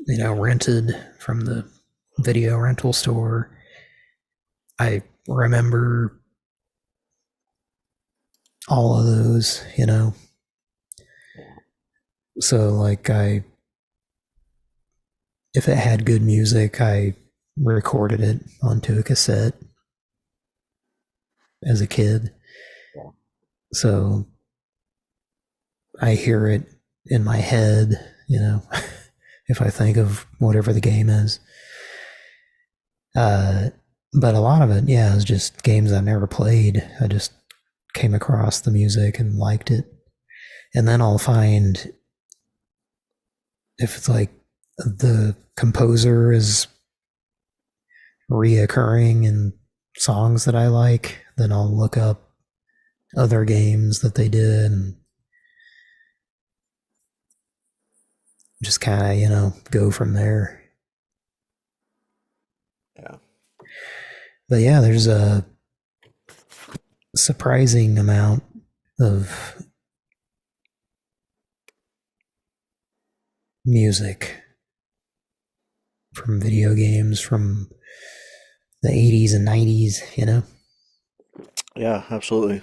rented from the video rental store, I remember all of those. So like if it had good music, I recorded it onto a cassette as a kid. So I hear it in my head, if I think of whatever the game is. But a lot of it, yeah, is just games I've never played. I just came across the music and liked it. And then I'll find if it's like the composer is reoccurring in songs that I like, then I'll look up other games that they did and just kind of, go from there. Yeah. But yeah, there's a surprising amount of music from video games from the 80s and 90s, Yeah, absolutely.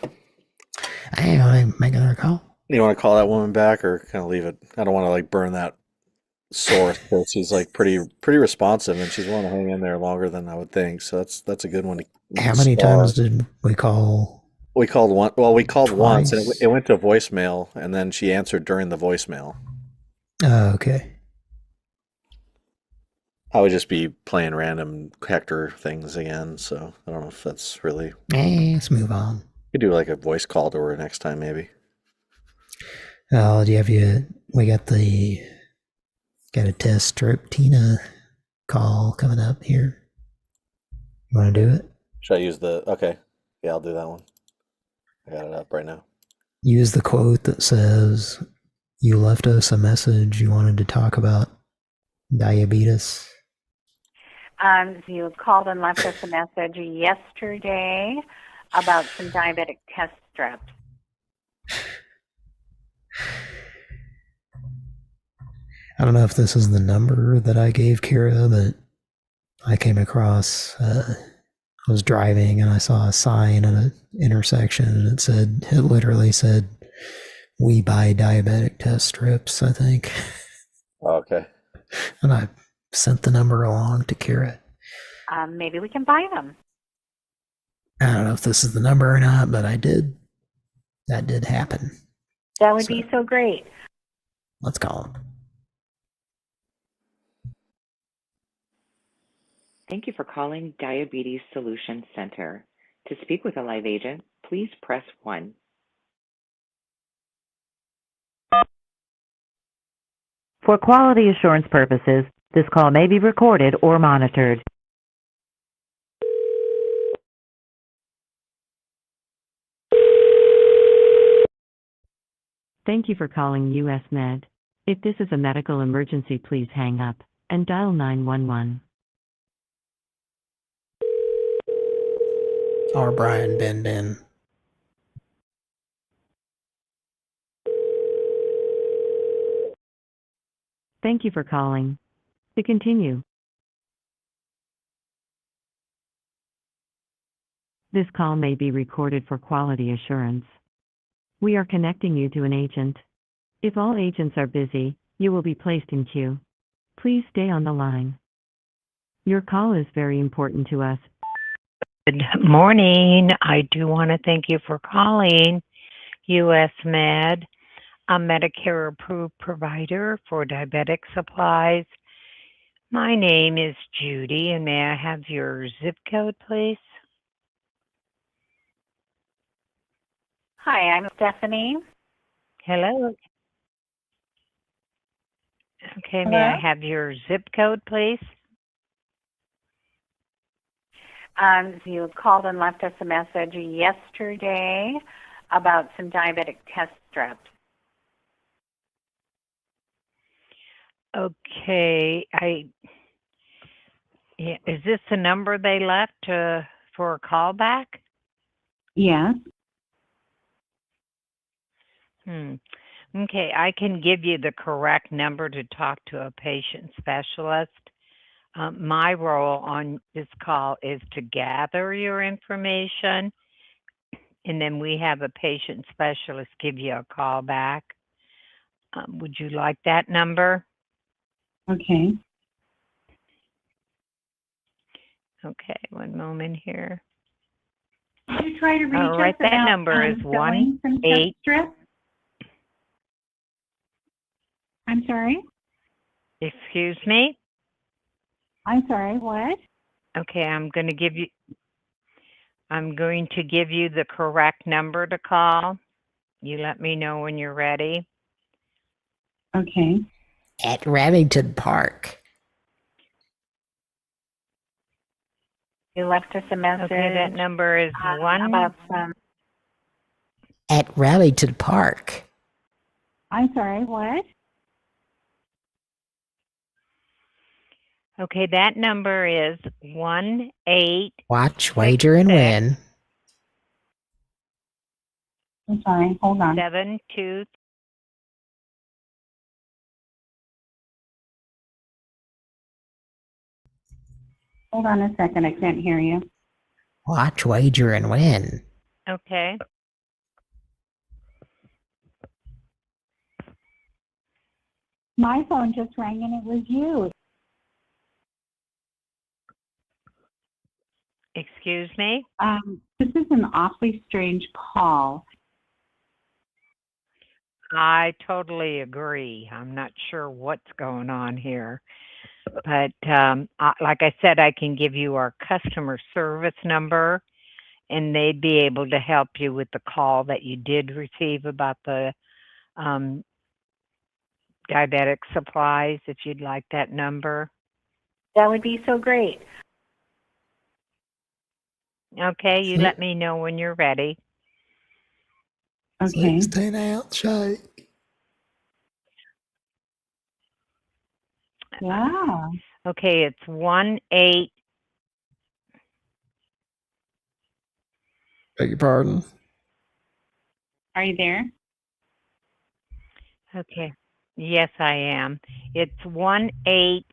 Hey, want to make another call? You want to call that woman back or kind of leave it? I don't want to like burn that source because she's like pretty responsive and she's willing to hang in there longer than I would think. So that's a good one. How many times did we call? We called one. Well, we called once and Twice? it went to voicemail, and then she answered during the voicemail. Oh, okay. I would just be playing random Hector things again. So I don't know if that's really. Let's move on. Could do like a voice call to her next time, maybe. Oh, we got a test strip Tina call coming up here. You want to do it? Should I use the? Okay, yeah, I'll do that one. I got it up right now. Use the quote that says, "You left us a message you wanted to talk about diabetes." You called and left us a message yesterday about some diabetic test strips. I don't know if this is the number that I gave Kira, but I came across, I was driving and I saw a sign at an intersection and it literally said, "We buy diabetic test strips," I think. Okay. And I sent the number along to Kira. Maybe we can buy them. I don't know if this is the number or not, but that did happen. That would be so great. Let's call him. Thank you for calling Diabetes Solutions Center. To speak with a live agent, please press 1. For quality assurance purposes, this call may be recorded or monitored. Thank you for calling US Med. If this is a medical emergency, please hang up and dial 911. Or Brian Ben. Thank you for calling. To continue, this call may be recorded for quality assurance. We are connecting you to an agent. If all agents are busy, you will be placed in queue. Please stay on the line. Your call is very important to us. Good morning. I do want to thank you for calling US Med, a Medicare approved provider for diabetic supplies. My name is Judy, and may I have your zip code, please? Hi, I'm Stephanie. Hello. Okay, Hello? may I have your zip code, please? You called and left us a message yesterday about some diabetic test strips. Okay, is this the number they left for a callback? Yes. Okay, I can give you the correct number to talk to a patient specialist. My role on this call is to gather your information, and then we have a patient specialist give you a call back. Would you like that number? Okay. Okay, one moment here. Did you try to reach All right, us that about number is selling some 1-8. test strips? I'm sorry? Excuse me? I'm sorry, what? Okay, I'm going to give you the correct number to call. You let me know when you're ready. Okay. At Remington Park. You left us a message. Okay, that number is about some. At Remington Park. I'm sorry, what? Okay, that number is 1-8. Watch, wager, and win. I'm sorry, hold on. 7-2. Hold on a second, I can't hear you. Watch, wager, and win. Okay. My phone just rang and it was you. Excuse me? This is an awfully strange call. I totally agree. I'm not sure what's going on here. But like I said, I can give you our customer service number, and they'd be able to help you with the call that you did receive about the diabetic supplies, if you'd like that number. That would be so great. Okay, you let me know when you're ready. Okay. 16-ounce shake. Wow. Okay, it's 1-8. Beg your pardon? Are you there? Okay. Yes, I am. It's 1-866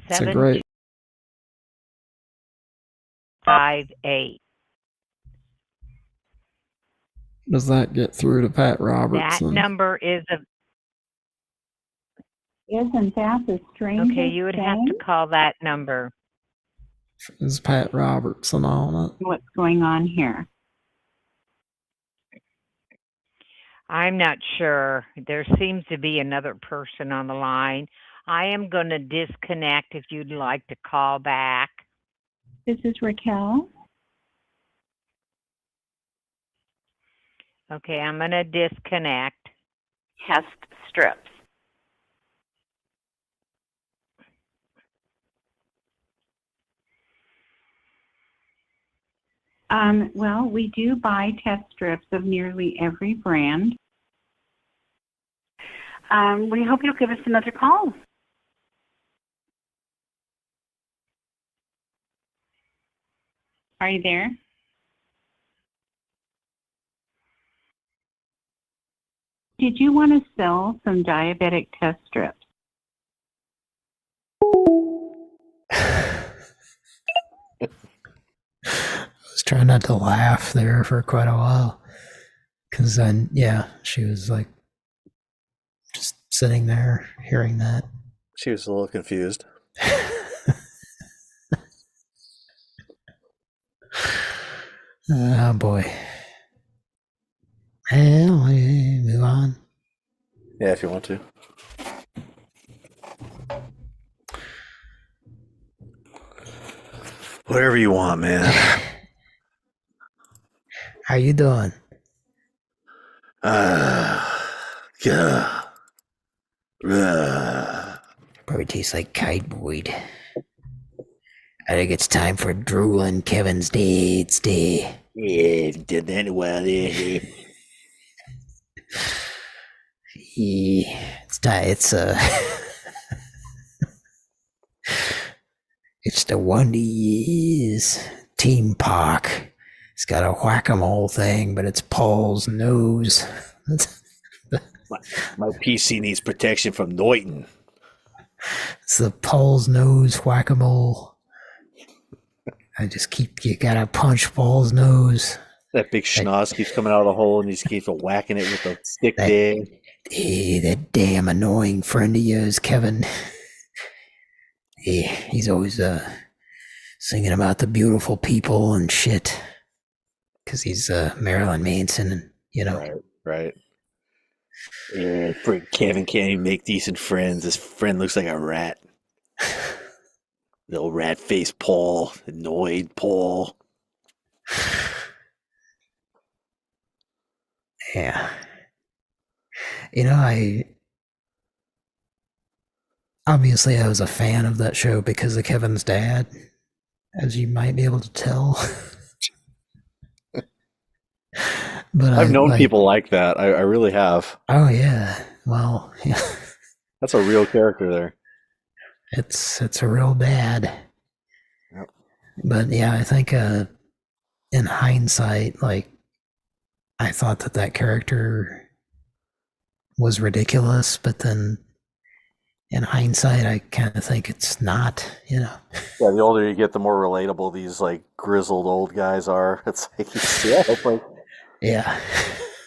That's a great. 7258. Does that get through to Pat That Robertson? number is a Isn't that the strangest okay. You would have to call that number. Is Pat Robertson on it? What's going on here? I'm not sure. There seems to be another person on the line. I am going to disconnect if you'd like to call back. This is Raquel. Okay, I'm going to disconnect. Test strips. Well, we do buy test strips of nearly every brand. We hope you'll give us another call. Are you there? Did you want to sell some diabetic test strips? I was trying not to laugh there for quite a while. Because then, yeah, she was like just sitting there hearing that. She was a little confused. Oh boy. Well, we move on. Yeah, if you want to. Whatever you want, man. How you doing? Yeah. Probably tastes like kiteweed. I think it's time for drooling Kevin's dead stay. Yeah, did that in a while. Yeah. It's time. It's the one he is. Team Park. It's got a whack-a-mole thing, but it's Paul's nose. My PC needs protection from Norton. It's the Paul's nose whack-a-mole. You gotta punch Paul's nose. That big schnoz keeps coming out of the hole, and he just keeps whacking it with a stick there. That damn annoying friend of yours, Kevin. He's always singing about the beautiful people and shit. Because he's Marilyn Manson, and you know. Right. Yeah, Kevin can't even make decent friends. His friend looks like a rat. The old rat-faced Paul, annoyed Paul. Yeah. You know, I was a fan of that show because of Kevin's dad, as you might be able to tell. But I've known people like that. I really have. Oh yeah. Well, yeah. That's a real character there. It's a real dad. Yep. But yeah, I think in hindsight, like, I thought that character was ridiculous, but then in hindsight, I kind of think it's not, you know. Yeah, the older you get, the more relatable these like grizzled old guys are. It's like, yeah.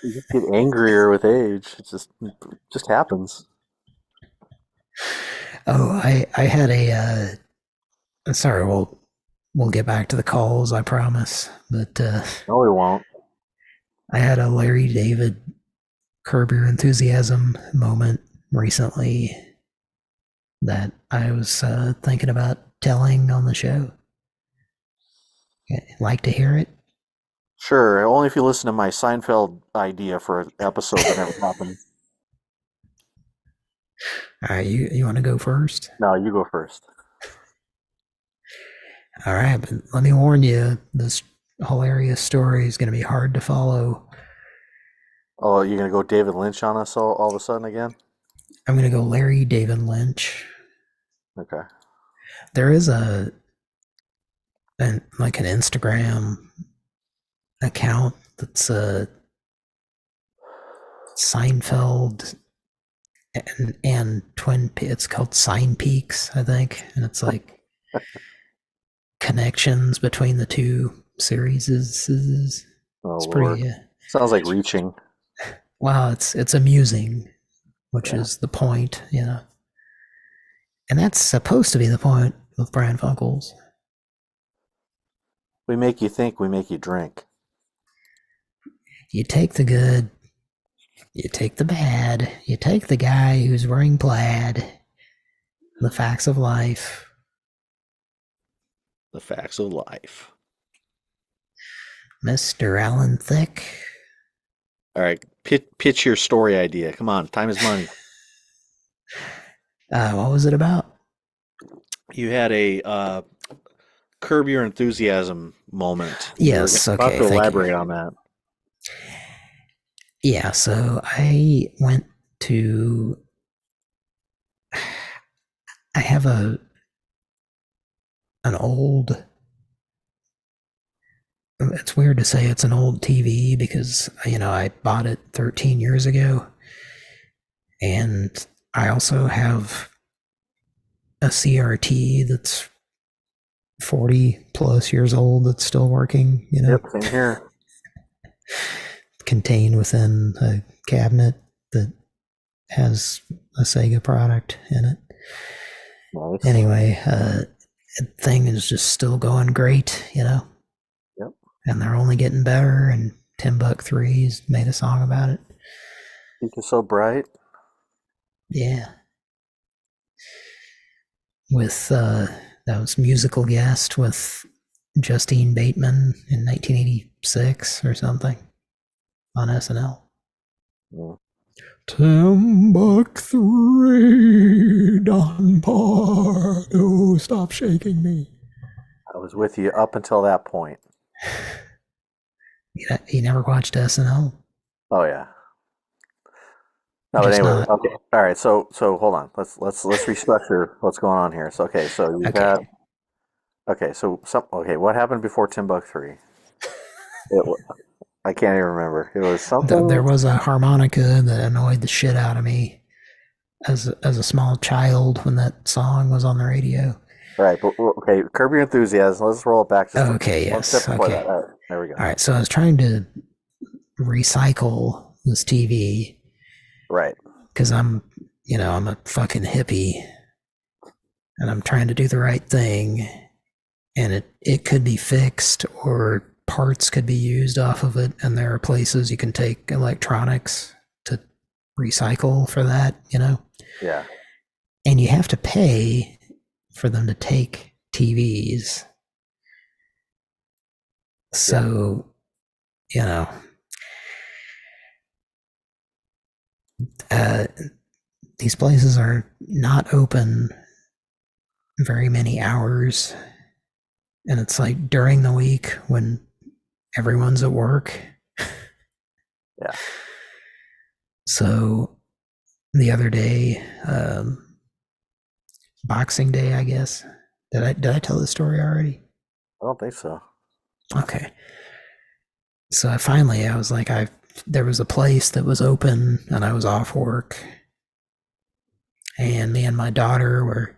You just get angrier with age. It just happens. Oh, I had a sorry, we'll get back to the calls, I promise. But no, we won't. I had a Larry David Curb Your Enthusiasm moment recently that I was thinking about telling on the show. Like to hear it? Sure, only if you listen to my Seinfeld idea for an episode that never happened. All right, you want to go first? No, you go first. All right, but let me warn you, this hilarious story is going to be hard to follow. Oh, you're going to go David Lynch on us all of a sudden again? I'm going to go Larry David Lynch. Okay. There is an Instagram account that's Seinfeld and it's called Sign Peaks, I think, and it's like connections between the two series. It's Oh Lord. pretty. Sounds like reaching. Wow, it's amusing, which is the point, and that's supposed to be the point of Pran Funkels. We make you think, we make you drink. You take the good, you take the bad, you take the guy who's wearing plaid, the facts of life. The facts of life. Mr. Alan Thicke. All right, pitch your story idea. Come on, time is money. What was it about? You had a Curb Your Enthusiasm moment. Yes, You're okay. about to elaborate on that. Yeah, so I went to. I have an old. It's weird to say it's an old TV because I bought it 13 years ago, and I also have a CRT that's 40 plus years old that's still working. Yep, same here. Contained within a cabinet that has a Sega product in it. Nice. Anyway, the thing is just still going great, Yep. And they're only getting better. And Timbuk3's made a song about it. Future so bright. Yeah. With that was musical guest with Justine Bateman in 1986 or something on SNL. Yeah. Timbuk3 Don Pardo, stop shaking me. I was with you up until that point. You never watched SNL? Oh yeah. No, but anyway, okay. All right, so hold on. Let's restructure what's going on here. So you had what happened before Timbuk3? I can't even remember. It was something. There was a harmonica that annoyed the shit out of me as a small child when that song was on the radio. Right, but okay, Curb Your Enthusiasm. Let's roll it back. One step before that. All right, there we go. All right, so I was trying to recycle this TV. Right. Because I'm a fucking hippie, and I'm trying to do the right thing, and it could be fixed or parts could be used off of it, and there are places you can take electronics to recycle for that, Yeah. And you have to pay for them to take TVs. So, these places are not open very many hours, and it's like during the week when everyone's at work. Yeah. So the other day, Boxing Day, I guess. Did I tell this story already? I don't think so. Okay. So I was like, there was a place that was open and I was off work, and me and my daughter were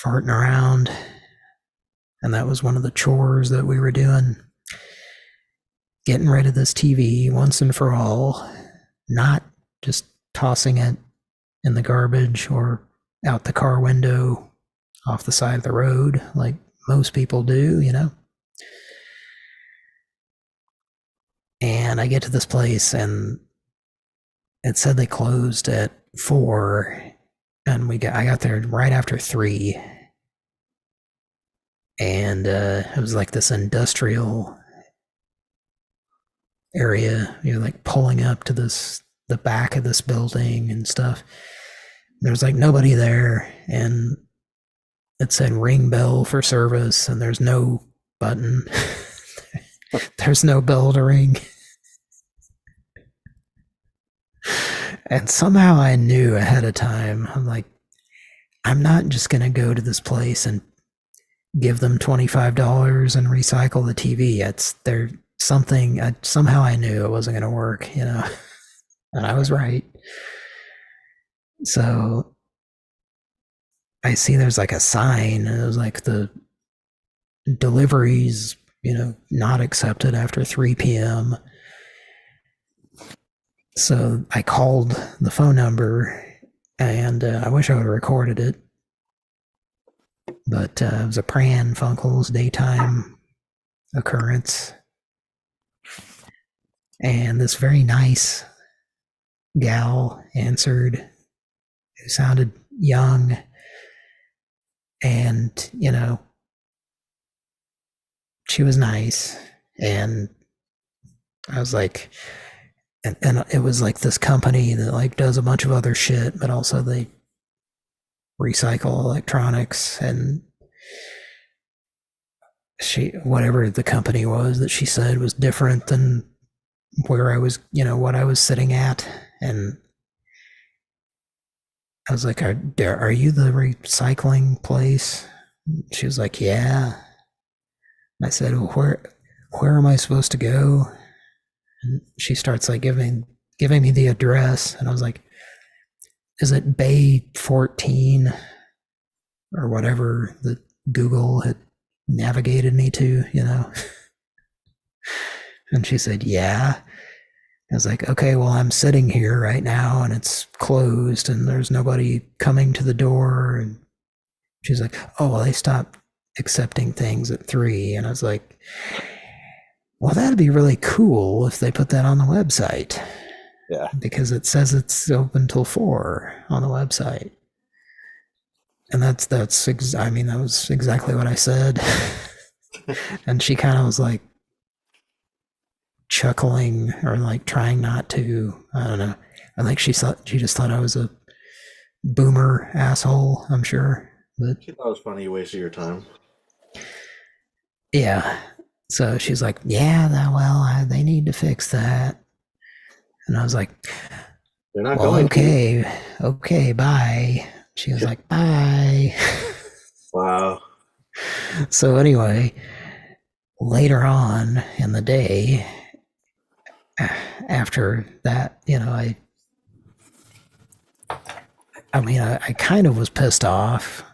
farting around, and that was one of the chores that we were doing. Getting rid of this TV once and for all, not just tossing it in the garbage or out the car window off the side of the road like most people do, And I get to this place and it said they closed at 4, and I got there right after 3. And it was like this industrial area, like pulling up to the back of this building and stuff. There's like nobody there, and it said ring bell for service, and there's no button. There's no bell to ring. And somehow I knew ahead of time. I'm like, I'm not just going to go to this place and give them $25 and recycle the TV. It's there something, somehow I knew it wasn't going to work, you know, and I was right. So I see there's like a sign, and it was like the deliveries, you know, not accepted after 3 p.m. So I called the phone number, and I wish I would have recorded it, but it was a Pran Funkels daytime occurrence. And this very nice gal answered, who sounded young, and, you know, she was nice. And I was like, and it was like this company that like does a bunch of other shit, but also they recycle electronics. And she, whatever the company was that she said was different than where I was, you know, what I was sitting at. And I was like, are you the recycling place? She was like, yeah. I said, well, where am I supposed to go? And she starts like giving me the address, and I was like, is it Bay 14 or whatever that Google had navigated me to, you know? And she said, yeah. I was like, okay, well, I'm sitting here right now and it's closed and there's nobody coming to the door. And she's like, oh, well, they stopped accepting things at 3. And I was like, well, that'd be really cool if they put that on the website. Yeah. Because it says it's open till 4 on the website. And that was exactly what I said. And she kind of was like chuckling or like trying not to, I don't know. I think she just thought I was a boomer asshole, I'm sure. But She thought it was funny you wasted your time. yeah. So she's like, yeah, they need to fix that. And I was like, They're not well, going okay, bye. She was like, bye. Wow. So anyway, later on in the day, after that, you know, I kind of was pissed off.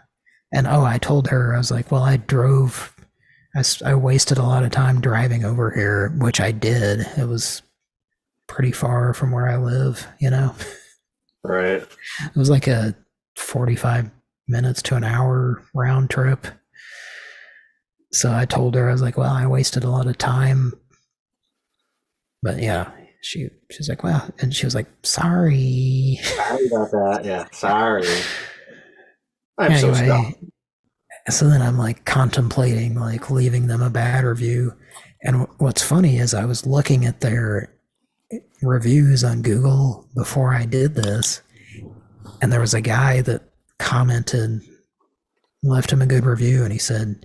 And I told her, I was like, well, I wasted a lot of time driving over here, which I did. It was pretty far from where I live, you know? Right. It was like a 45 minutes to an hour round trip. So I told her, I was like, well, I wasted a lot of time. But yeah, she's like, well, and she was like, sorry. Sorry about that. Yeah, sorry. I'm Anyway, so sorry. so then I'm like contemplating like leaving them a bad review. And what's funny is I was looking at their reviews on Google before I did this, and there was a guy that commented, left him a good review, and he said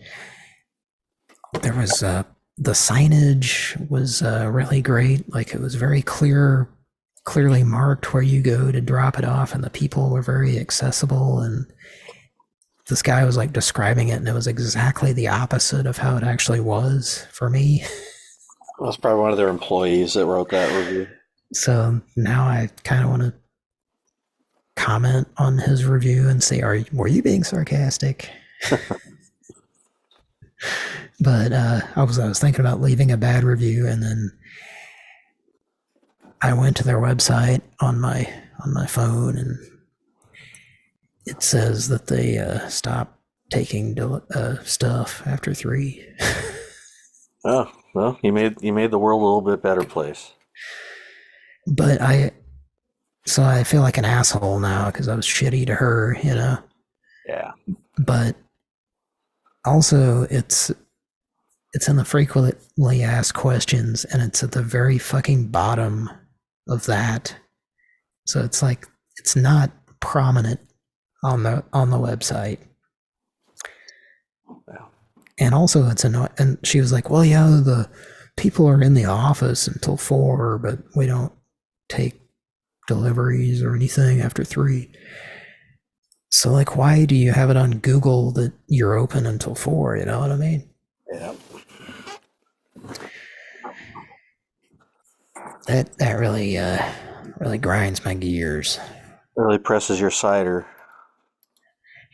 there was the signage was really great. Like it was very clearly marked where you go to drop it off, and the people were very accessible. And this guy was like describing it, and it was exactly the opposite of how it actually was for me. Well, that's probably one of their employees that wrote that review. So now I kind of want to comment on his review and say, were you being sarcastic? But I was thinking about leaving a bad review, and then I went to their website on my phone, and it says that they stopped taking stuff after 3. Oh, well, you made the world a little bit better place. But I feel like an asshole now because I was shitty to her, you know? Yeah. But also it's in the frequently asked questions, and it's at the very fucking bottom of that. So it's like, it's not prominent on the website. Yeah. And also it's annoying. And she was like, well, yeah, the people are in the office until 4, but we don't take deliveries or anything after 3. So, like, why do you have it on Google that you're open until 4? You know what I mean? Yeah. That really really grinds my gears. Really presses your cider.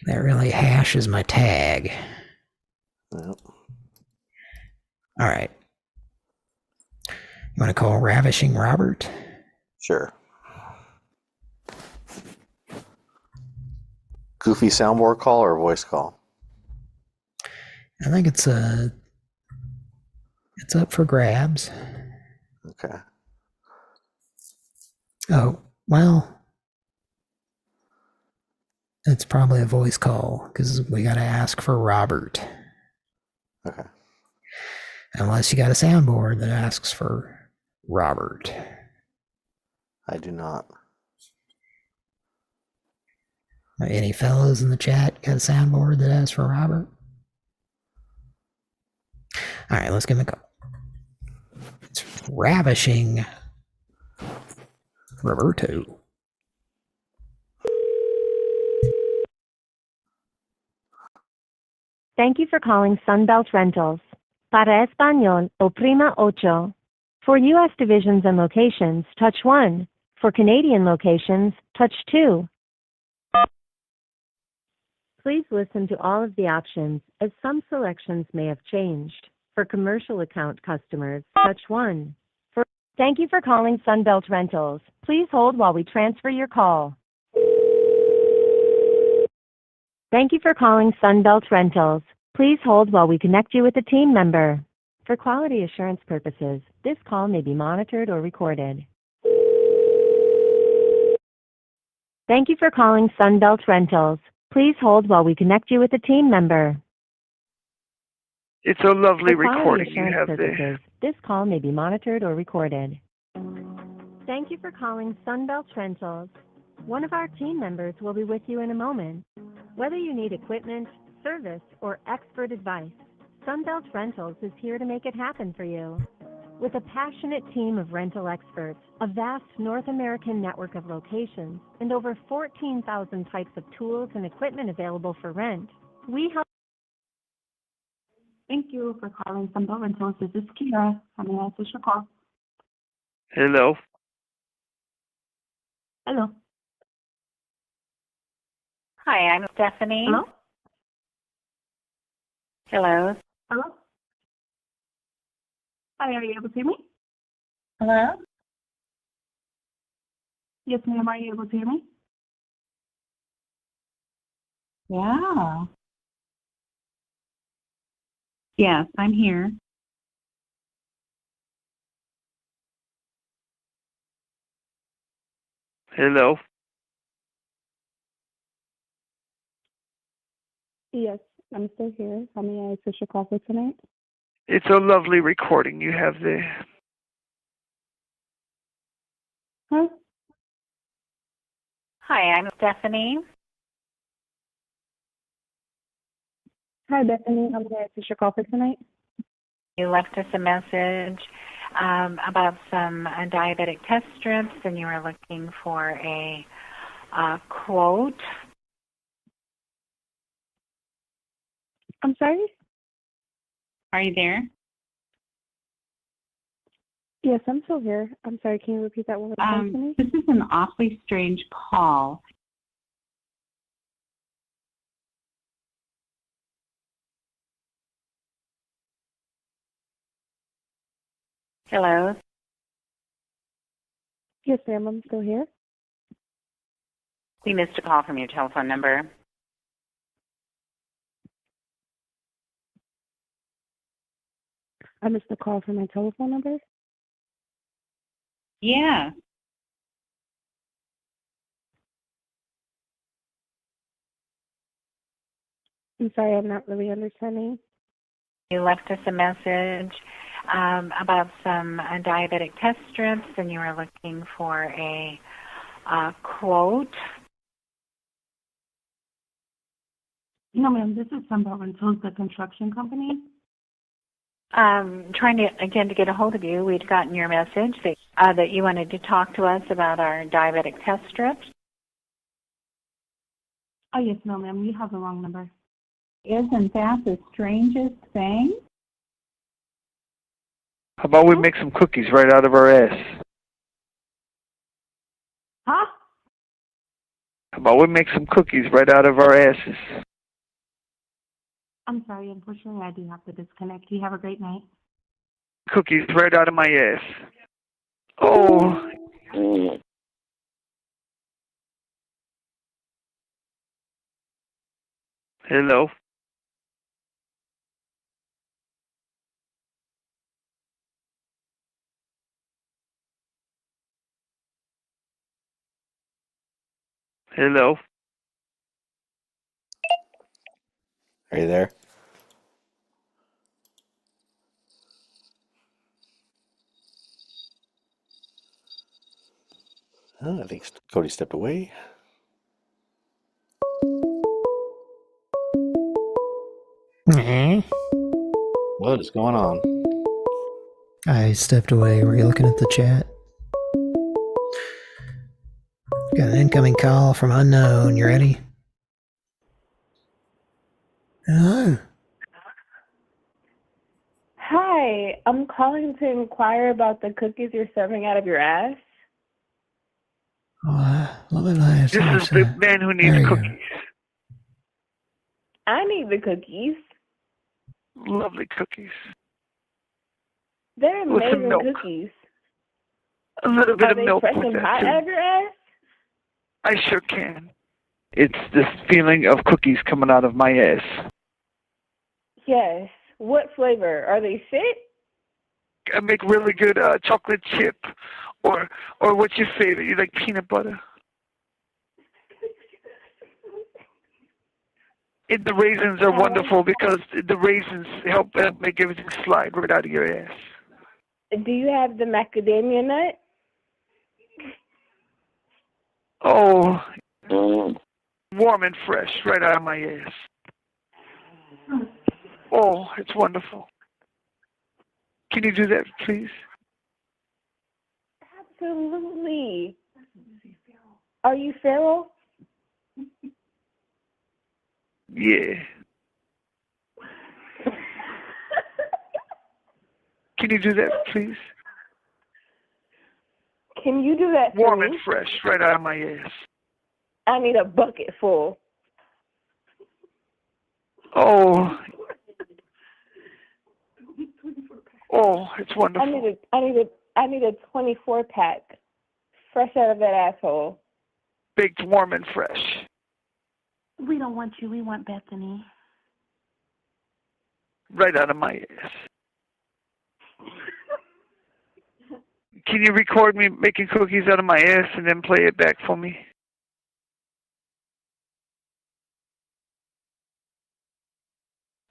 That really hashes my tag. Yep. All right. You want to call Ravishing Robert? Sure. Goofy soundboard call or voice call? I think it's up for grabs. Okay. Oh, well, it's probably a voice call because we got to ask for Robert. Okay. Unless you got a soundboard that asks for Robert. I do not. Any fellows in the chat got a soundboard that asks for Robert? All right, let's give him a call. It's Ravishing Roberto. Thank you for calling Sunbelt Rentals. Para Español, oprima ocho. For U.S. divisions and locations, touch 1. For Canadian locations, touch 2. Please listen to all of the options, as some selections may have changed. For commercial account customers, touch 1. Thank you for calling Sunbelt Rentals. Please hold while we transfer your call. Thank you for calling Sunbelt Rentals. Please hold while we connect you with a team member. For quality assurance purposes, this call may be monitored or recorded. Thank you for calling Sunbelt Rentals. Please hold while we connect you with a team member. It's a lovely For quality recording you assurance have purposes, there. this call may be monitored or recorded. Thank you for calling Sunbelt Rentals. One of our team members will be with you in a moment. Whether you need equipment, service, or expert advice, Sunbelt Rentals is here to make it happen for you. With a passionate team of rental experts, a vast North American network of locations, and over 14,000 types of tools and equipment available for rent, we help. Thank you for calling Sunbelt Rentals. This is Kira. How may I assist your call? Hello. Hello. Hi, I'm Stephanie. Hello? Hello. Hello? Hi, are you able to hear me? Hello? Yes, ma'am. Are you able to hear me? Yeah. Yes, I'm here. Hello. Yes, I'm still here. How may I assist your call for tonight? It's a lovely recording you have there. Huh? Hi, I'm Stephanie. Hi, Bethany. How may I assist your call for tonight? You left us a message about some diabetic test strips, and you were looking for a quote. I'm sorry? Are you there? Yes, I'm still here. I'm sorry. Can you repeat that one more time to me? This is an awfully strange call. Hello. Yes, ma'am. I'm still here. We missed a call from your telephone number. I missed a call from my telephone number. Yeah. I'm sorry. I'm not really understanding. You left us a message about some diabetic test strips, and you were looking for a quote. No, ma'am. This is Sunbelt Rentals, the construction company. Trying to get a hold of you. We'd gotten your message that you wanted to talk to us about our diabetic test strips. Oh, yes, no, ma'am. You have the wrong number. Isn't that the strangest thing? How about we make some cookies right out of our ass? Huh? How about we make some cookies right out of our asses? I'm sorry. Unfortunately, I do have to disconnect. You have a great night. Cookies right out of my ass. Oh. Hello? Hello? Are you there? Oh, I think Cody stepped away. What is going on? I stepped away. Were you looking at the chat? Got an incoming call from unknown. You ready? Hello. Hi, I'm calling to inquire about the cookies you're serving out of your ass. What would I have This to is say? the man who There needs you go. cookies. I need the cookies. Lovely cookies. They're With some amazing milk. cookies. A little bit Are of they milk fresh with and that hot too. out of your ass? I sure can. It's this feeling of cookies coming out of my ass. Yes. What flavor? Are they fit? I make really good chocolate chip, or what's your favorite? You like peanut butter? And the raisins are wonderful because the raisins help make everything slide right out of your ass. Do you have the macadamia nut? Oh, warm and fresh right out of my ass. Oh, it's wonderful. Can you do that, please? Absolutely. Are you feral? Yeah. Can you do that, please? Can you do that for Warm me? and fresh right out of my ass. I need a bucket full. Oh. Oh, it's I wonderful. need a 24 pack, fresh out of that asshole. Baked warm and fresh. We don't want you. We want Bethany. Right out of my ass. Can you record me making cookies out of my ass and then play it back for me?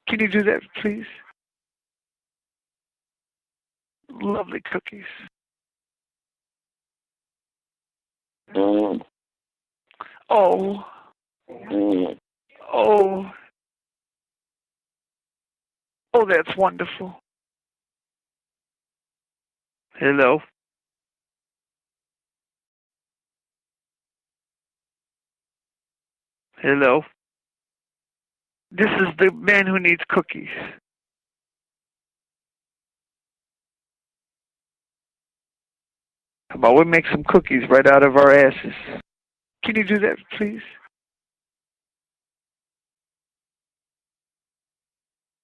Can you do that, please? Lovely cookies. Oh. Oh. Oh. Oh, that's wonderful. Hello? Hello? This is the man who needs cookies. How about we make some cookies right out of our asses? Can you do that, please?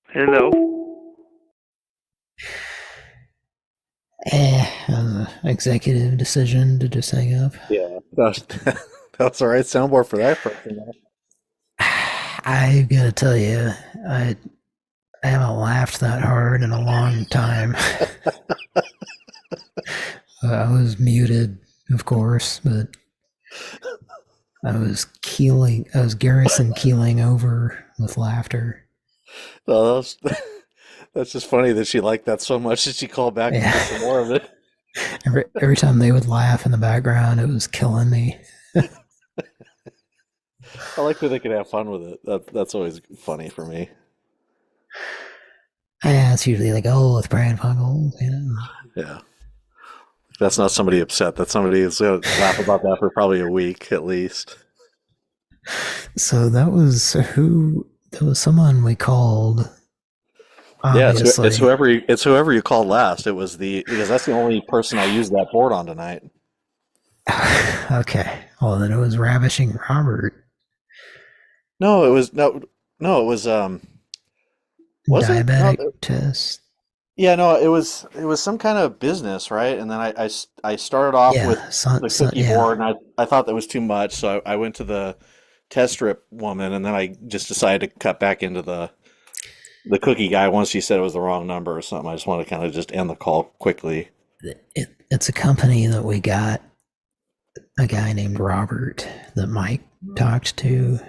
Hello? Executive decision to just hang up. Yeah, that's the right soundboard for that person. I gotta tell you, I haven't laughed that hard in a long time. I was muted, of course, but I was Garrison keeling over with laughter. Well, that's just funny that she liked that so much that she called back and did some more of it. Every time they would laugh in the background, it was killing me. I like that they could have fun with it. That's always funny for me. Yeah, it's usually like, oh, it's Pran Funkels, you know. Yeah. That's not somebody upset. That's somebody who's going to laugh about that for probably a week at least. So that was who? That was someone we called. Yeah, Obviously, it's whoever you called last. It was because that's the only person I used that board on tonight. Okay. Well, then it was Ravishing Robert. No, it was no, it was was it? No, Diabetic test. yeah, no, it was some kind of business, right? And then I started off with Yeah. the cookie Yeah. board, and I thought that was too much, so I went to the test strip woman, and then I just decided to cut back into the cookie guy once she said it was the wrong number or something. I just want to kind of just end the call quickly. It's a company that we got a guy named Robert that Mike talked to.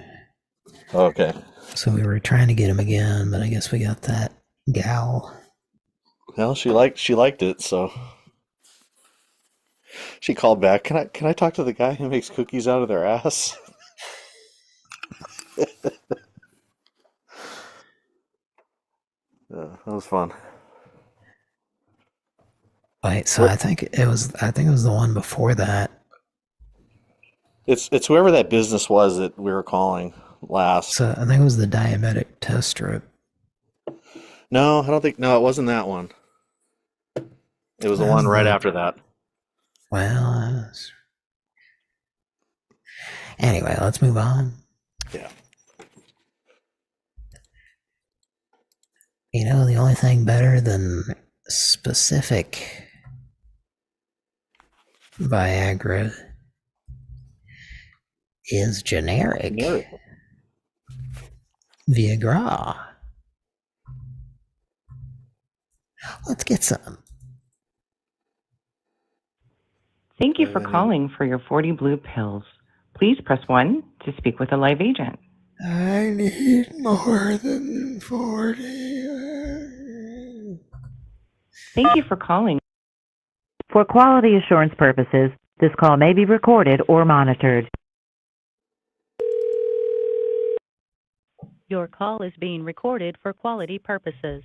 Okay. So we were trying to get him again, but I guess we got that gal. Well, she liked it, so she called back. Can I talk to the guy who makes cookies out of their ass? Yeah, that was fun. Wait, so I think it was the one before that. It's whoever that business was that we were calling last. So I think it was the diabetic test strip. No, I don't think. No, it wasn't that one. It was the one right after that. Well, anyway, let's move on. Yeah. You know, the only thing better than specific Viagra is generic Viagra. Let's get some. Thank you for calling for your 40 blue pills. Please press 1 to speak with a live agent. I need more than 40. Thank you for calling. For quality assurance purposes, this call may be recorded or monitored. Your call is being recorded for quality purposes.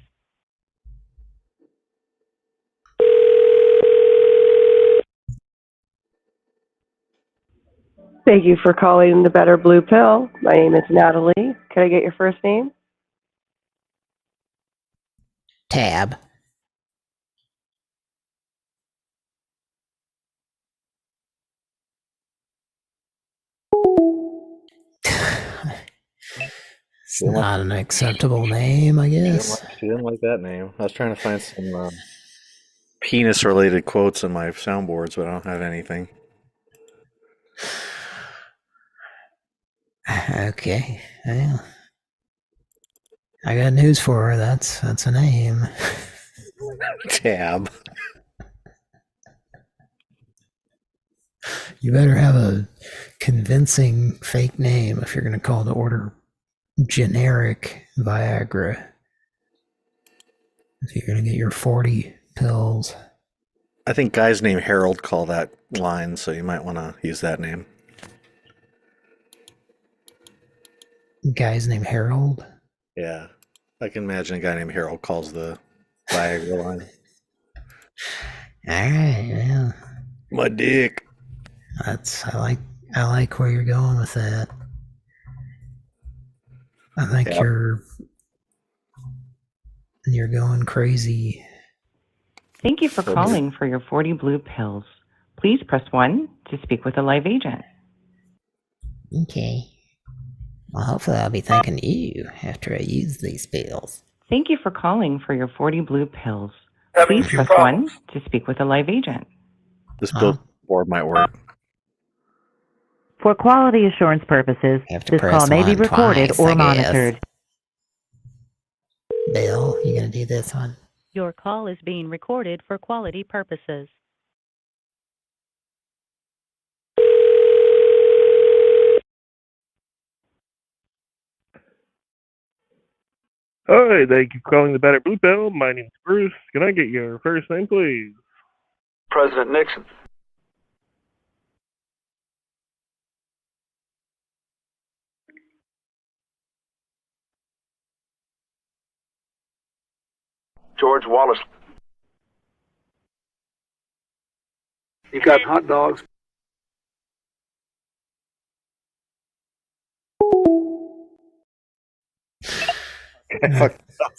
Thank you for calling the Better Blue Pill. My name is Natalie. Can I get your first name? Tab. It's not an acceptable name, I guess. She didn't like that name. I was trying to find some penis-related quotes in my soundboards, but I don't have anything. Okay. Well, I got news for her. That's a name. Tab. You better have a convincing fake name if you're going to call the order generic Viagra. If you're going to get your 40 pills. I think guys named Harold call that line, so you might want to use that name. Guys named Harold? Yeah. I can imagine a guy named Harold calls the Viagra line. Alright, yeah. My dick. I like where you're going with that. I think you're going crazy. Thank you for calling for your 40 blue pills. Please press 1 to speak with a live agent. Okay. Well, hopefully I'll be thanking you after I use these pills. Thank you for calling for your 40 blue pills. Please press 1 to speak with a live agent. This billboard might work. For quality assurance purposes, this call may be recorded or monitored. Bill, you gonna do this one? Your call is being recorded for quality purposes. Hi, thank you for calling the Better Blue Pill. My name's Bruce. Can I get your first name, please? President Nixon. George Wallace. You got hot dogs? I fucked up.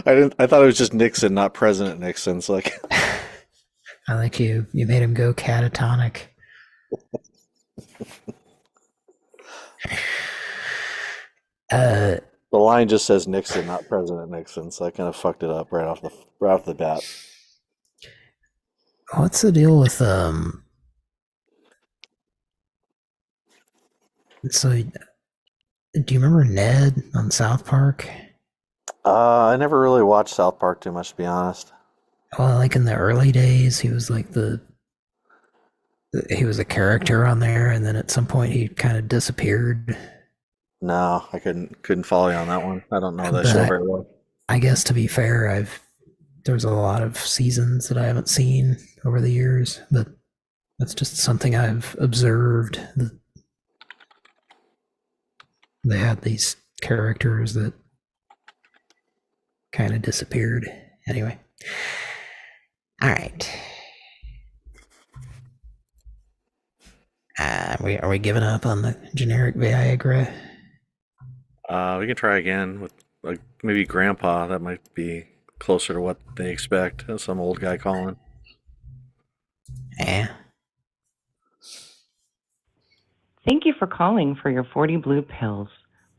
I thought it was just Nixon, not President Nixon. So like, I like you made him go catatonic. The line just says Nixon, not President Nixon, so I kind of fucked it up right off the bat. What's the deal with So, do you remember Ned on South Park? I never really watched South Park too much, to be honest. Well, like in the early days, he was like he was a character on there, and then at some point he kind of disappeared. No, I couldn't follow you on that one. I don't know that show very well. I guess to be fair, there's a lot of seasons that I haven't seen over the years, but that's just something I've observed. They had these characters that kind of disappeared. Anyway. All right. Are we giving up on the generic Viagra? We can try again with like maybe Grandpa. That might be closer to what they expect. Some old guy calling. Yeah. Thank you for calling for your 40 blue pills.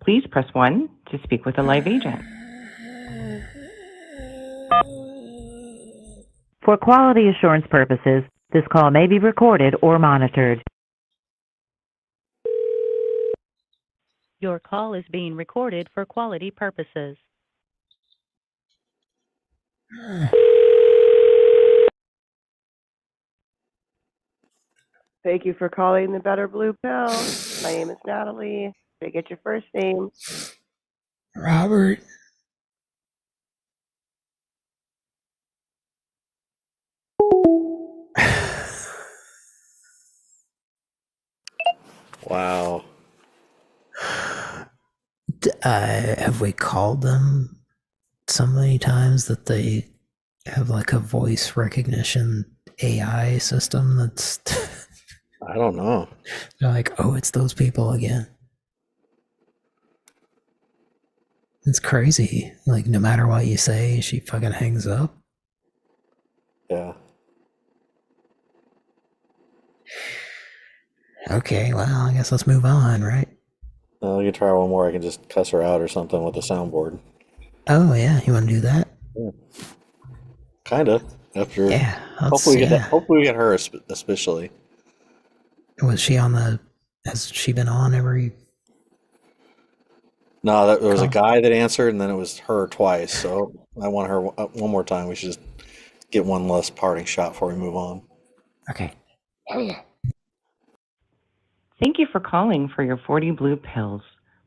Please press 1 to speak with a live agent. For quality assurance purposes, this call may be recorded or monitored. Your call is being recorded for quality purposes. Thank you for calling the Better Blue Pill. My name is Natalie. Can I get your first name? Robert. Wow. Have we called them so many times that they have like a voice recognition AI system that's I don't know. They're like, oh, it's those people again. It's crazy. Like, no matter what you say, she fucking hangs up. Yeah. Okay, well, I guess let's move on, right? Well, you can try one more. I can just cuss her out or something with the soundboard. Oh, yeah, you want to do that? Yeah. Kinda. After. Yeah. Hopefully we get her especially. Was she on the? Has she been on every? No, there was a guy that answered, and then it was her twice. So I want her one more time. We should just get one less parting shot before we move on. Okay. Thank you for calling for your 40 blue pills.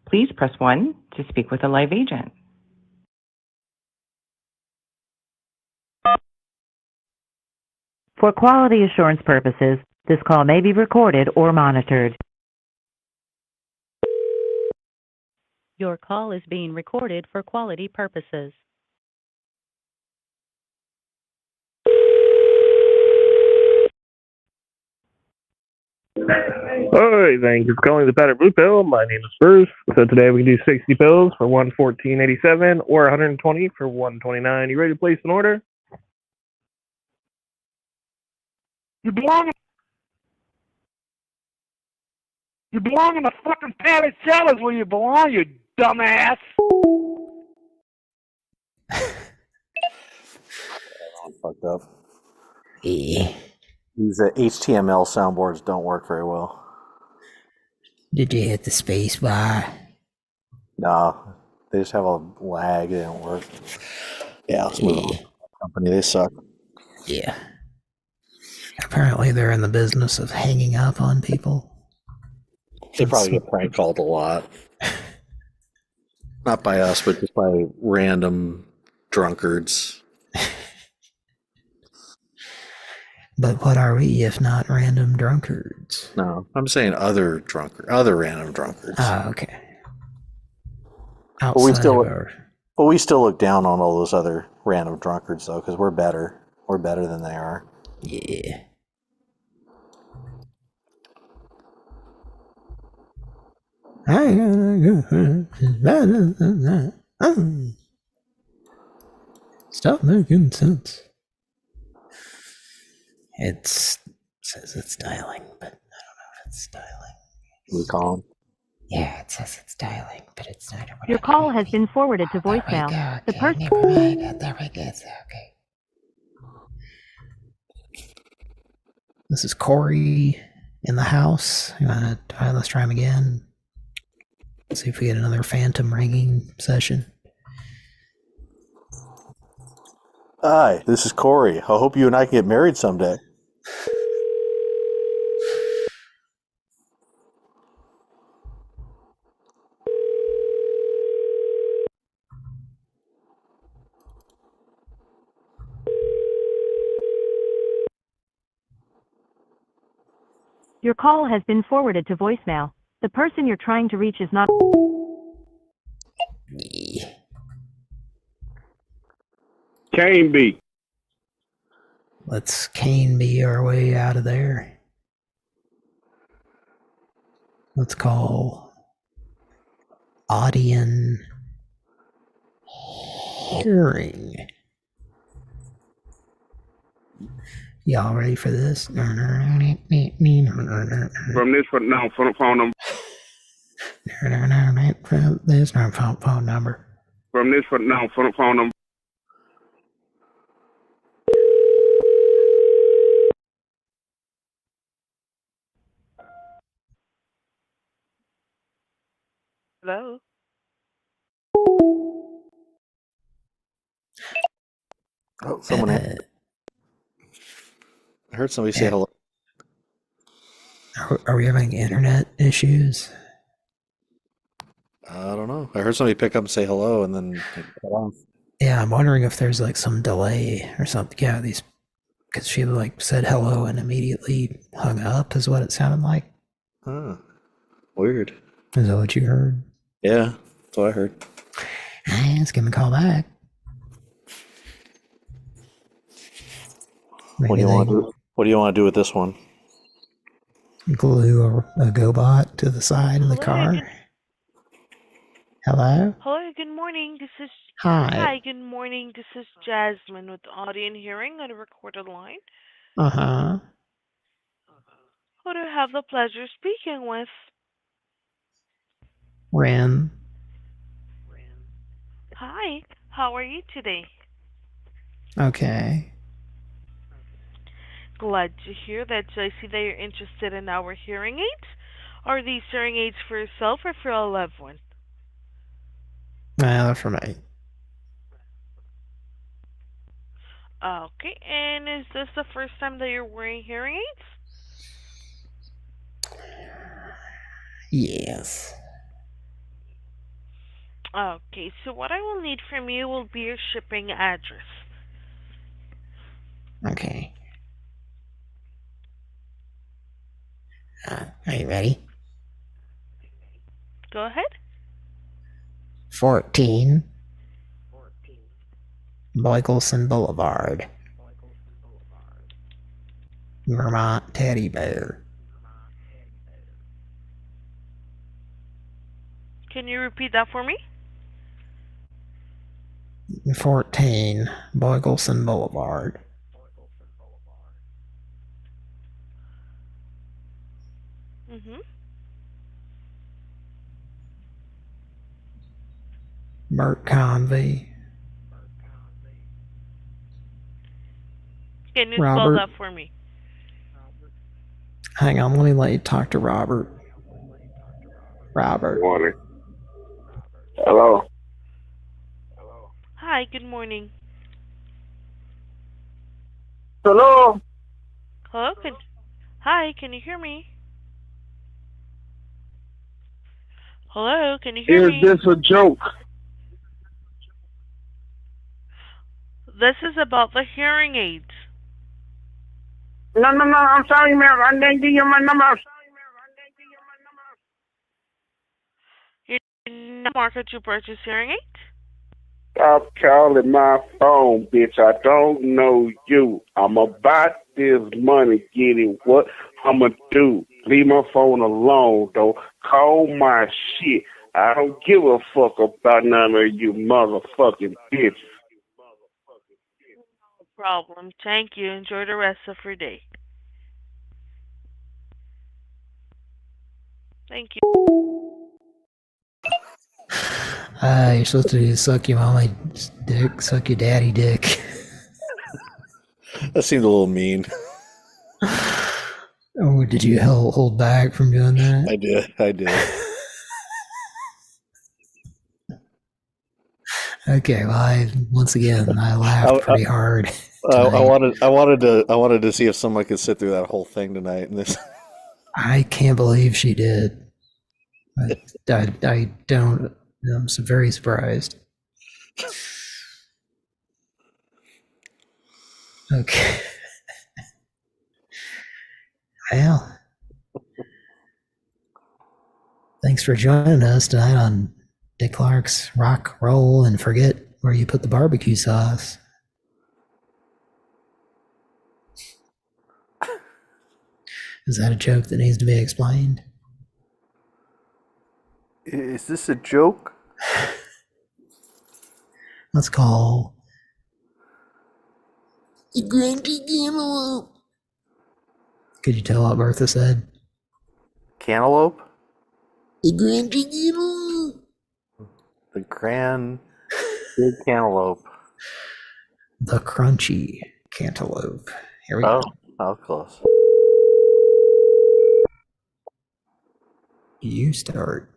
Please press 1 to speak with a live agent. For quality assurance purposes, this call may be recorded or monitored. Your call is being recorded for quality purposes. Alright, thank you for calling the Better Blue Pill. My name is Bruce. So today we can do 60 pills for $114.87 or 120 for $129. You ready to place an order? You belong in the fucking patty salads where you belong, you dumbass. Fucked up. Yeah. These HTML soundboards don't work very well. Did you hit the space bar? No, they just have a lag. They don't work. Yeah, let's move on. Company, they suck. Yeah. Apparently they're in the business of hanging up on people. They probably get prank called a lot. Not by us, but just by random drunkards. But what are we if not random drunkards? No, I'm saying other random drunkards. Ah, okay. But we still look down on all those other random drunkards, though, because we're better. We're better than they are. Yeah. Stop making sense. It says it's dialing, but I don't know if it's dialing. We call him. Yeah, it says it's dialing, but it's not. Your call has been forwarded to voicemail. The person. Never mind. There we go. Okay. This is Corey in the house. Let's try him again. Let's see if we get another phantom ringing session. Hi, this is Corey. I hope you and I can get married someday. Your call has been forwarded to voicemail. The person you're trying to reach is not. Cane B. Let's Cane B our way out of there. Let's call Audion Hearing. Y'all ready for this? From this phone number. There's no phone number. From this phone number. Hello. Oh, someone. I heard somebody say hello. Are we having internet issues? I don't know. I heard somebody pick up and say hello, and then cut off. Yeah, I'm wondering if there's like some delay or something. Yeah, because she like said hello and immediately hung up is what it sounded like. Huh. Weird. Is that what you heard? Yeah, that's what I heard. Let's give him a call back. What do you want to do? What do you want to do with this one? Glue a GoBot to the side of the car. Hello? Hello, good morning. This is Hi. good morning. This is Jasmine with Audion Hearing on a recorded line. Uh-huh. Who do I have the pleasure speaking with? Ren. Hi, how are you today? Okay. Glad to hear that. I see that you're interested in our hearing aids. Are these hearing aids for yourself or for a loved one? They're for me. Okay, and is this the first time that you're wearing hearing aids? Yes. Okay, so what I will need from you will be your shipping address. Okay. Are you ready? Go ahead. 14 Boykelson Boulevard, Vermont Teddy Bear. Can you repeat that for me? 14 Boykelson Boulevard. Mm-hmm. Bert Convey. Can you Robert. spell that for me? Hang on, let you talk to Robert. Robert. Morning. Hello. Hi, good morning. Hello. Hello? Hi, can you hear me? Hello, can you hear me? Is this a joke? This is about the hearing aids. No, I'm sorry, ma'am. I didn't give you my number. You're in the market to purchase hearing aids? Stop calling my phone, bitch. I don't know you. I'm about this money, getting what I'ma do. Leave my phone alone, though. Call my shit. I don't give a fuck about none of you motherfucking bitches. No problem. Thank you. Enjoy the rest of your day. Thank you. You're supposed to suck your mama dick, suck your daddy dick. That seemed a little mean. Oh, did you hold back from doing that? I did. Okay, well, once again, I laughed pretty hard. I wanted to see if someone could sit through that whole thing tonight. And this, I can't believe she did. I don't. I'm very surprised. Okay. Well, thanks for joining us tonight on Dick Clark's Rock, Roll, and Forget Where You Put the Barbecue Sauce. Is that a joke that needs to be explained? is this a joke? Let's call the Grumpy Cantaloupe. Could you tell what Bertha said? Cantaloupe? The Grumpy Cantaloupe. The grand big cantaloupe. The crunchy cantaloupe. Here we go. Oh, how close. You start.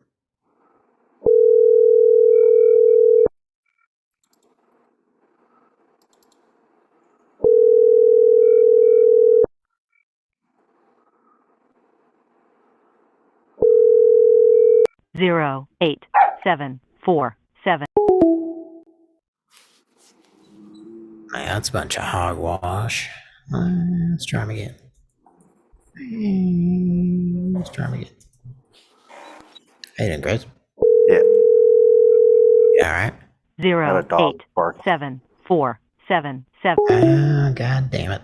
Zero 8 7 4 7. Man, that's a bunch of hogwash. Let's try them again. Let's try them again. How you doing, Chris? Yeah. You all right? 0 8 7 4 7 7. God damn it.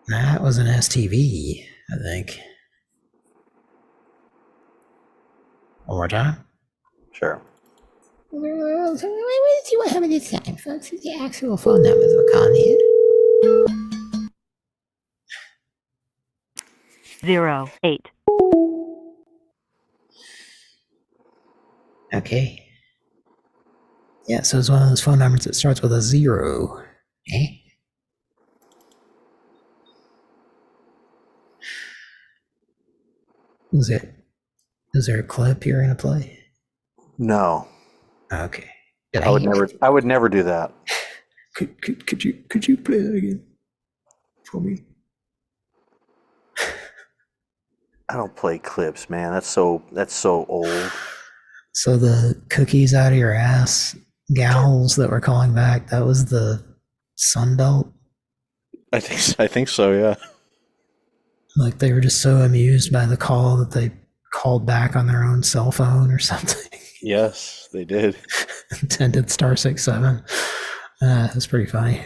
That was an STV, I think. One more time? Sure. Let's see what happened this time, folks. The actual phone numbers we're calling here. 0 8. Okay. Yeah, so it's one of those phone numbers that starts with a 0. Eh? Is there a clip you're gonna play? No. Okay. I would never do that. Could you play that again for me? I don't play clips, man. That's so old. So the cookies out of your ass gals that were calling back, that was the Sunbelt? I think so, yeah. Like they were just so amused by the call that they called back on their own cell phone or something. Yes, they did. Intended *67. That's pretty funny.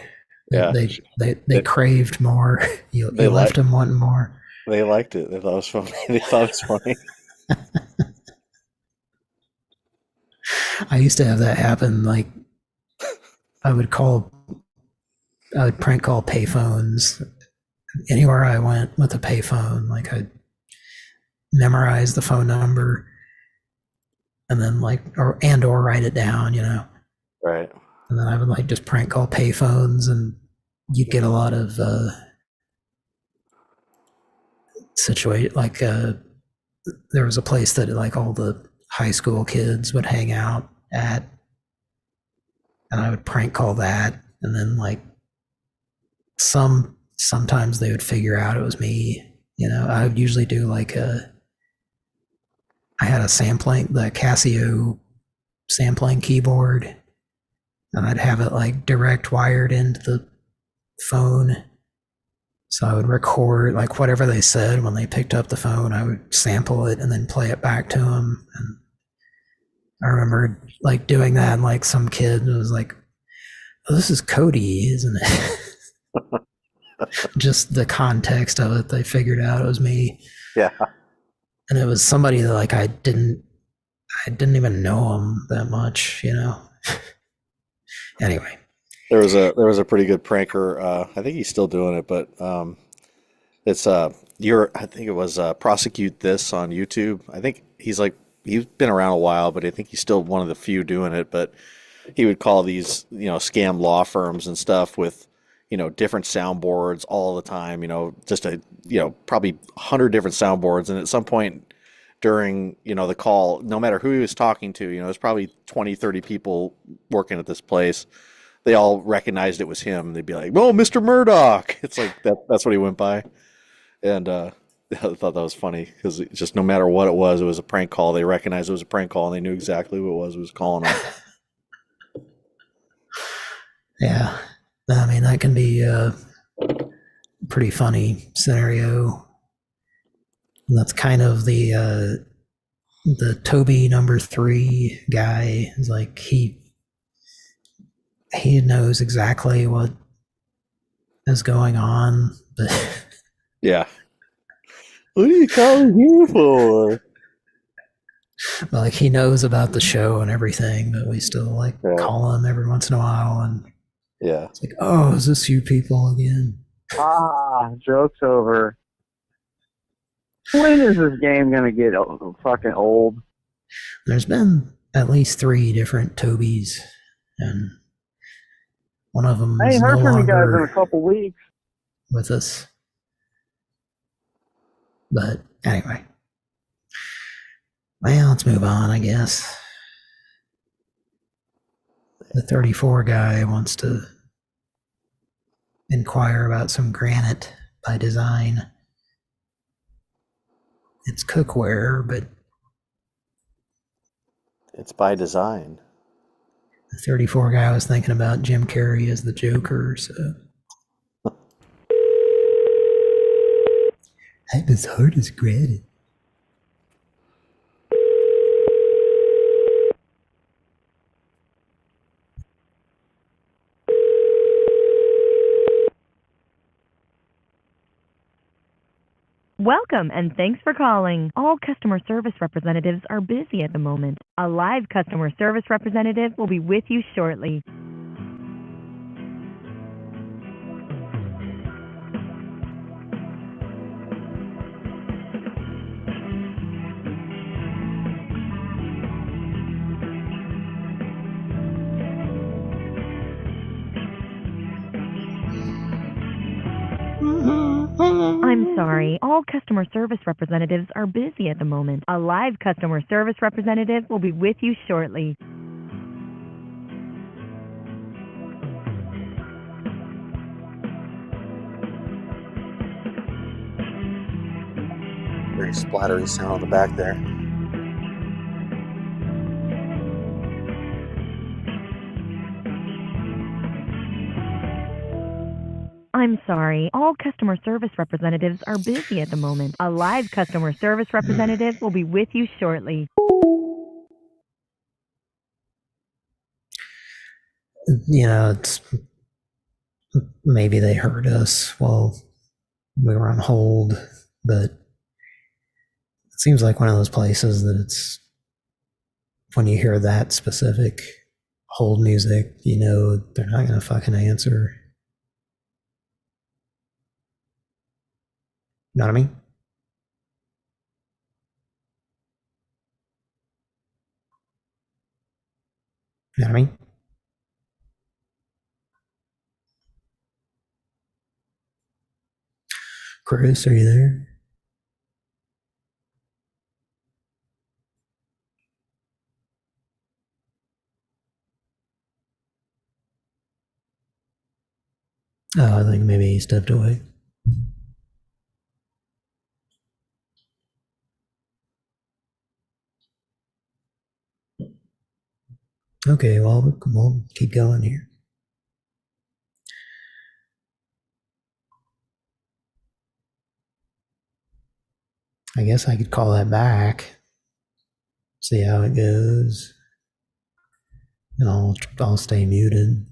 Yeah. They craved more. You left them wanting more. They liked it. They thought it was funny. They thought it was funny. I used to have that happen. Like I would prank call payphones anywhere I went with a payphone. Like I'd memorize the phone number and then or write it down, Right. And then I would just prank call payphones, and you'd get a lot of there was a place that all the high school kids would hang out at, and I would prank call that, and then sometimes they would figure out it was me. I would usually do I had the Casio sampling keyboard, and I'd have it direct wired into the phone. So I would record whatever they said when they picked up the phone. I would sample it and then play it back to them. And I remember doing that, and some kid was like, "Oh, this is Cody, isn't it?" Just the context of it, they figured out it was me. Yeah. And it was somebody that like I didn't even know him that much, you know. Anyway, there was a pretty good pranker. I think he's still doing it, but it's I think it was prosecute this on YouTube. I think he's been around a while, but I think he's still one of the few doing it. But he would call these scam law firms and stuff with different soundboards all the time. Just probably 100 different soundboards, and at some point during the call, no matter who he was talking to, there's probably 20, 30 people working at this place. They all recognized it was him. They'd be like, "Oh, Mr. Murdoch." It's like that's what he went by. And I thought that was funny because just no matter what it was a prank call. They recognized it was a prank call and they knew exactly who it was calling them. yeah, I mean that can be a pretty funny scenario. And that's kind of the Toby number 3 guy. Is like he knows exactly what is going on, but yeah. What are you calling here for? Like he knows about the show and everything, but we still call him every once in a while, and it's like, oh, is this you people again? Joke's over. When is this game gonna get fucking old? There's been at least 3 different Tobys, and one of them I is ain't no heard from you guys longer in a couple weeks. with us. But anyway, well, let's move on, I guess. The 34 guy wants to inquire about some granite by design. It's cookware, but it's by design. The 34 guy was thinking about Jim Carrey as the Joker, so. I'm as hard as granite. Welcome and thanks for calling. All customer service representatives are busy at the moment. A live customer service representative will be with you shortly. I'm sorry, all customer service representatives are busy at the moment. A live customer service representative will be with you shortly. Very splattery sound on the back there. I'm sorry, all customer service representatives are busy at the moment. A live customer service representative will be with you shortly. It's maybe they heard us while we were on hold, but it seems like one of those places that it's when you hear that specific hold music, they're not going to fucking answer. You know what I mean? You know what I mean? Chris, are you there? Oh, I think maybe he stepped away. Okay, well, we'll keep going here. I guess I could call that back. See how it goes. And I'll stay muted.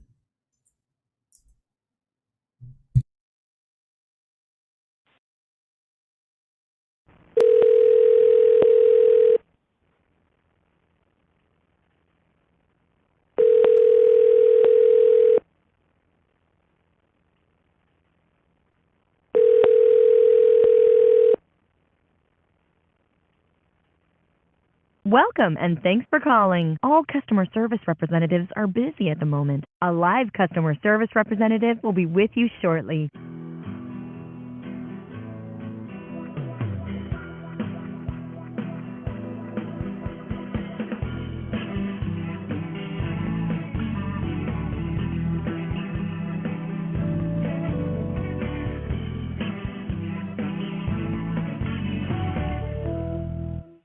Welcome and thanks for calling. All customer service representatives are busy at the moment. A live customer service representative will be with you shortly.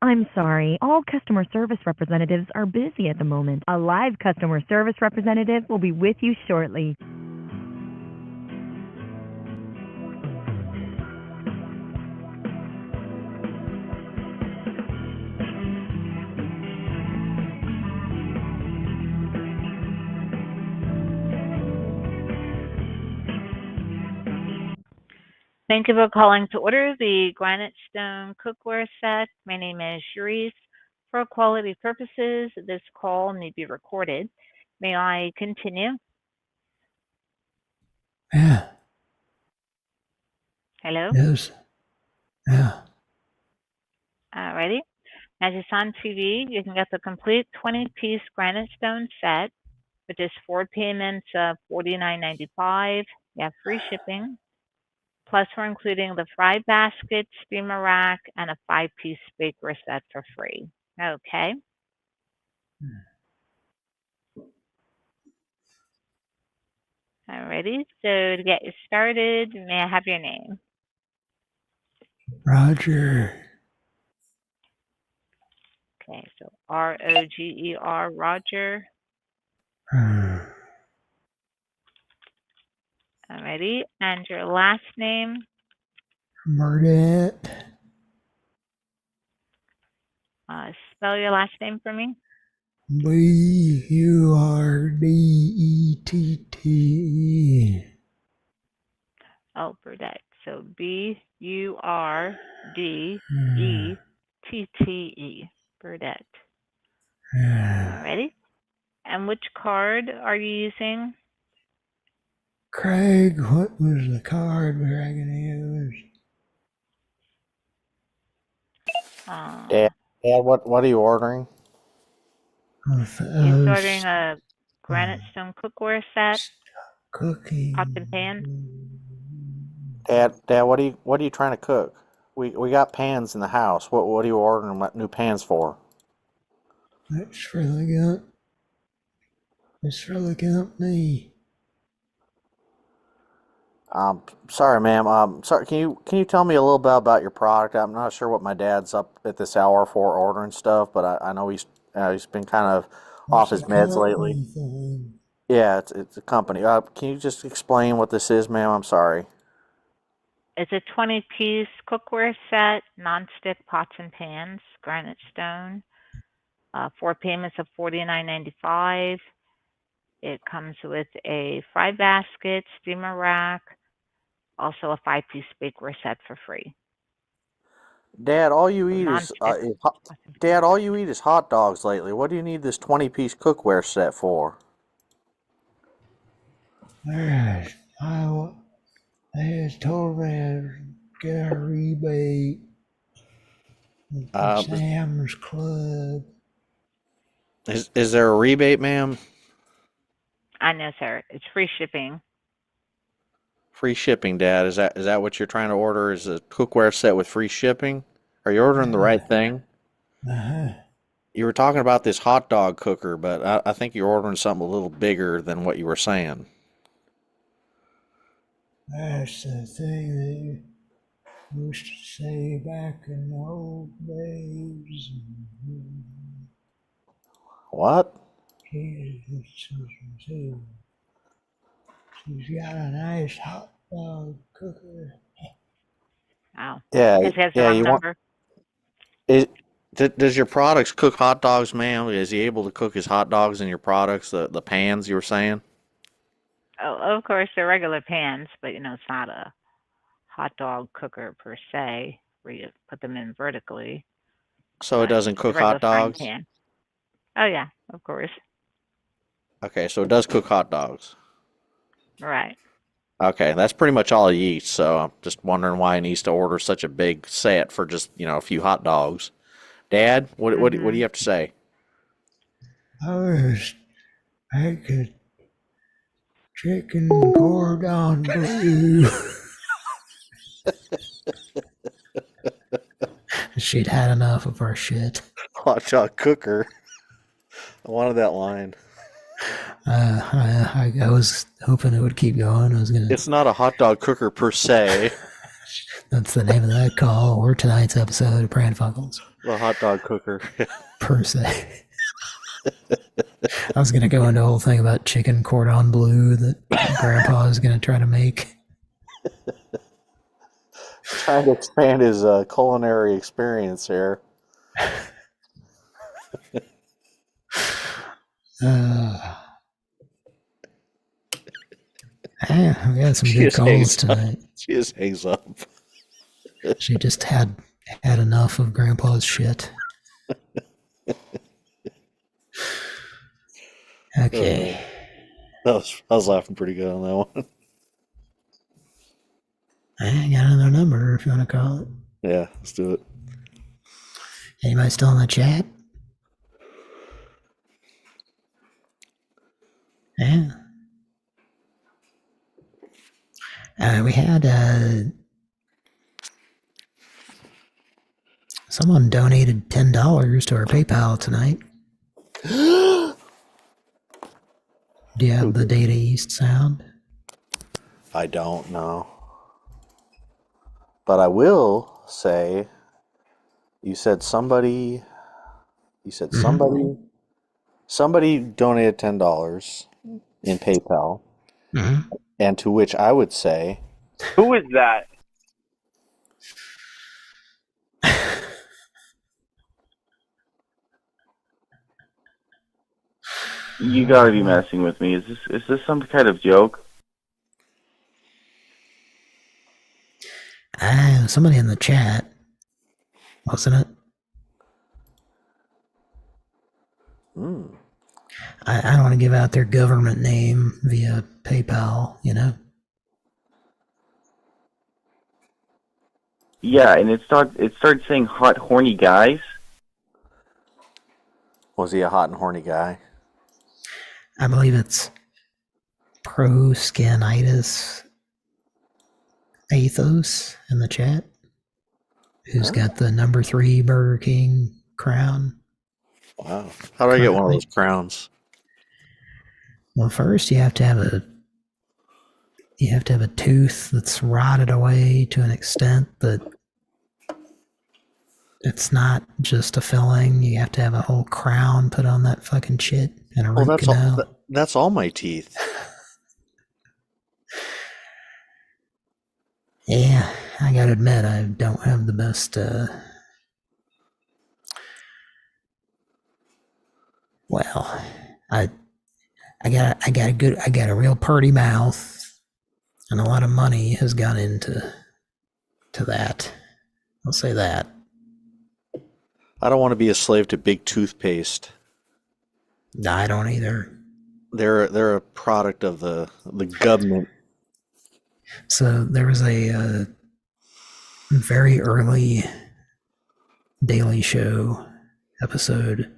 I'm sorry, all customer service representatives are busy at the moment. A live customer service representative will be with you shortly. Thank you for calling to order the Granite Stone cookware set. My name is Sharice. For quality purposes, this call may be recorded. May I continue? Yeah. Hello? Yes. Yeah. Alrighty. As it's on TV, you can get the complete 20-piece Granite Stone set, which is 4 payments of $49.95. You have free shipping. Plus, we're including the fry basket, steamer rack, and a 5-piece baker set for free. Okay. Alrighty. So to get you started, may I have your name? Roger. Okay. So Roger, Roger. Alrighty. And your last name? Burdett. Spell your last name for me. Burdette. Oh, Burdette. So Burdette. Burdette. Alrighty. And which card are you using? Craig, what was the card we're going to use? Dad, what are you ordering? He's ordering a Granite Stone cookware set, cooking pots and pans. Dad, what are you trying to cook? We got pans in the house. What are you ordering new pans for? That's for the company. Sorry, ma'am. Sorry. Can you tell me a little bit about your product? I'm not sure what my dad's up at this hour for ordering stuff, but I know he's been kind of off his meds lately. Thing? Yeah, it's a company. Can you just explain what this is, ma'am? I'm sorry. It's a 20-piece cookware set, non-stick pots and pans, Granite Stone. 4 payments of $49.95. It comes with a fry basket, steamer rack, also a 5-piece bakeware set for free. Dad, all you So eat non-stick. Dad, all you eat is hot dogs lately. What do you need this 20-piece cookware set for? They just told me to get a rebate at the Sam's Club. Is there a rebate, ma'am? I know, sir. It's free shipping. Free shipping, Dad. Is that what you're trying to order? Is a cookware set with free shipping? Are you ordering the right thing? You were talking about this hot dog cooker, but I think you're ordering something a little bigger than what you were saying. That's the thing that you used to say back in the old days. What? She's got a nice hot dog cooker. Wow. Yeah, Because he has the wrong number. Does your products cook hot dogs, ma'am? Is he able to cook his hot dogs in your products, the pans you were saying? Oh, of course, they're regular pans, but it's not a hot dog cooker per se, where you put them in vertically. So it doesn't cook hot dogs? Pan. Oh yeah, of course. Okay, so it does cook hot dogs. Right. Okay, that's pretty much all he eats, so I'm just wondering why he needs to order such a big set for just, a few hot dogs. Dad, what do you have to say? I was making chicken cordon bleu. She'd had enough of our shit. Hot dog cooker. I wanted that line. I was hoping it would keep going. I was gonna. It's not a hot dog cooker per se. That's the name of that call or tonight's episode of Pran Funkels. The hot dog cooker. Per se. I was gonna go into a whole thing about chicken cordon bleu that Grandpa is gonna try to make. Trying to expand his culinary experience here. We got some good calls tonight. She just hangs up. She just had enough of Grandpa's shit. Okay. I was laughing pretty good on that one. I got another number if you want to call it. Yeah, let's do it. Anybody still in the chat? Yeah. We had someone donated $10 to our PayPal tonight. Do you have the Data East sound? I don't know. But I will say, you said somebody donated $10 in PayPal, and to which I would say, who is that? You gotta be messing with me. Is this some kind of joke? Somebody in the chat, wasn't it? I don't want to give out their government name via PayPal, you know? Yeah, and it started saying hot, horny guys. Was he a hot and horny guy? I believe it's Pro-Skinitis Athos in the chat, who's got the number 3 Burger King crown. Wow. How do I get one of those crowns? Well, first you have to have a tooth that's rotted away to an extent that it's not just a filling. You have to have a whole crown put on that fucking shit and a root canal. That's all my teeth. Yeah, I gotta admit, I don't have the best, well, I got a real purty mouth, and a lot of money has gone into that. I'll say that. I don't want to be a slave to big toothpaste. No, I don't either. They're a product of the government. So there was a very early Daily Show episode.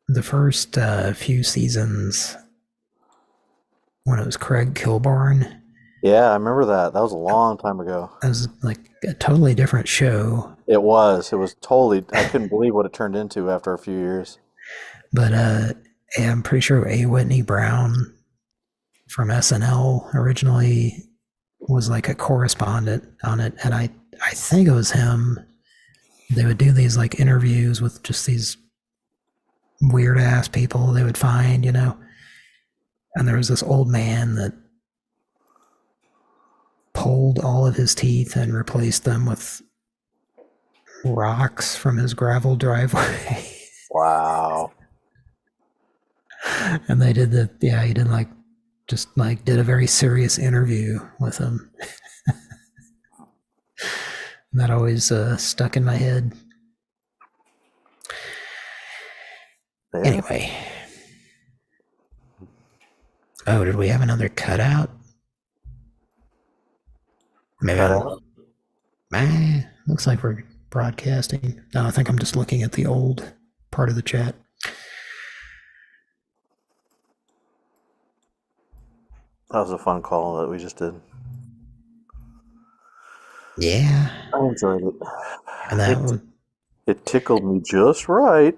The first few seasons, when it was Craig Kilborn. Yeah, I remember that. That was a long time ago. It was like a totally different show. It was totally, I couldn't believe what it turned into after a few years. But I'm pretty sure A. Whitney Brown from SNL originally was like a correspondent on it, and I think it was him. They would do these like interviews with just these weird ass people they would find, you know. And there was this old man that pulled all of his teeth and replaced them with rocks from his gravel driveway. Wow. And they did he did did a very serious interview with him. And that always stuck in my head. Yeah. Anyway. Oh, did we have another cutout? Maybe. Looks like we're broadcasting. No, I think I'm just looking at the old part of the chat. That was a fun call that we just did. Yeah. I enjoyed it. And that one. It tickled me just right.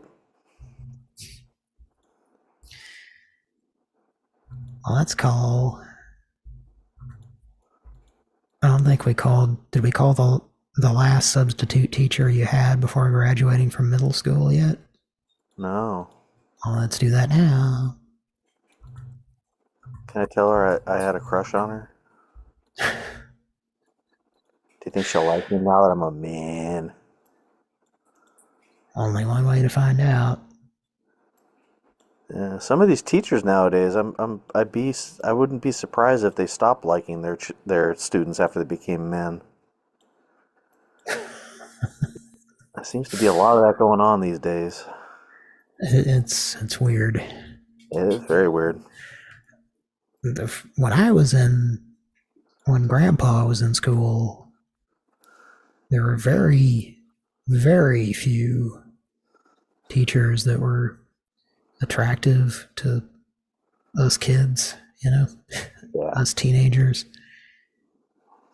Well, let's call. I don't think we called. Did we call the last substitute teacher you had before graduating from middle school yet? No. Well, let's do that now. Can I tell her I had a crush on her? Do you think she'll like me now that I'm a man? Only one way to find out. Yeah, some of these teachers nowadays, I wouldn't be surprised if they stopped liking their students after they became men. There seems to be a lot of that going on these days. It's weird. It is very weird. When Grandpa was in school, there were very, very few teachers that were attractive to us kids, us teenagers.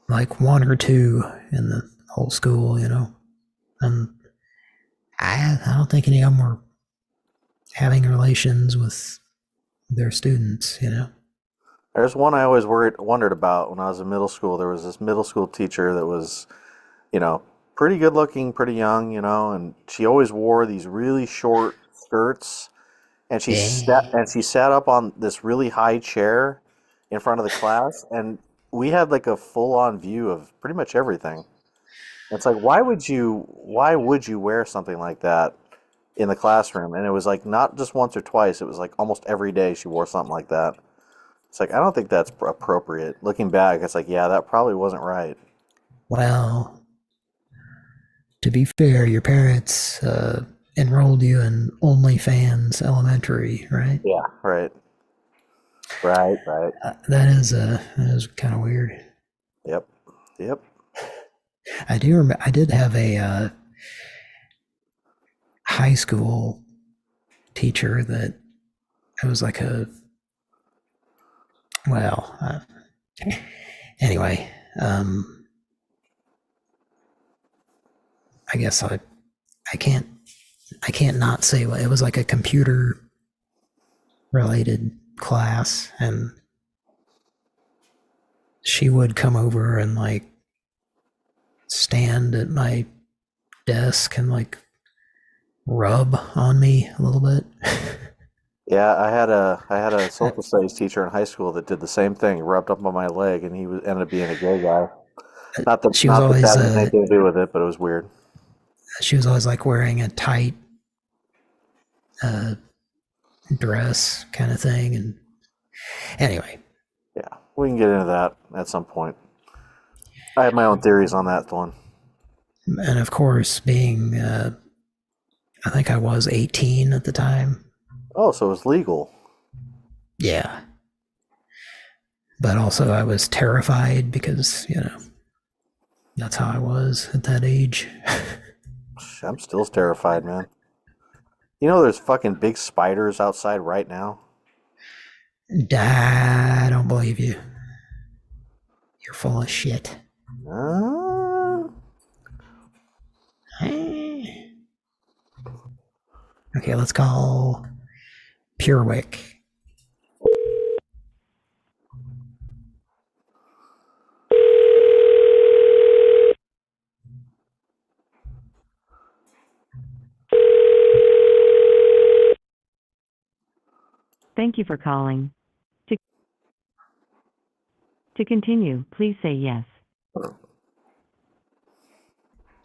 Like one or two in the whole school, and I don't think any of them were having relations with their students, There's one I always wondered about when I was in middle school. There was this middle school teacher that was, pretty good looking, pretty young, and she always wore these really short skirts, and she sat up on this really high chair in front of the class, and we had like a full-on view of pretty much everything. It's like, why would you wear something like that in the classroom? And it was like not just once or twice, it was like almost every day she wore something like that. It's like, I don't think that's appropriate. Looking back, it's like, yeah, that probably wasn't right. Well, to be fair, your parents enrolled you in OnlyFans Elementary, right? Yeah, right. Right. That is kind of weird. Yep. I do remember. I did have a high school teacher that it was like anyway, I guess I can't not say what it was. Like a computer related class, and she would come over and like stand at my desk and like rub on me a little bit. Yeah, I had a social studies teacher in high school that did the same thing. He rubbed up on my leg, and he ended up being a gay guy. Not that that had anything to do with it, but it was weird. She was always like wearing a tight dress kind of thing, and anyway. Yeah, we can get into that at some point. I have my own theories on that one. And of course, being, I think I was 18 at the time. Oh, so it was legal. Yeah. But also I was terrified because, that's how I was at that age. I'm still terrified, man. There's fucking big spiders outside right now. I don't believe you. You're full of shit. Okay, let's call Purewick. Thank you for calling. To continue, please say yes.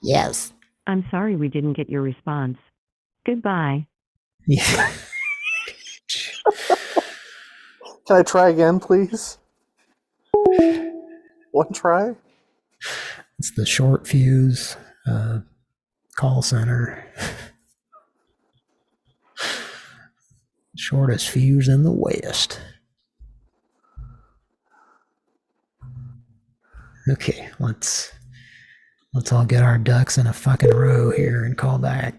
Yes. I'm sorry we didn't get your response. Goodbye. Yeah. Can I try again, please? One try? It's the short fuse call center. Shortest fuse in the West. Okay, let's Let's all get our ducks in a fucking row here and call back.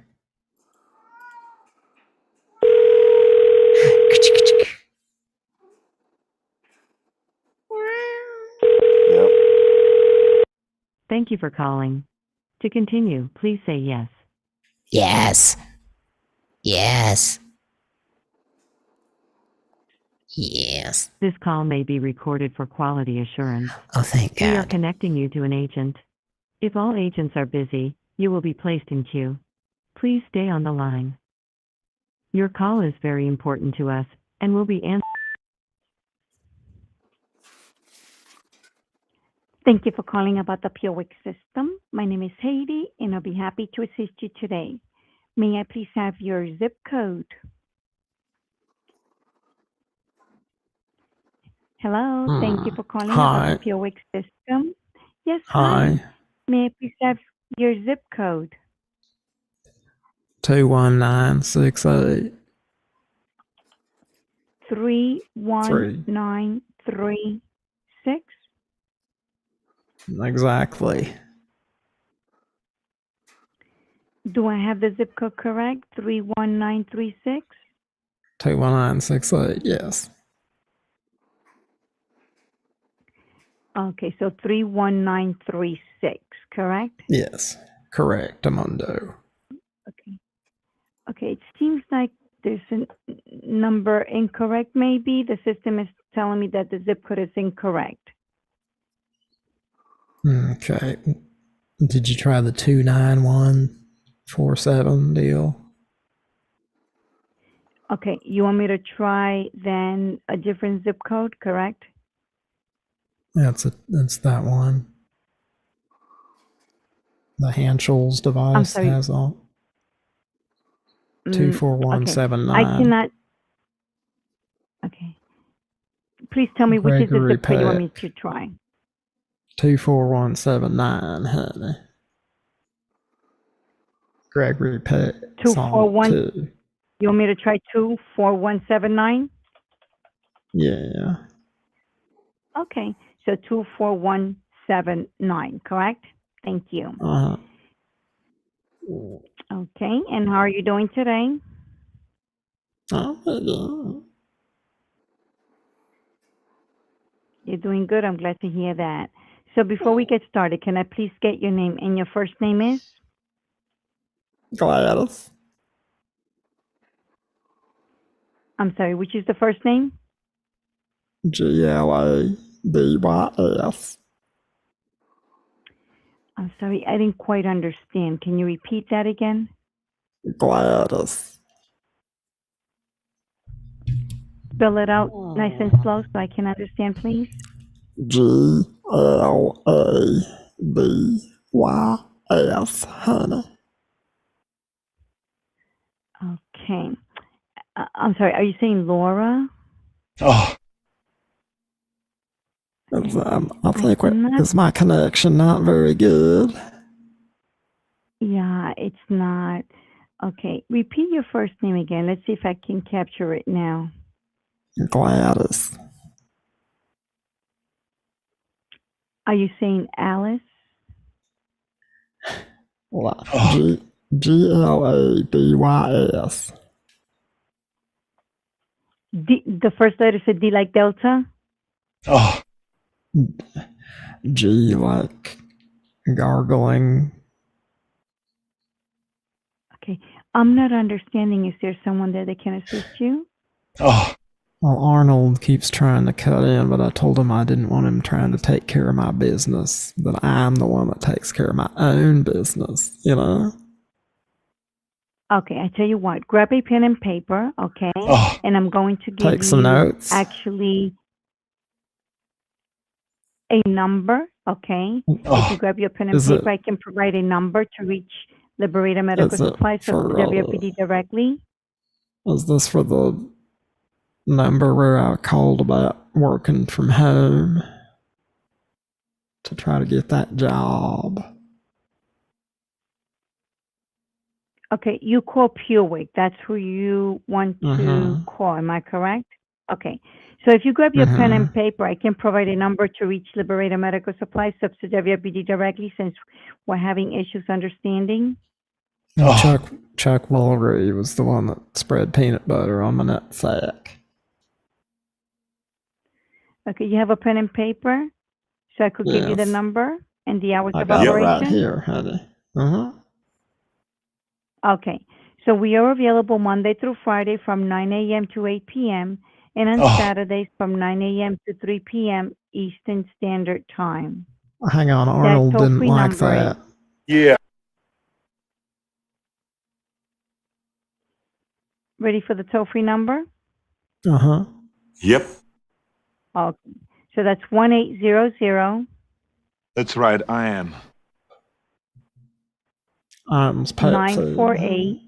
Thank you for calling. To continue, please say yes. Yes. Yes. Yes. This call may be recorded for quality assurance. Oh, thank We are God. connecting you to an agent. If all agents are busy, you will be placed in queue. Please stay on the line. Your call is very important to us and will be answered. Thank you for calling about the POIC system. My name is Heidi, and I'll be happy to assist you today. May I please have your zip code? Hello, thank you for calling about Hi. the POIC system. Yes, Hi. May I please have your zip code? 21968. 31936. Exactly. Do I have the zip code correct? 31936? 21968, yes. Okay, so 31936, correct? Yes. Correct, Amundo. Okay. Okay, it seems like there's a number incorrect maybe. The system is telling me that the zip code is incorrect. Okay. Did you try the 29147 deal? Okay, you want me to try then a different zip code, correct? That's that one. The Hanschel's device sorry. has all Okay, 24179. I cannot. Okay. Please tell me which is the Gregory zip code you want me Peck. to try. 24179, honey. Gregory Peck. 241. 2. You want me to try 24179? Yeah. Okay, so 24179, correct? Thank you. Okay, and how are you doing today? You're doing good. I'm glad to hear that. So before we get started, can I please get your name and your first name is? Gladys. I'm sorry, which is the first name? GLADYS. I'm sorry, I didn't quite understand. Can you repeat that again? Gladys. Spell it out nice and slow so I can understand, please. GLADYS, honey. Okay. I'm sorry, are you saying Laura? Oh. I think is my connection not very good? Yeah, it's not. Okay, repeat your first name again. Let's see if I can capture it now. Gladys. Are you saying Alice? GLADYS. The first letter is D like Delta? Oh. G like gargling. Okay, I'm not understanding. Is there someone there that can assist you? Oh. Well, Arnold keeps trying to cut in, but I told him I didn't want him trying to take care of my business, that I'm the one that takes care of my own business, you know? Okay, I tell you what, grab a pen and paper, okay? Oh. And I'm going to give Take some notes. actually a number, okay? Oh. If you grab your pen and paper, I can provide a number to reach Liberator Medical Supply, so WPD directly. Is this for the number where I called about working from home to try to get that job? Okay, you call PureWig. That's who you want to call. Am I correct? Okay. So if you grab your pen and Mhm. paper, I can provide a number to reach Liberator Medical Supply subsidiary of BD directly since we're having issues understanding. And Chuck Woolery was the one that spread peanut butter on my nutsack. Okay, you have a pen and paper? So I could give you the Yes. number and the hours I of got it right operation? here, honey. Uh-huh. Okay. So we are available Monday through Friday from 9 a.m. to 8 p.m. and on Saturdays from 9 a.m. to 3 p.m. Eastern Standard Time. Hang on, That Arnold didn't toll-free like number is that. Yeah. ready for the toll-free number? Uh-huh. Yep. Okay. So that's 1800 That's right, I am. Arm's pet food. 948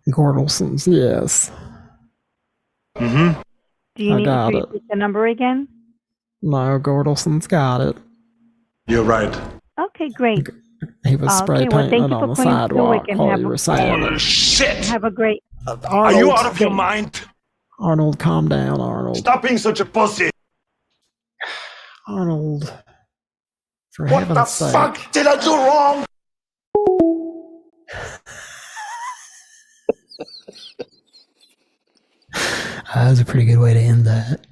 Gordelson's, yes. Mm-hmm. Do you I need me to got it. repeat the number again? No, Gordelson's got it. You're right. Okay, great. He was spray Okay, well, painting thank it you on for the calling Fluic sidewalk and while you were saying it. Shit! have a great Are you Arnold, out of your day. mind? Arnold, calm down, Arnold. Stop being such a pussy! Arnold, for What the heaven's sake. fuck did I do wrong? That was a pretty good way to end that.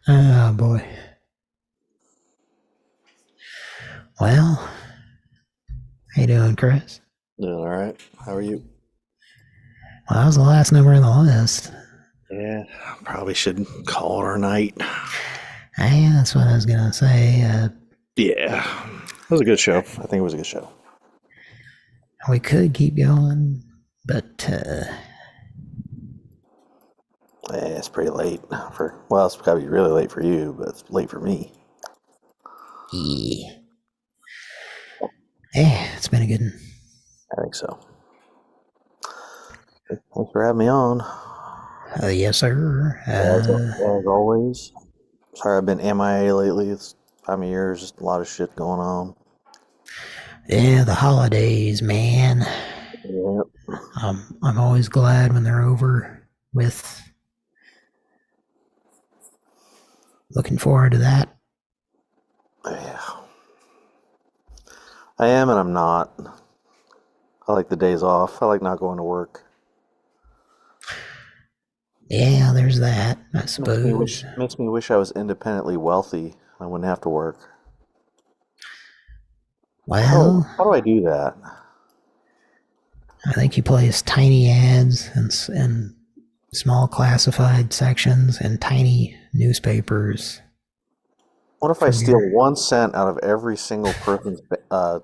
Oh, boy. Well, how you doing, Chris? Doing all right. How are you? Well, that was the last number on the list. Yeah, probably should call it a night. Yeah, that's what I was going to say. Yeah, it was a good show. I think it was a good show. We could keep going, but It's pretty late for. Well, it's probably really late for you, but it's late for me. yeah. Yeah, it's been a good one. I think so. Thanks for having me on. Yes, sir. As always. Sorry I've been MIA lately. It's time of year, just a lot of shit going on. Yeah, the holidays, man. Yep. I'm always glad when they're over with. Looking forward to that. Yeah. I am and I'm not. I like the days off. I like not going to work. Yeah, there's that, I suppose. Makes me wish I was independently wealthy. I wouldn't have to work. Well, how do I do that? I think you place tiny ads and small classified sections and tiny newspapers. What if I steal 1 cent out of every single person's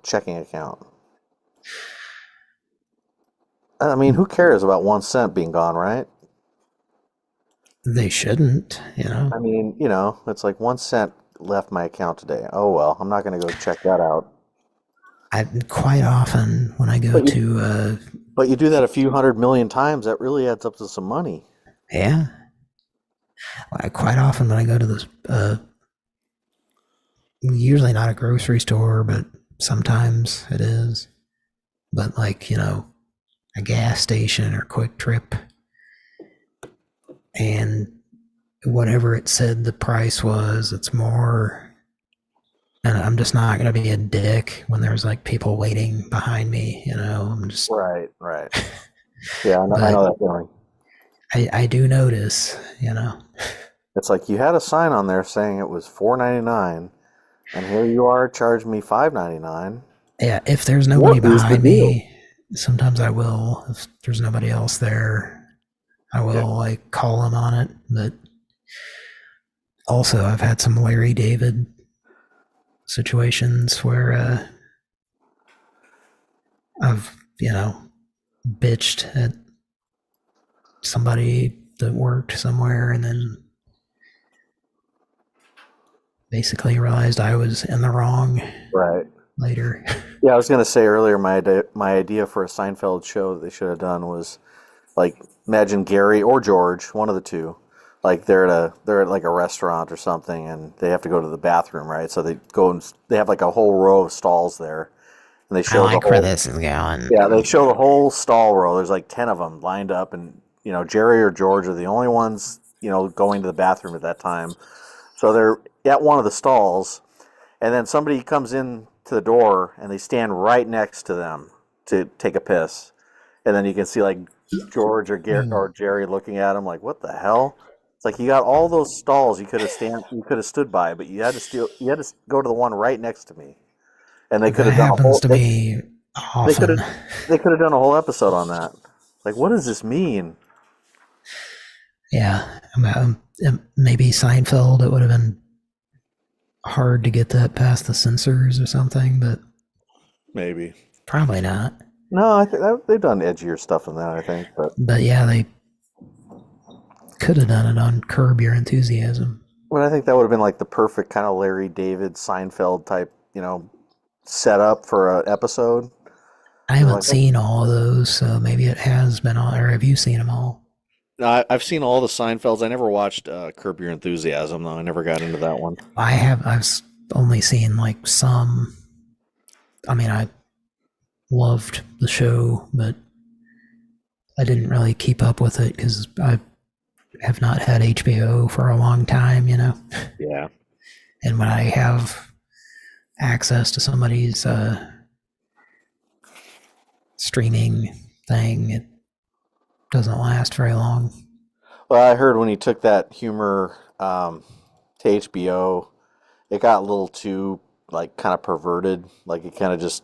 checking account? I mean, who cares about 1 cent being gone, right? They shouldn't, you know. I mean, it's like 1 cent left my account today. Oh well, I'm not going to go check that out. Quite often when I go to. But you do that a few 100 million times, that really adds up to some money. Yeah. Quite often when I go to this, usually not a grocery store, but sometimes it is. But like, a gas station or Quick Trip, and whatever it said the price was, it's more. And I'm just not going to be a dick when there's like people waiting behind me, I'm just. Right. Yeah, I know that feeling. I do notice, It's like you had a sign on there saying it was $4.99, and here you are charging me $5.99. Yeah, if there's nobody behind me, sometimes I will. If there's nobody else there, I will like call them on it. But also, I've had some Larry David situations where I've bitched at somebody that worked somewhere and then basically realized I was in the wrong later. Yeah, I was going to say earlier, my idea for a Seinfeld show that they should have done was like, imagine Gary or George, one of the two, like they're at like a restaurant or something, and they have to go to the bathroom, right? So they go and they have like a whole row of stalls there, and they I show the like where whole this is going. yeah they show the whole stall row. There's like 10 of them lined up, and Jerry or George are the only ones going to the bathroom at that time. So they're at one of the stalls, and then somebody comes in to the door, and they stand right next to them to take a piss, and then you can see like George or Jerry looking at him like, "What the hell?" It's like you got all those stalls you could have stood by, but you had to go to the one right next to me, and they could That have done a happens whole to me they could often. have they could have done a whole episode on that. Like, what does this mean? Yeah, maybe Seinfeld. It would have been hard to get that past the censors or something, but Maybe. probably not. No, I think they've done edgier stuff than that. I think, but yeah, they could have done it on Curb Your Enthusiasm. I think that would have been like the perfect kind of Larry David Seinfeld type, setup for an episode. I haven't seen all of those, so maybe it has been all. Or have you seen them all? I've seen all the Seinfelds. I never watched Curb Your Enthusiasm, though. I never got into that one. I have. I've only seen like some. I mean, I loved the show, but I didn't really keep up with it because I have not had HBO for a long time, Yeah. And when I have access to somebody's streaming thing, it doesn't last very long. Well, I heard when he took that humor to HBO, it got a little too like kind of perverted. Like it kind of just,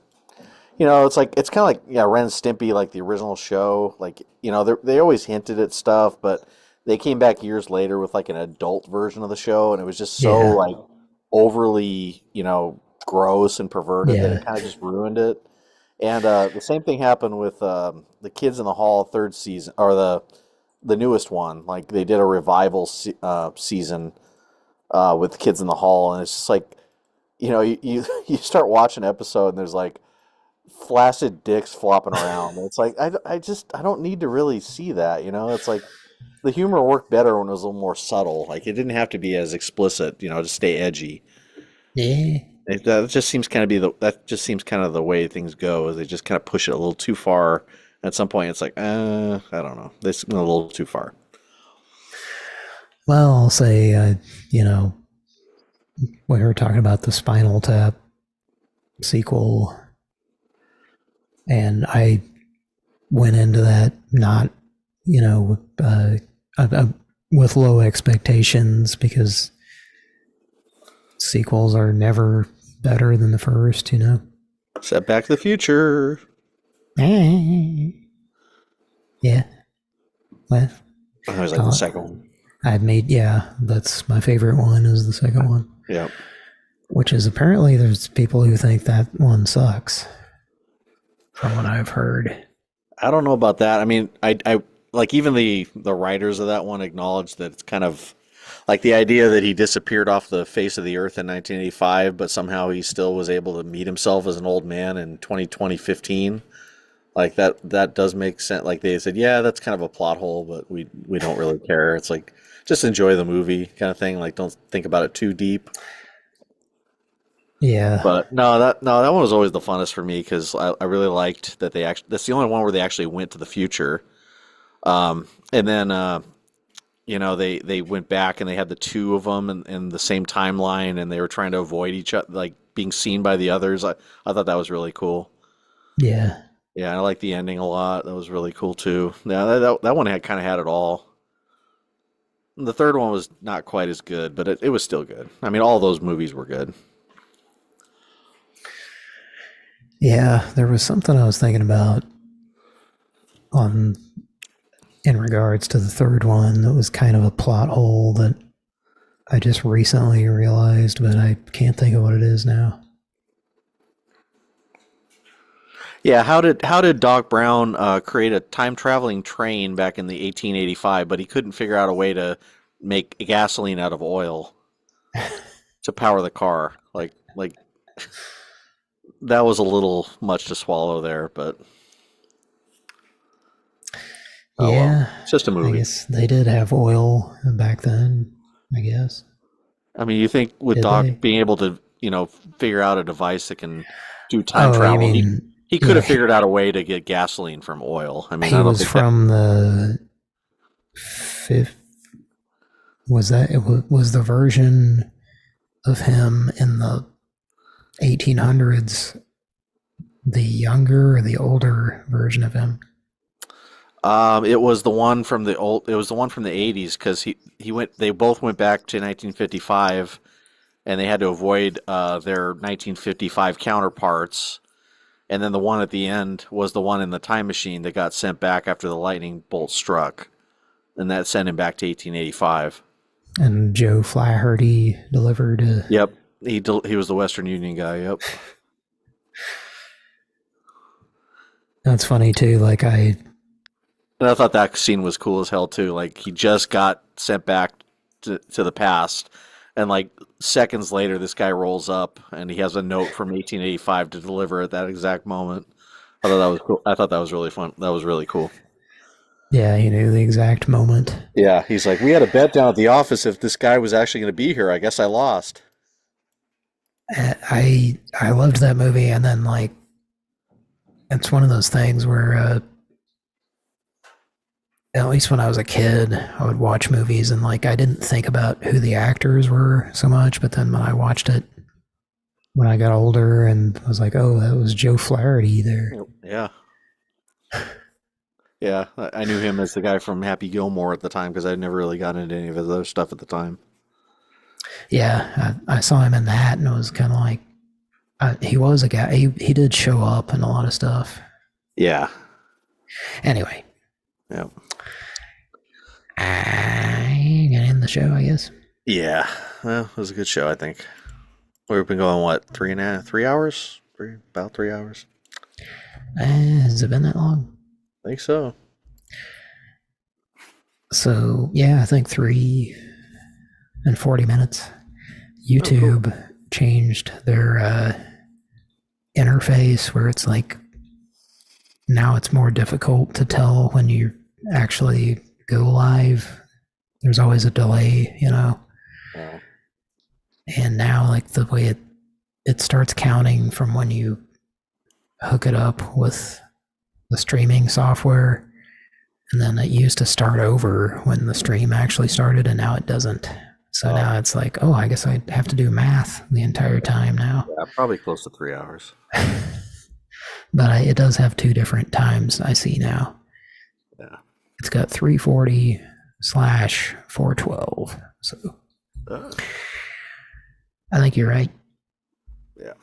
it's kind of like Ren and Stimpy, like the original show. Like they always hinted at stuff, but they came back years later with like an adult version of the show, and it was just so like overly gross and perverted that it kind of just ruined it. And the same thing happened with the Kids in the Hall third season, or the newest one. Like they did a revival season with Kids in the Hall, and it's just like you start watching an episode and there's like flaccid dicks flopping around. It's like I don't need to really see that. It's like the humor worked better when it was a little more subtle. Like it didn't have to be as explicit. To stay edgy. Yeah. That just seems kind of the way things go. Is they just kind of push it a little too far. At some point, it's like, I don't know. This went a little too far. Well, I'll say, we were talking about the Spinal Tap sequel, and I went into that not, with low expectations because sequels are never better than the first, Set Back to the Future. Yeah. What? I was like the second one. That's my favorite one is the second one. Yeah. Which is apparently there's people who think that one sucks. From what I've heard. I don't know about that. I mean, I like even the writers of that one acknowledged that it's kind of like the idea that he disappeared off the face of the earth in 1985, but somehow he still was able to meet himself as an old man in 2015. Like that does make sense. Like they said, yeah, that's kind of a plot hole, but we don't really care. It's like just enjoy the movie kind of thing. Like don't think about it too deep. Yeah. But that one was always the funnest for me because I really liked that that's the only one where they actually went to the future. And then they went back and they had the two of them in the same timeline, and they were trying to avoid each other, like being seen by the others. I thought that was really cool. Yeah. Yeah, I like the ending a lot. That was really cool too. Yeah, that one kind of had it all. The third one was not quite as good, but it was still good. I mean, all those movies were good. Yeah, there was something I was thinking about in regards to the third one that was kind of a plot hole that I just recently realized, but I can't think of what it is now. Yeah, how did Doc Brown create a time traveling train back in the 1885, but he couldn't figure out a way to make gasoline out of oil to power the car? Like that was a little much to swallow there, but Oh well, Yeah, it's just a I movie. guess they did have oil back then. I guess. I mean, you think with Did Doc they? being able to, figure out a device that can do time Oh, you travel, mean he could yeah? have figured out a way to get gasoline from oil. I mean, He I don't was think that. from the fifth. Was that it? Was the version of him in the 1800s the younger or the older version of him? It was the one from the old. It was the one from the 80s because he went. They both went back to 1955, and they had to avoid their 1955 counterparts. And then the one at the end was the one in the time machine that got sent back after the lightning bolt struck, and that sent him back to 1885. And Joe Flaherty delivered. Yep, he was the Western Union guy. Yep. That's funny too. Like And I thought that scene was cool as hell too. Like he just got sent back to the past, and like seconds later, this guy rolls up and he has a note from 1885 to deliver at that exact moment. I thought that was cool. I thought that was really fun. That was really cool. Yeah, he knew the exact moment. Yeah, he's like, we had a bet down at the office if this guy was actually going to be here. I guess I lost. I loved that movie, and then like it's one of those things where at least when I was a kid, I would watch movies and like I didn't think about who the actors were so much, but then when I watched it when I got older and I was like, oh, that was Joe Flaherty there. Yeah. Yeah, I knew him as the guy from Happy Gilmore at the time because I'd never really gotten into any of his other stuff at the time. Yeah, I saw him in that, and it was kind of like he was a guy. He did show up in a lot of stuff. Yeah. Anyway. Yep. I gonna end the show, I guess. Yeah. Well, it was a good show, I think. We've been going, what, 3 hours? About 3 hours? Has it been that long? I think so. So, yeah, I think 3 and 40 minutes. YouTube changed their interface where it's like now it's more difficult to tell when you actually go live. There's always a delay, Yeah. And now like the way it starts counting from when you hook it up with the streaming software, and then it used to start over when the stream actually started, and now it doesn't. So now it's like, oh, I guess I have to do math the entire time now. Yeah, probably close to 3 hours. But it does have 2 different times I see now. Yeah. It's got 340/412. So I think you're right. Yeah.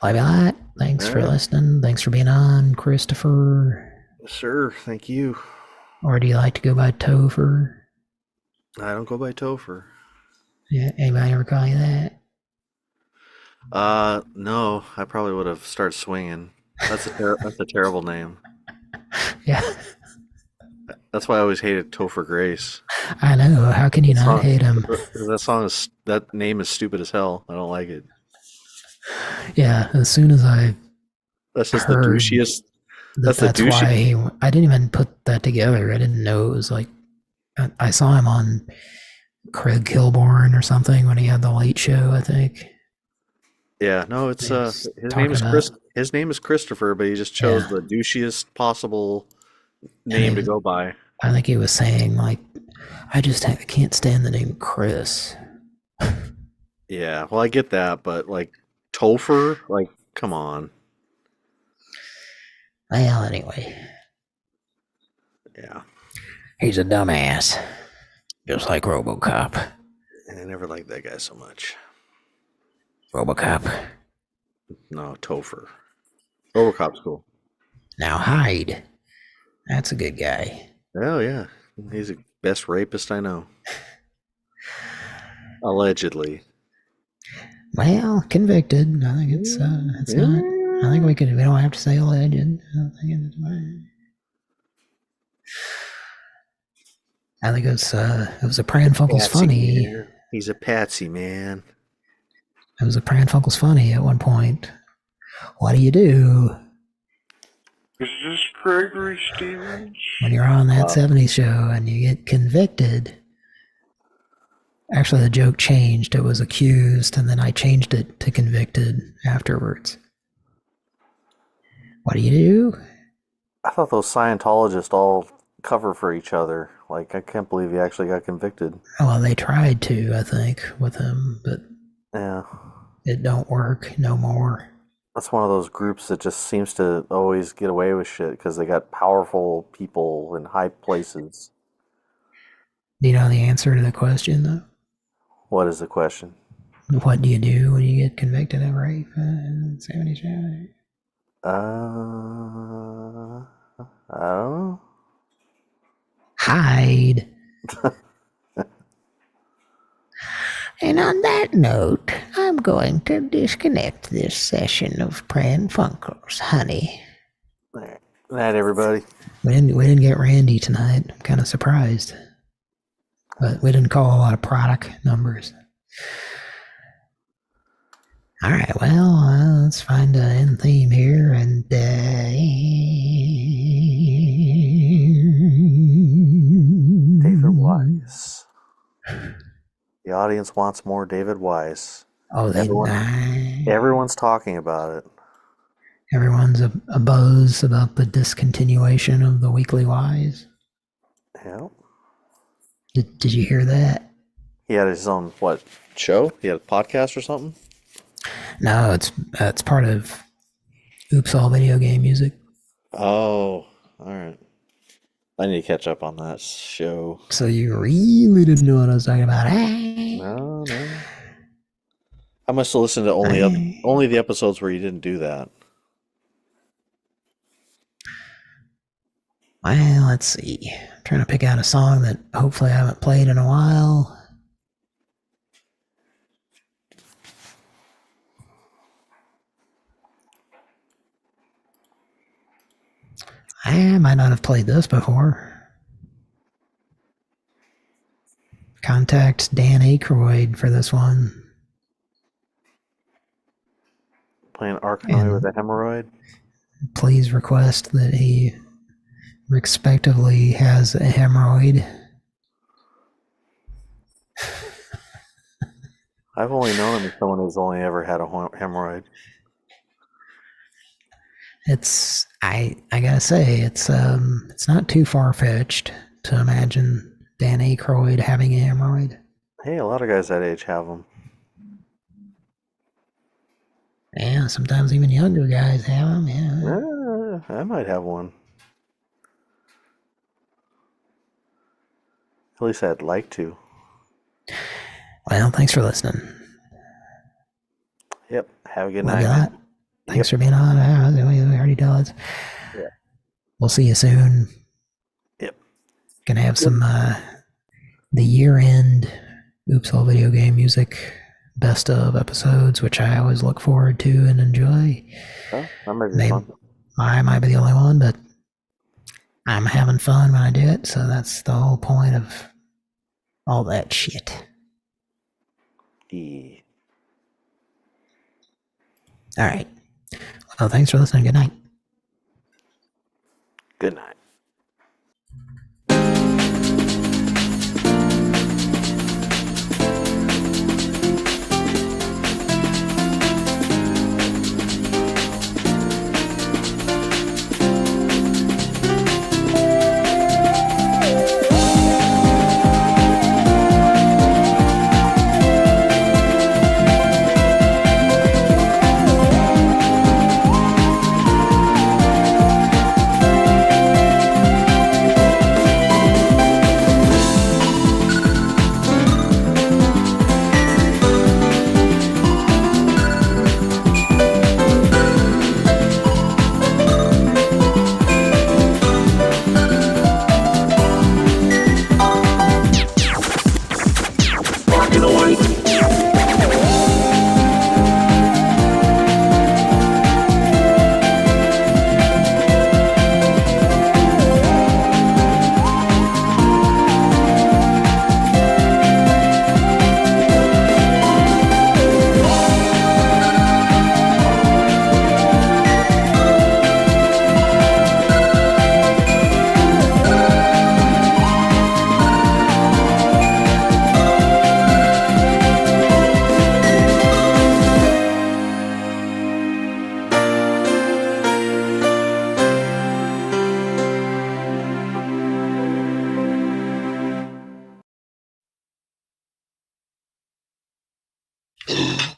Love you a lot. Thanks for listening. Thanks for being on, Christopher. Sure, thank you. Or do you like to go by Topher? I don't go by Topher. Yeah, anybody ever call you that? No, I probably would have started swinging. That's a terrible name. Yeah. That's why I always hated Topher Grace. I know. How can you not hate him? That name is stupid as hell. I don't like it. Yeah, as soon as I That's just heard the douchiest. that's why I didn't even put that together. I didn't know it was like I saw him on Craig Kilborn or something when he had the Late Show, I think. Yeah, no, it's his name is His name is Christopher, but he just chose the douchiest possible name to go by. I think he was saying like, I can't stand the name Chris. Yeah, well, I get that, but like Topher, like, come on. Well, anyway. Yeah. He's a dumbass. Just like RoboCop. I never liked that guy so much. RoboCop. No, Topher. RoboCop's cool. Now Hyde. That's a good guy. Oh, yeah. He's the best rapist I know. Allegedly. Well, convicted. I think it's not. I think we don't have to say alleged. I think it was a Pran Funkels funny. Man. He's a patsy, man. It was a Pran Funkels funny at one point. What do you do Is this Gregory Stevens? When you're on that 70s show and you get convicted. Actually, the joke changed. It was accused, and then I changed it to convicted afterwards. What do you do? I thought those Scientologists all cover for each other. Like, I can't believe he actually got convicted. Well, they tried to, I think, with him, but yeah, it don't work no more. That's one of those groups that just seems to always get away with shit because they got powerful people in high places. Do you know the answer to the question, though? What is the question? What do you do when you get convicted of rape? 77? I don't know. Hide. And on that note, I'm going to disconnect this session of Pran Funkels, honey. Good night, everybody. We didn't get Randy tonight. I'm kind of surprised. But we didn't call a lot of product numbers. All right, well, let's find an end theme here, and David Wise. The audience wants more David Wise. Oh, everyone's talking about it. Everyone's a buzz about the discontinuation of the Weekly Wise. Yeah. Did you hear that? He had his own, show? He had a podcast or something? No, it's part of Oops All Video Game Music. Oh, alright. I need to catch up on that show. So you really didn't know what I was talking about, eh? No. I must have listened to only the episodes where you didn't do that. Well, let's see. I'm trying to pick out a song that hopefully I haven't played in a while. I might not have played this before. Contact Dan Aykroyd for this one. Playing Arkanoid with a hemorrhoid? Please request that he respectively has a hemorrhoid. I've only known him as someone who's only ever had a hemorrhoid. I gotta say, it's not too far-fetched to imagine Dan Aykroyd having a hemorrhoid. Hey, a lot of guys that age have them. Yeah, sometimes even younger guys have them, yeah. I might have one. At least I'd like to. Well, thanks for listening. Yep, have a good Love night. you. Thanks for being on. We already did. Yeah. We'll see you soon. Yep. Gonna have some the year-end Oops All Video Game Music best of episodes, which I always look forward to and enjoy. That might be fun. I might be the only one, but I'm having fun when I do it, so that's the whole point of all that shit. Yeah. All right. Well, thanks for listening. Good night. Good night. you.